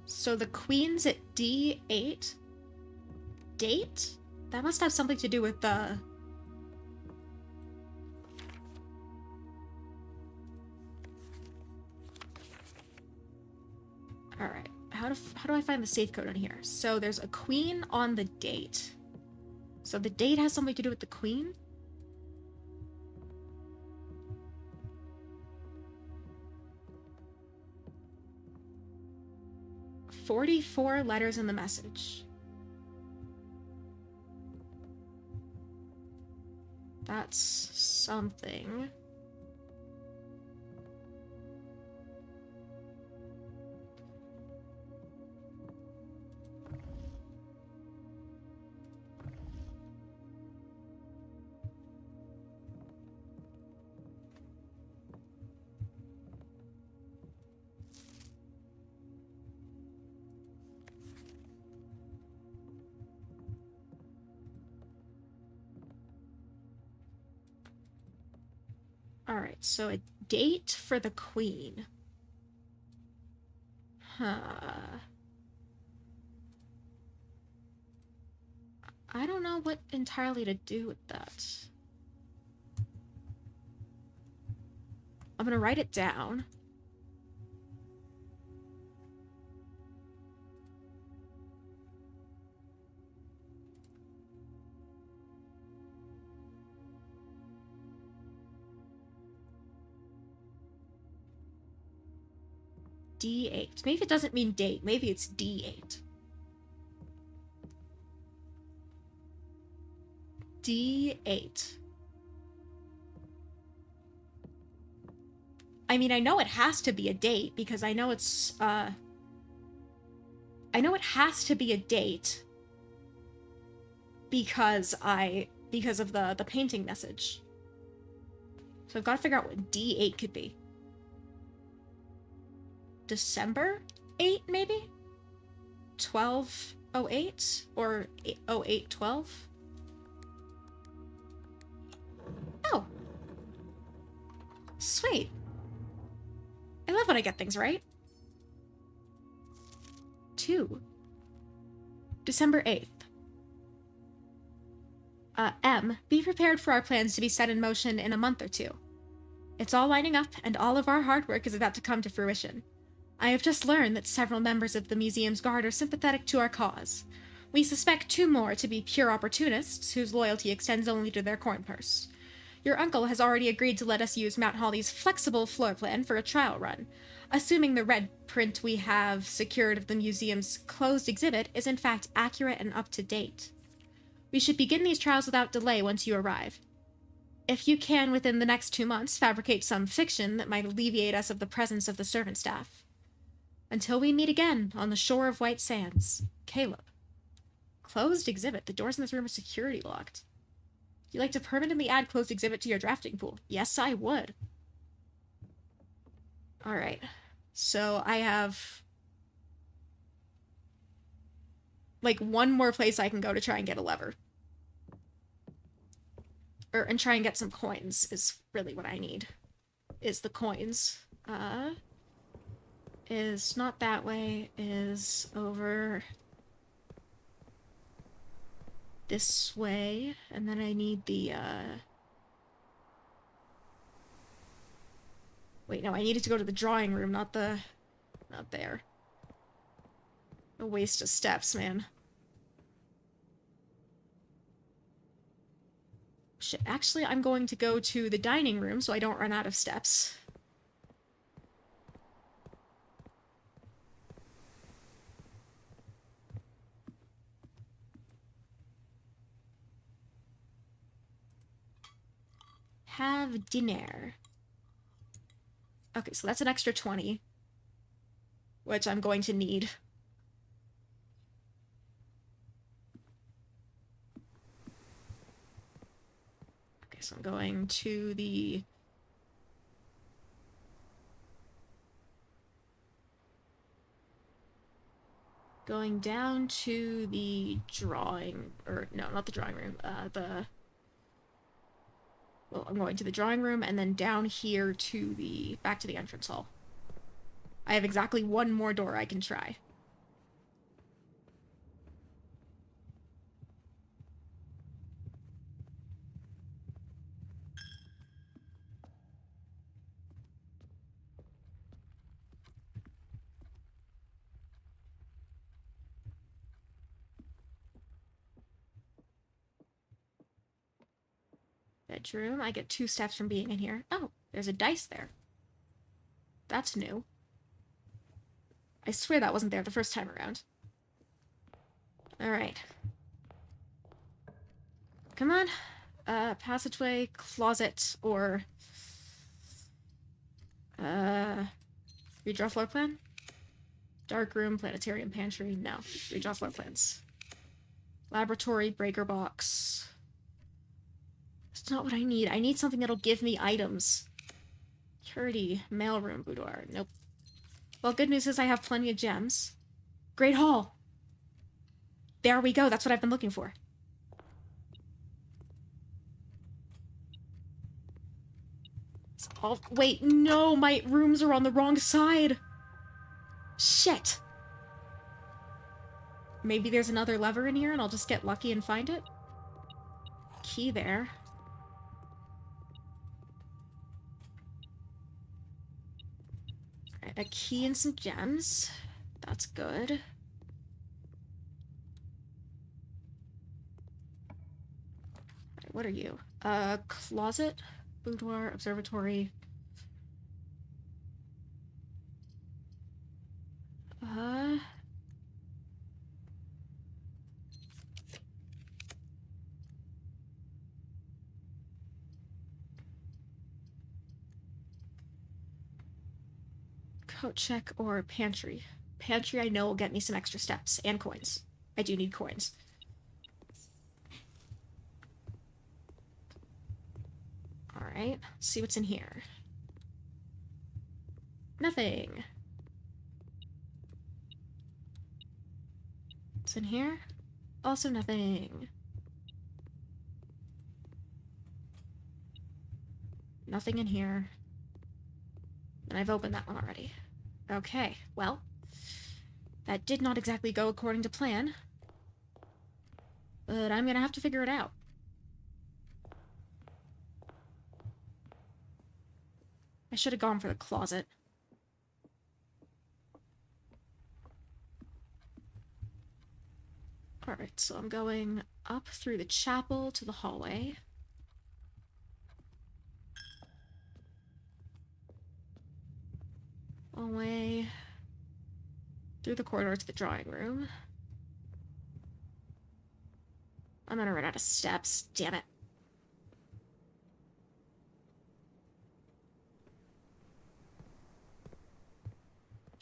So the queen's at D8. Date? That must have something to do with the... Alright. How do I find the safe code on here? So there's a queen on the date. So the date has something to do with the queen? 44 letters in the message. That's something. Alright, so a date for the queen. Huh. I don't know what entirely to do with that. I'm gonna write it down. D8. Maybe it doesn't mean date. Maybe it's D8. D8. I mean, I know it has to be a date because I know it's, I know it has to be a date because of the painting message. So I've got to figure out what D8 could be. December 8, maybe? 1208 or 0812? Oh. Sweet. I love when I get things right. 2. December 8th. M, be prepared for our plans to be set in motion in a month or two. It's all lining up, and all of our hard work is about to come to fruition. I have just learned that several members of the museum's guard are sympathetic to our cause. We suspect 2 more to be pure opportunists whose loyalty extends only to their coin purse. Your uncle has already agreed to let us use Mount Holly's flexible floor plan for a trial run, assuming the red print we have secured of the museum's closed exhibit is in fact accurate and up to date. We should begin these trials without delay once you arrive. If you can, within the next 2 months, fabricate some fiction that might alleviate us of the presence of the servant staff. Until we meet again on the shore of White Sands, Caleb. Closed exhibit. The doors in this room are security locked. You like to permanently add closed exhibit to your drafting pool? Yes, I would. Alright. So I have like one more place I can go to try and get a lever. And try and get some coins is really what I need. Is the coins. Is not that way. Is over this way. And then I need the, Wait, no, I needed to go to the drawing room, not there. A waste of steps, man. Shit, actually, I'm going to go to the dining room so I don't run out of steps. Have dinner. Okay, so that's an extra 20. Which I'm going to need. Okay, so I'm going to the... Going down to the drawing... Or, no, not the drawing room. Well, I'm going to the drawing room and then down here to the... Back to the entrance hall. I have exactly one more door I can try. Bedroom. I get 2 steps from being in here. Oh, there's a dice there. That's new. I swear that wasn't there the first time around. Alright. Come on. Passageway, closet, or... redraw floor plan? Dark room, planetarium, pantry. No. Redraw floor plans. Laboratory, breaker box. That's not what I need. I need something that'll give me items. Purity, mailroom, boudoir. Nope. Well, good news is I have plenty of gems. Great Hall. There we go. That's what I've been looking for. Wait, no, my rooms are on the wrong side. Shit. Maybe there's another lever in here and I'll just get lucky and find it. Key there. Alright, a key and some gems. That's good. Alright, what are you? Closet? Boudoir, observatory. Coat check or pantry. Pantry I know will get me some extra steps and coins. I do need coins. Alright, see what's in here. Nothing. What's in here? Also nothing. Nothing in here. And I've opened that one already. Okay, well, that did not exactly go according to plan. But I'm gonna have to figure it out. I should have gone for the closet. Alright, so I'm going up through the chapel to the hallway. Hallway. Through the corridor to the drawing room. I'm gonna run out of steps. Damn it.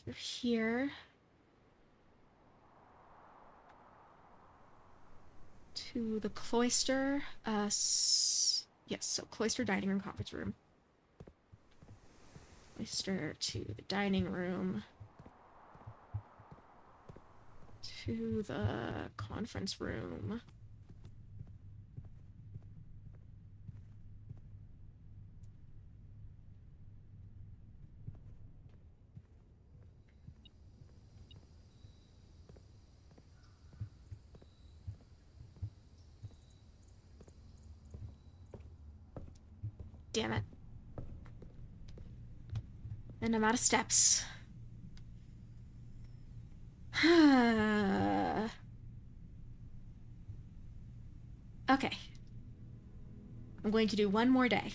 Through here. To the cloister. Yes, so cloister, dining room, conference room. Cloister to the dining room. To the conference room. Damn it. And I'm out of steps. Okay. I'm going to do one more day.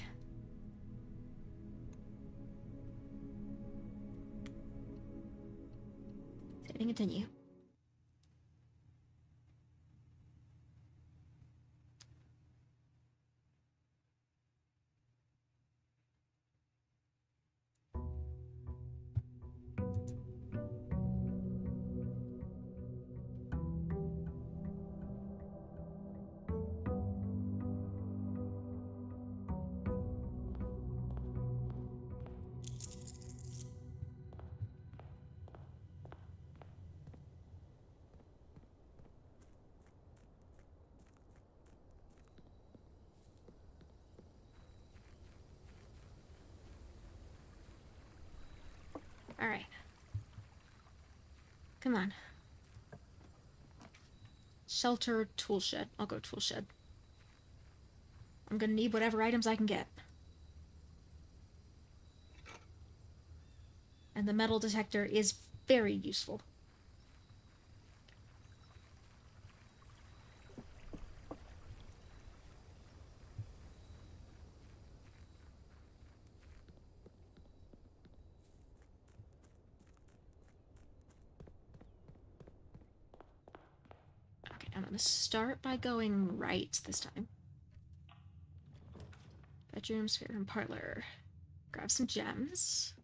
Saving continue. Alright. Come on. Shelter, tool shed. I'll go tool shed. I'm gonna need whatever items I can get. And the metal detector is very useful. I'm gonna start by going right this time. Bedroom, spare room, parlor. Grab some gems.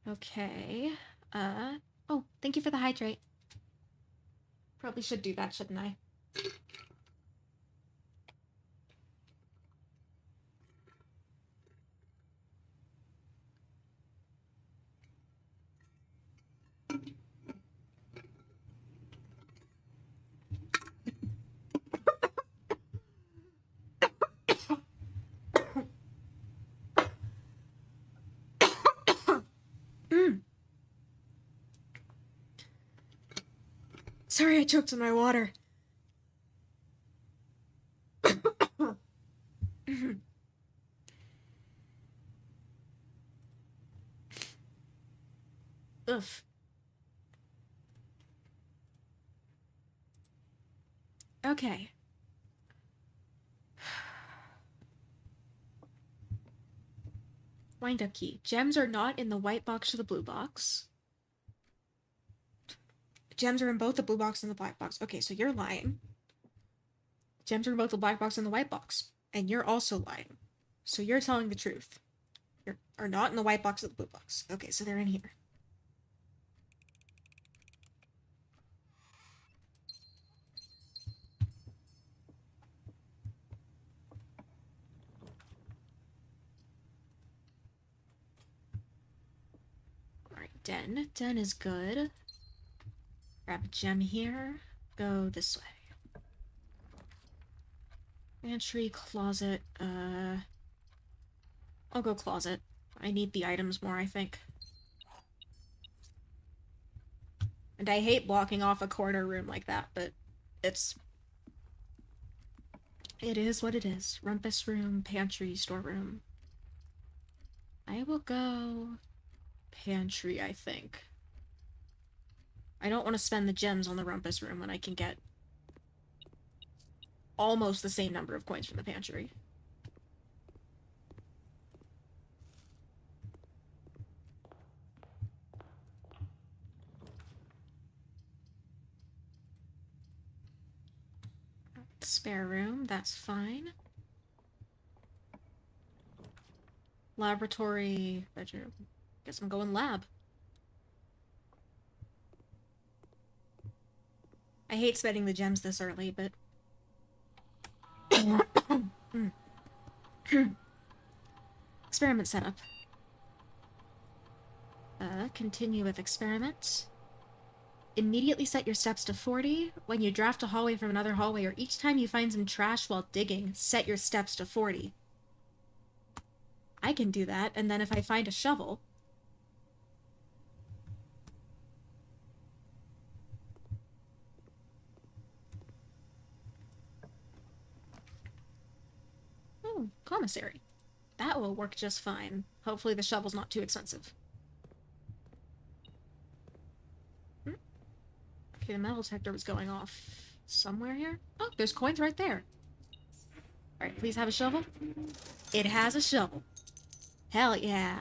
Okay. Oh, thank you for the hydrate. Probably should do that, shouldn't I? Sorry, I choked on my water. Ugh. Okay. Wind-up key. Gems are not in the white box or the blue box. Gems are in both the blue box and the black box. Okay, so you're lying. Gems are in both the black box and the white box. And you're also lying. So you're telling the truth. Are not in the white box or the blue box. Okay, so they're in here. Alright, den. Den is good. Grab a gem here. Go this way. Pantry, closet, I'll go closet. I need the items more, I think. And I hate blocking off a corner room like that, but it is what it is. Rumpus room, pantry, storeroom. I will go pantry, I think. I don't want to spend the gems on the rumpus room when I can get almost the same number of coins from the pantry. Spare room, that's fine. Laboratory, bedroom. Guess I'm going lab. I hate spending the gems this early, but... Experiment setup. Continue with experiment. Immediately set your steps to 40. When you draft a hallway from another hallway, or each time you find some trash while digging, set your steps to 40. I can do that, and then if I find a shovel... Oh, commissary. That will work just fine. Hopefully the shovel's not too expensive. Okay, the metal detector was going off somewhere here. Oh, there's coins right there. Alright, please have a shovel. It has a shovel. Hell yeah.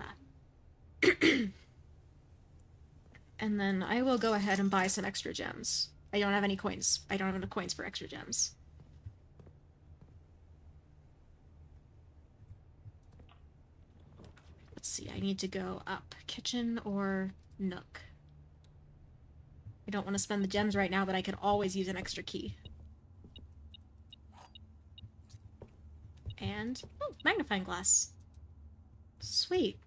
And then I will go ahead and buy some extra gems. I don't have any coins. I don't have enough coins for extra gems. Let's see, I need to go up. Kitchen or nook? I don't want to spend the gems right now, but I could always use an extra key. And... oh, magnifying glass. Sweet.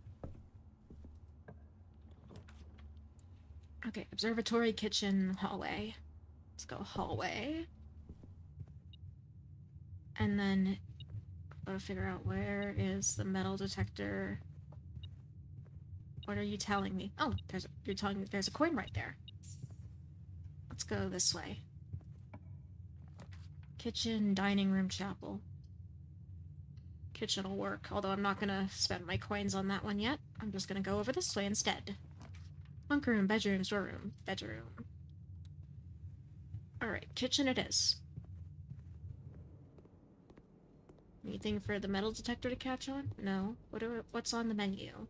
Okay, observatory, kitchen, hallway. Let's go hallway. And then... gotta figure out where is the metal detector. What are you telling me? Oh, you're telling me there's a coin right there. Let's go this way. Kitchen, dining room, chapel. Kitchen will work, although I'm not gonna spend my coins on that one yet. I'm just gonna go over this way instead. Bunk room, bedroom, storeroom, bedroom. Alright, kitchen it is. Anything for the metal detector to catch on? No. What's on the menu?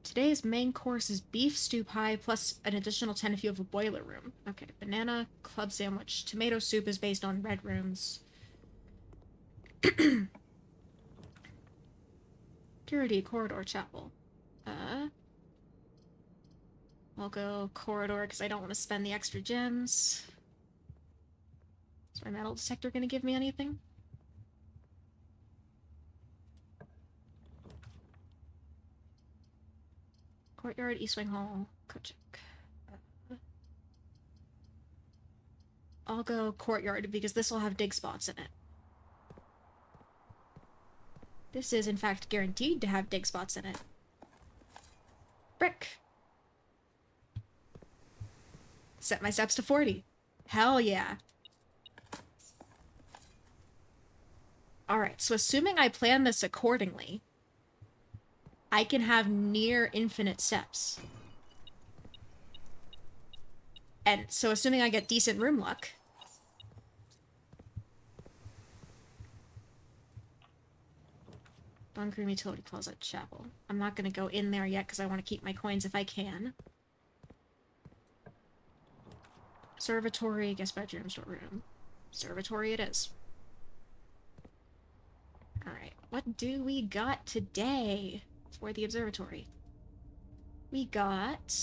Today's main course is beef stew pie plus an additional 10 if you have a boiler room. Okay, banana club sandwich. Tomato soup is based on red rooms. Purity corridor chapel. I'll go corridor because I don't want to spend the extra gems. Is my metal detector going to give me anything? Courtyard, East Wing Hall, Kochik. I'll go courtyard because this will have dig spots in it. This is, in fact, guaranteed to have dig spots in it. Brick. Set my steps to 40. Hell yeah. Alright, so assuming I plan this accordingly, I can have near infinite steps. And so assuming I get decent room luck... Bunker Room, Utility Closet, Chapel. I'm not going to go in there yet because I want to keep my coins if I can. Observatory, guest bedroom, storeroom. Observatory it is. Alright, what do we got today for the observatory? We got...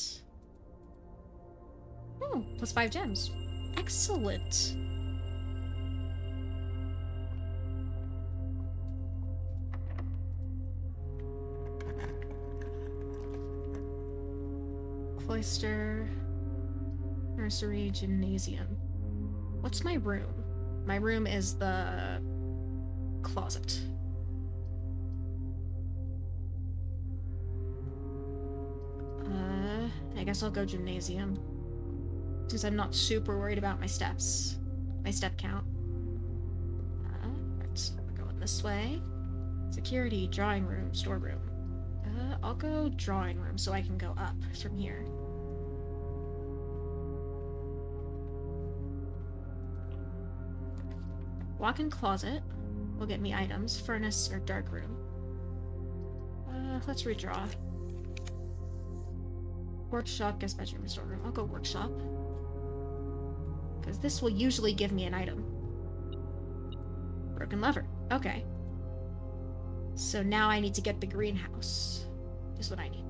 Oh, plus 5 gems. Excellent. Cloister, nursery, gymnasium. What's my room? My room is the closet. I guess I'll go gymnasium. Since I'm not super worried about my steps. My step count. Right, we're going this way. Security, drawing room, storeroom. I'll go drawing room so I can go up from here. Walk-in closet will get me items. Furnace or dark room. Let's redraw. Workshop, guest bedroom, storeroom. I'll go workshop. Because this will usually give me an item. Broken lever. Okay. So now I need to get the greenhouse. Is what I need.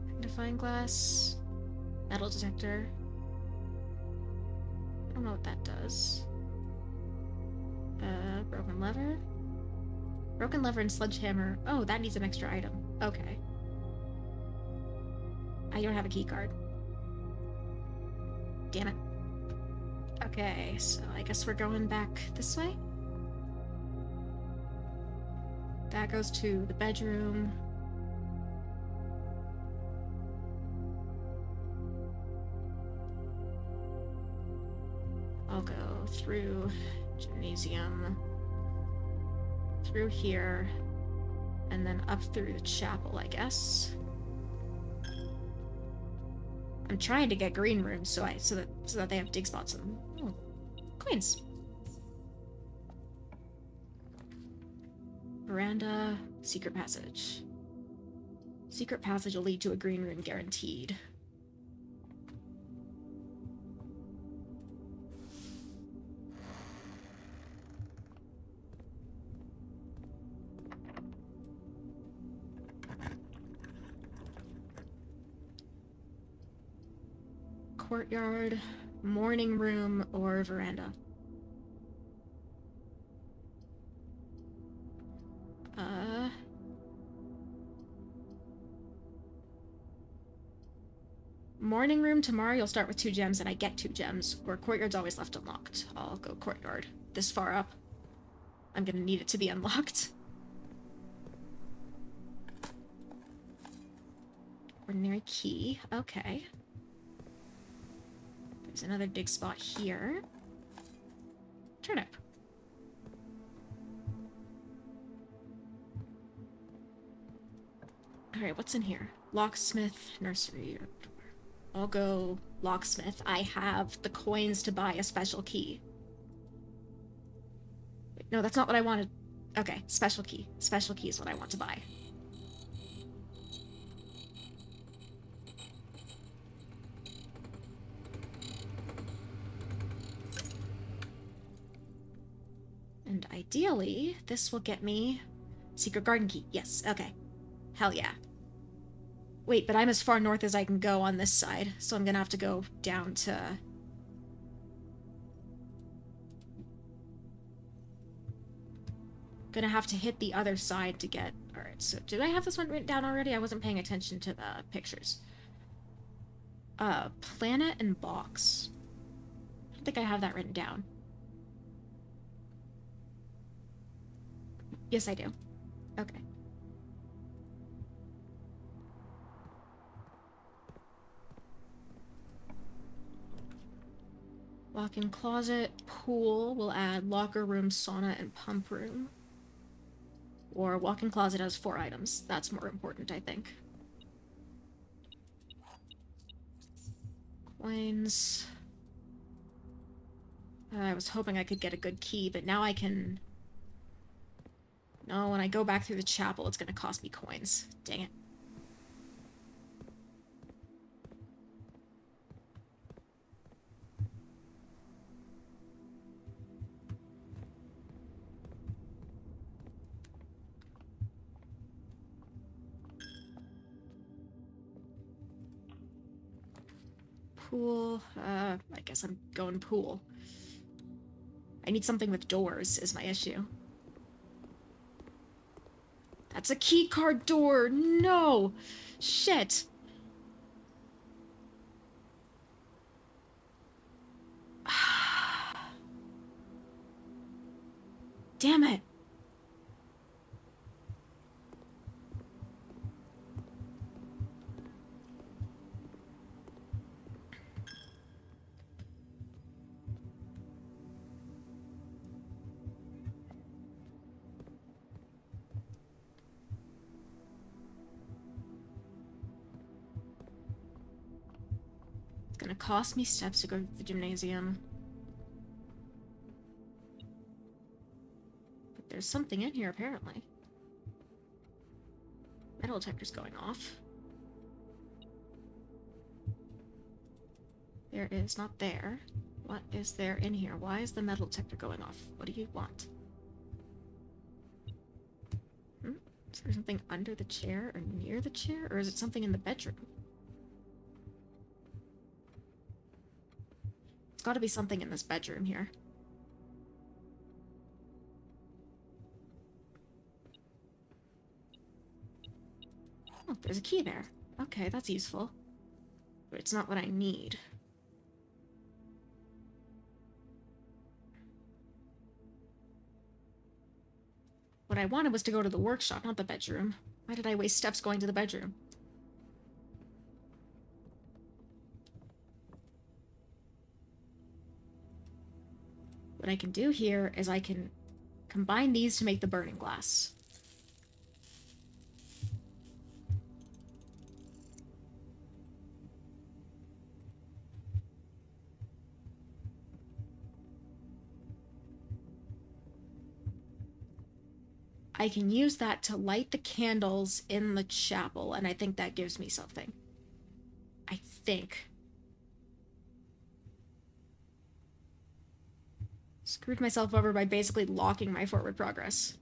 Magnifying glass. Metal detector. I don't know what that does. Broken lever. Broken lever and sledgehammer. Oh, that needs an extra item. Okay. I don't have a key card. Damn it. Okay, so I guess we're going back this way? That goes to the bedroom. I'll go through gymnasium, through here, and then up through the chapel, I guess. I'm trying to get green rooms so that they have dig spots in them. Oh, coins. Veranda, secret passage. Secret passage will lead to a green room guaranteed. Courtyard, morning room, or veranda. Morning room tomorrow, you'll start with 2 gems and I get 2 gems, or courtyard's always left unlocked. I'll go courtyard. This far up. I'm gonna need it to be unlocked. Ordinary key. Okay. There's another dig spot here. Turnip. Alright, what's in here? Locksmith, nursery. I'll go locksmith. I have the coins to buy a special key. No, that's not what I wanted. Okay, special key. Special key is what I want to buy. And ideally, this will get me... Secret garden key. Yes, okay. Hell yeah. Wait, but I'm as far north as I can go on this side, so I'm gonna have to go down to... Gonna have to hit the other side to get... Alright, so did I have this one written down already? I wasn't paying attention to the pictures. Planet and box. I don't think I have that written down. Yes, I do. Okay. Walk-in closet, pool. We'll add locker room, sauna, and pump room. Or walk-in closet has 4 items. That's more important, I think. Coins. I was hoping I could get a good key, but now I can... No, when I go back through the chapel, it's gonna cost me coins. Dang it. Pool. I guess I'm going pool. I need something with doors, is my issue. That's a key card door! No! Shit! Damn it! Gonna cost me steps to go to the gymnasium. But there's something in here, apparently. Metal detector's going off. There is not there. What is there in here? Why is the metal detector going off? What do you want? Is there something under the chair or near the chair? Or is it something in the bedroom? It's gotta be something in this bedroom here. Oh, there's a key there. Okay, that's useful. But it's not what I need. What I wanted was to go to the workshop, not the bedroom. Why did I waste steps going to the bedroom? What I can do here is I can combine these to make the burning glass. I can use that to light the candles in the chapel, and I think that gives me something. I think. Screwed myself over by basically locking my forward progress.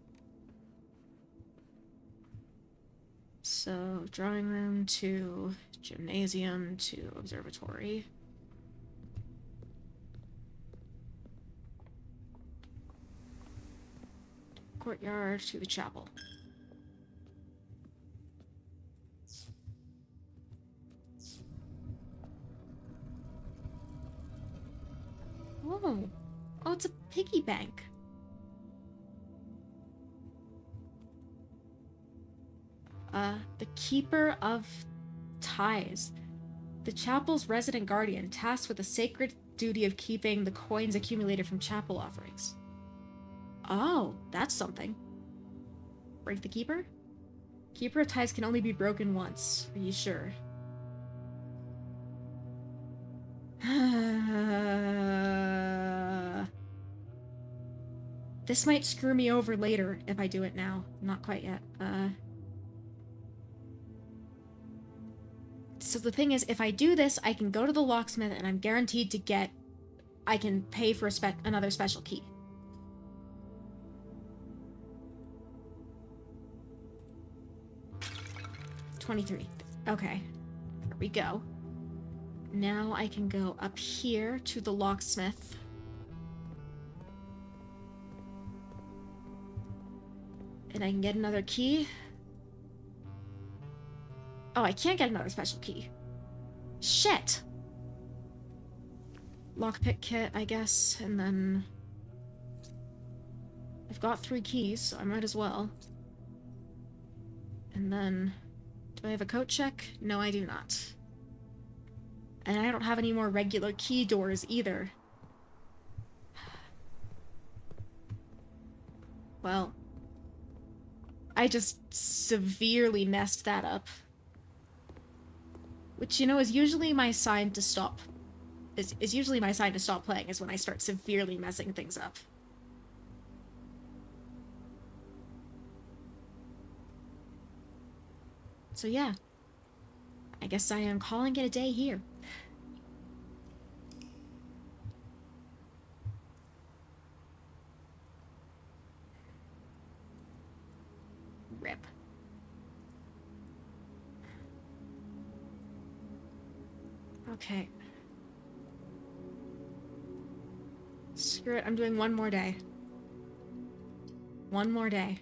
So, drawing room to gymnasium to observatory. Courtyard to the chapel. Oh. Oh, it's a piggy bank. The Keeper of Ties. The chapel's resident guardian, tasked with the sacred duty of keeping the coins accumulated from chapel offerings. Oh, that's something. Break the Keeper? Keeper of Ties can only be broken once. Are you sure? This might screw me over later if I do it now. Not quite yet. So the thing is, if I do this, I can go to the locksmith and I'm guaranteed to get... I can pay for another special key. $23. Okay. Here we go. Now I can go up here to the locksmith. And I can get another key. Oh, I can't get another special key. Shit! Lockpick kit, I guess, and then... I've got 3 keys, so I might as well. And then... Do I have a coat check? No, I do not. And I don't have any more regular key doors either. Well... I just severely messed that up. Which, you know, is usually my sign to stop. Is usually my sign to stop playing, is when I start severely messing things up. So yeah. I guess I am calling it a day here. Rip. Okay. Screw it, I'm doing one more day. One more day.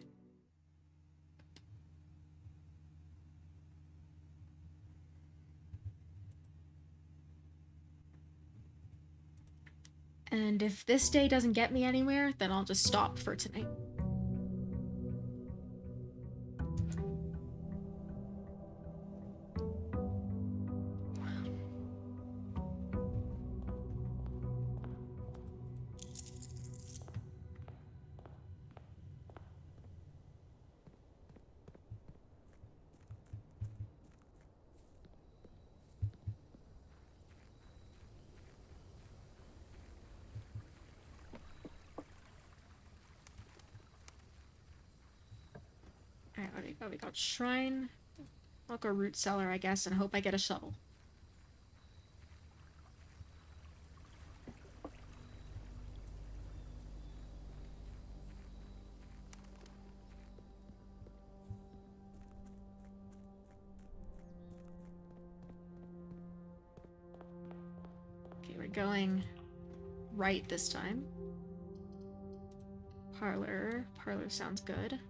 And if this day doesn't get me anywhere, then I'll just stop for tonight. Alright, what do we got? We got shrine. I'll go root cellar, I guess, and hope I get a shovel. Okay, we're going right this time. Parlor. Parlor sounds good.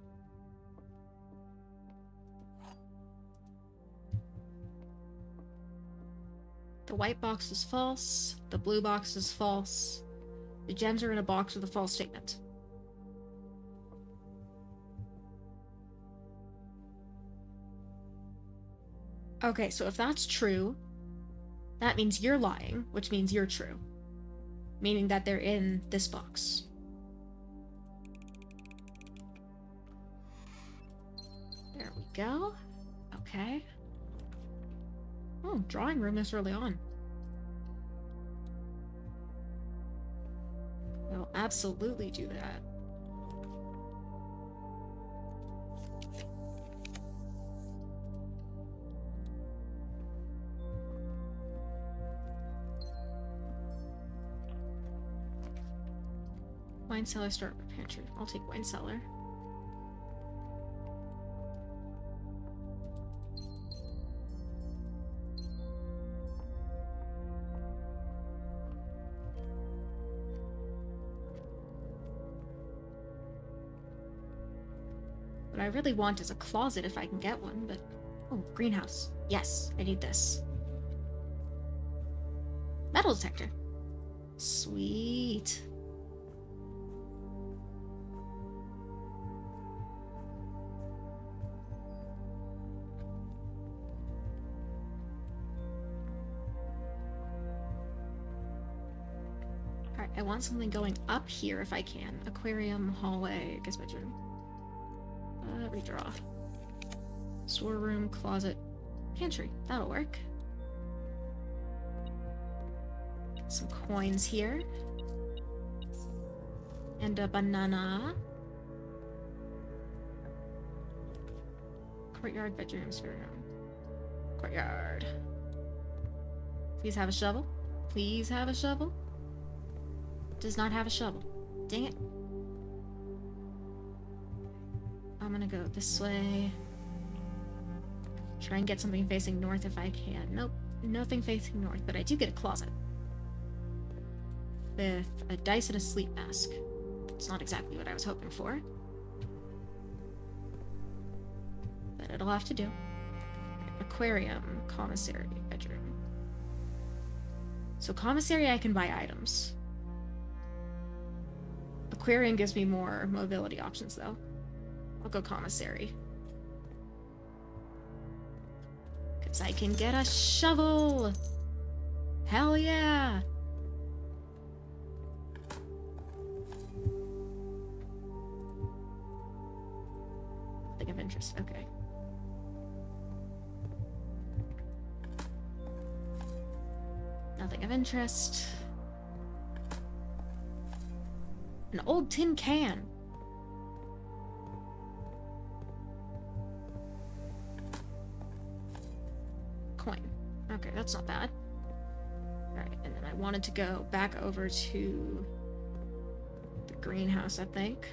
The white box is false. The blue box is false. The gems are in a box with a false statement. Okay, so if that's true, that means you're lying, which means you're true. Meaning that they're in this box. There we go. Okay. Oh, drawing room this early on. I'll absolutely do that. Wine cellar, start pantry. I'll take wine cellar. What I really want is a closet if I can get one, but... Oh, greenhouse. Yes, I need this. Metal detector. Sweet. Alright, I want something going up here if I can. Aquarium, hallway, I guess bedroom. Redraw. Storeroom, closet, pantry. That'll work. Get some coins here. And a banana. Courtyard, bedroom, spare room. Courtyard. Please have a shovel. Please have a shovel. Does not have a shovel. Dang it. I'm gonna go this way. Try and get something facing north if I can. Nope, nothing facing north, but I do get a closet. With a dice and a sleep mask. It's not exactly what I was hoping for. But it'll have to do. Aquarium, commissary, bedroom. So commissary, I can buy items. Aquarium gives me more mobility options, though. I'll go commissary. Because I can get a shovel! Hell yeah! Nothing of interest, okay. Nothing of interest. An old tin can. Coin. Okay, that's not bad. Alright, and then I wanted to go back over to the greenhouse, I think.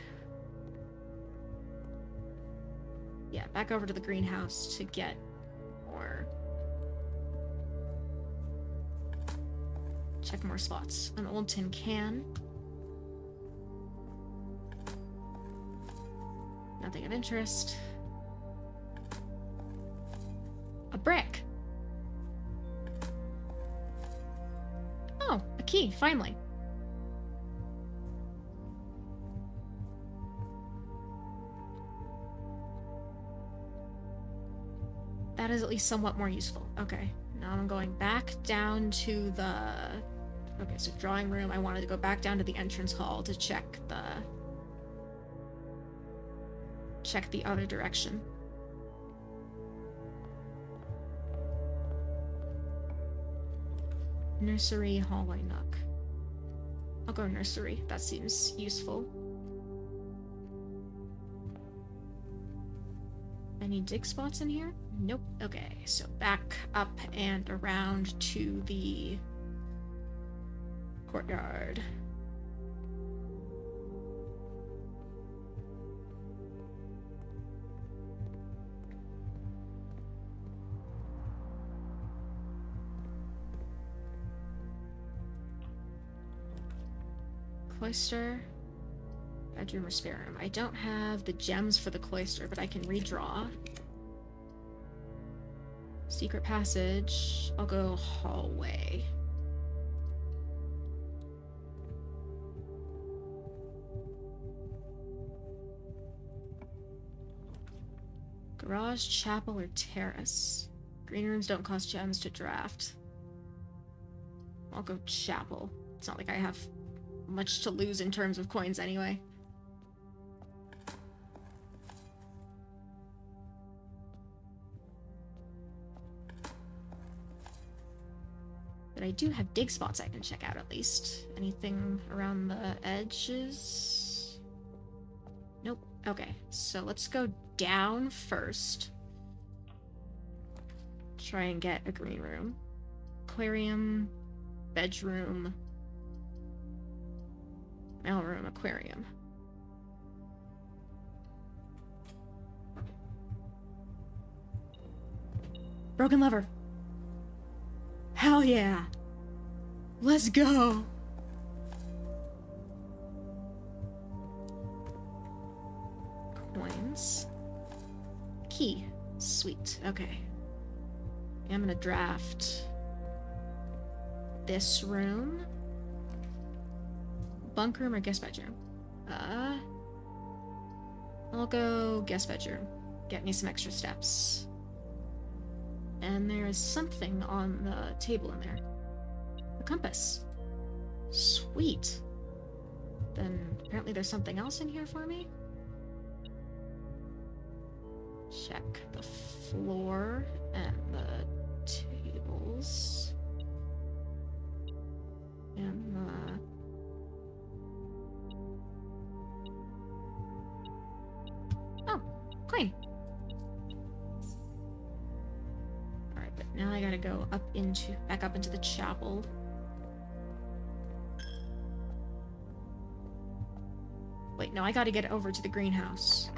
Yeah, back over to the greenhouse to get more... Check more spots. An old tin can. Nothing of interest. A brick. Oh, a key, finally. That is at least somewhat more useful. Okay, now I'm going back down to the... Okay, so drawing room. I wanted to go back down to the entrance hall to check the other direction. Nursery, hallway, nook. I'll go nursery. That seems useful. Any dig spots in here? Nope. Okay, so back up and around to the courtyard. Cloister, bedroom or spare room. I don't have the gems for the cloister, but I can redraw. Secret passage. I'll go hallway. Garage, chapel, or terrace. Green rooms don't cost gems to draft. I'll go chapel. It's not like I have much to lose in terms of coins anyway. But I do have dig spots I can check out at least. Anything around the edges? Nope. Okay, so let's go down first. Try and get a green room. Aquarium, bedroom, mailroom, aquarium. Broken lever. Hell yeah. Let's go. Coins. Key. Sweet. Okay. I'm gonna draft this room. Bunk room or guest bedroom? I'll go guest bedroom. Get me some extra steps. And there's something on the table in there. A compass. Sweet. Then apparently there's something else in here for me. Check the floor and the tables. And the I gotta go back up into the chapel. Wait, no, I gotta get over to the greenhouse.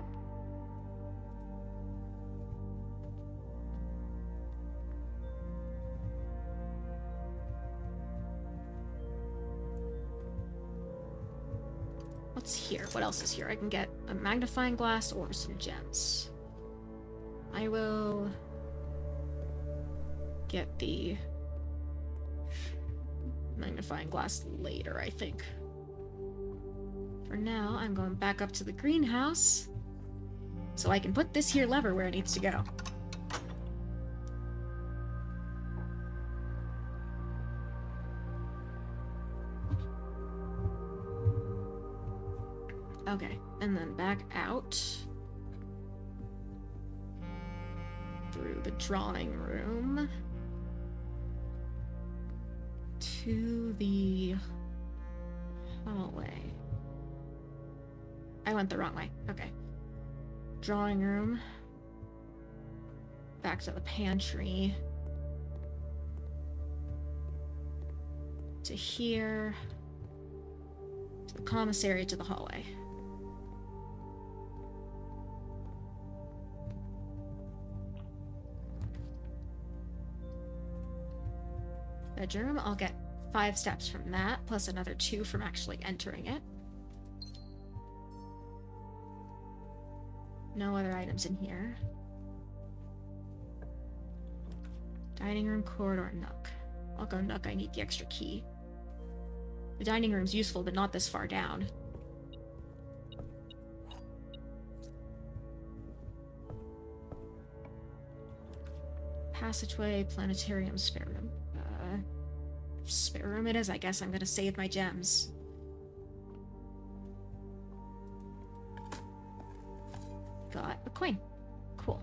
What's here? What else is here? I can get a magnifying glass or some gems. I will get the magnifying glass later, I think. For now, I'm going back up to the greenhouse so I can put this here lever where it needs to go. Okay, and then back out through the drawing room to the hallway. I went the wrong way. Okay. Drawing room. Back to the pantry. To here. To the commissary, to the hallway. Bedroom, I'll get 5 steps from that, plus another 2 from actually entering it. No other items in here. Dining room, corridor, nook. I'll go nook, I need the extra key. The dining room's useful, but not this far down. Passageway, planetarium, spare room. Spare room it is, I guess I'm gonna save my gems. Got a coin. Cool.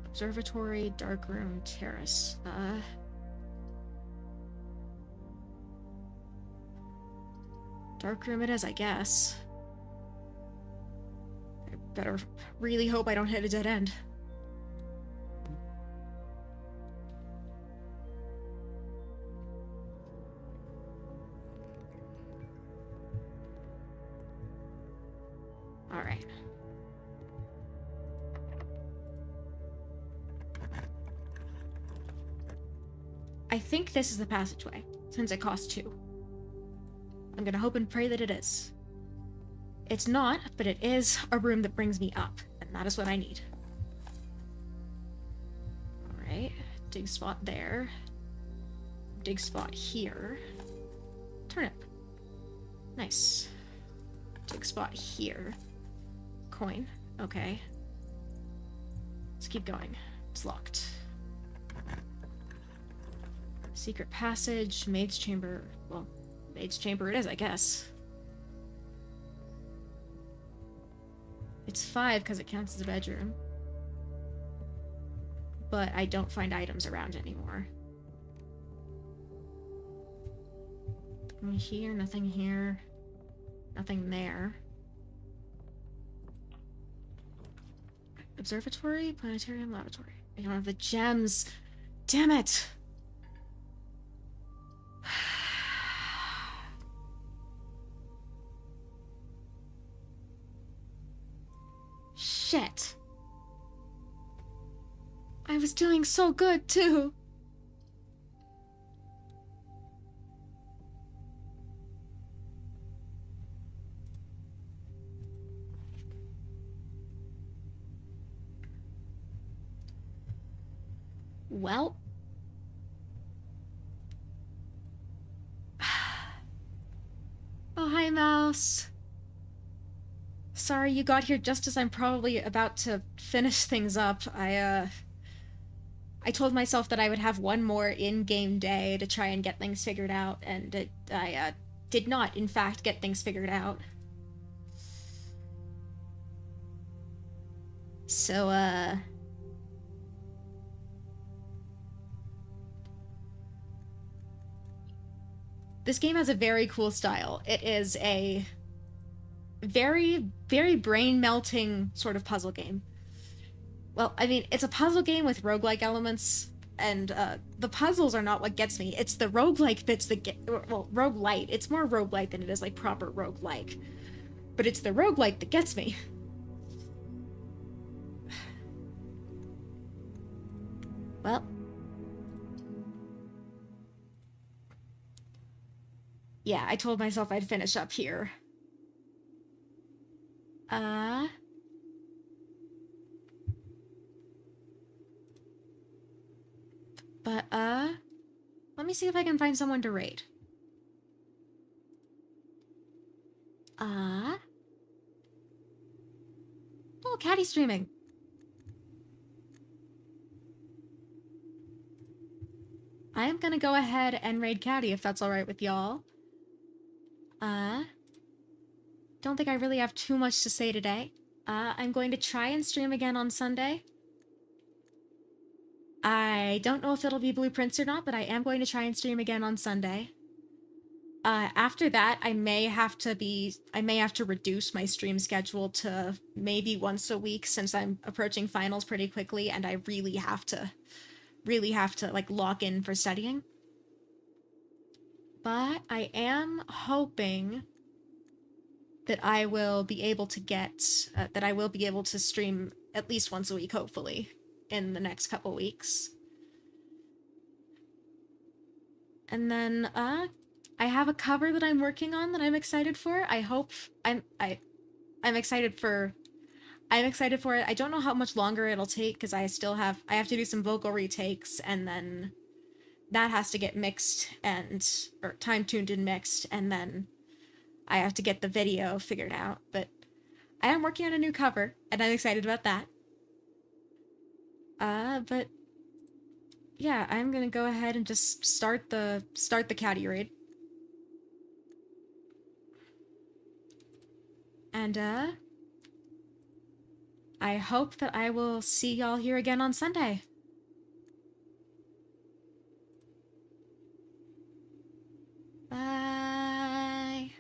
Observatory, dark room, terrace. Dark room it is, I guess. I better really hope I don't hit a dead end. Alright. I think this is the passageway, since it costs 2. I'm gonna hope and pray that it is. It's not, but it is a room that brings me up, and that is what I need. Alright, dig spot there. Dig spot here. Turnip. Nice. Dig spot here. Coin. Okay. Let's keep going. It's locked. Secret passage, maid's chamber. Well, maid's chamber it is, I guess. It's 5 because it counts as a bedroom. But I don't find items around anymore. Nothing here, nothing here. Nothing there. Observatory, planetarium, laboratory. I don't have the gems. Damn it! Shit. I was doing so good, too. Well. Oh, hi, Mouse. Sorry you got here just as I'm probably about to finish things up. I told myself that I would have one more in-game day to try and get things figured out, and I did not, in fact, get things figured out. So, this game has a very cool style. It is a very, very brain-melting sort of puzzle game. Well, I mean, it's a puzzle game with roguelike elements, and the puzzles are not what gets me. It's the roguelike bits that get, well, roguelite. It's more roguelite than it is like proper roguelike. But it's the roguelite that gets me. Well, yeah, I told myself I'd finish up here. Uh, but let me see if I can find someone to raid. Uh, oh, Caddy streaming. I am gonna go ahead and raid Caddy if that's alright with y'all. Don't think I really have too much to say today. I'm going to try and stream again on Sunday. I don't know if it'll be Blueprints or not, but I am going to try and stream again on Sunday. After that, I may have to reduce my stream schedule to maybe once a week since I'm approaching finals pretty quickly and I really have to like lock in for studying. But I am hoping that I will be able to stream at least once a week, hopefully, in the next couple weeks. And then, I have a cover that I'm working on that I'm excited for. I'm excited for it. I don't know how much longer it'll take because I have to do some vocal retakes and then that has to get mixed or time tuned and mixed, and then I have to get the video figured out. But I am working on a new cover and I'm excited about that. But yeah, I'm gonna go ahead and just start the caddy raid. And I hope that I will see y'all here again on Sunday. Bye.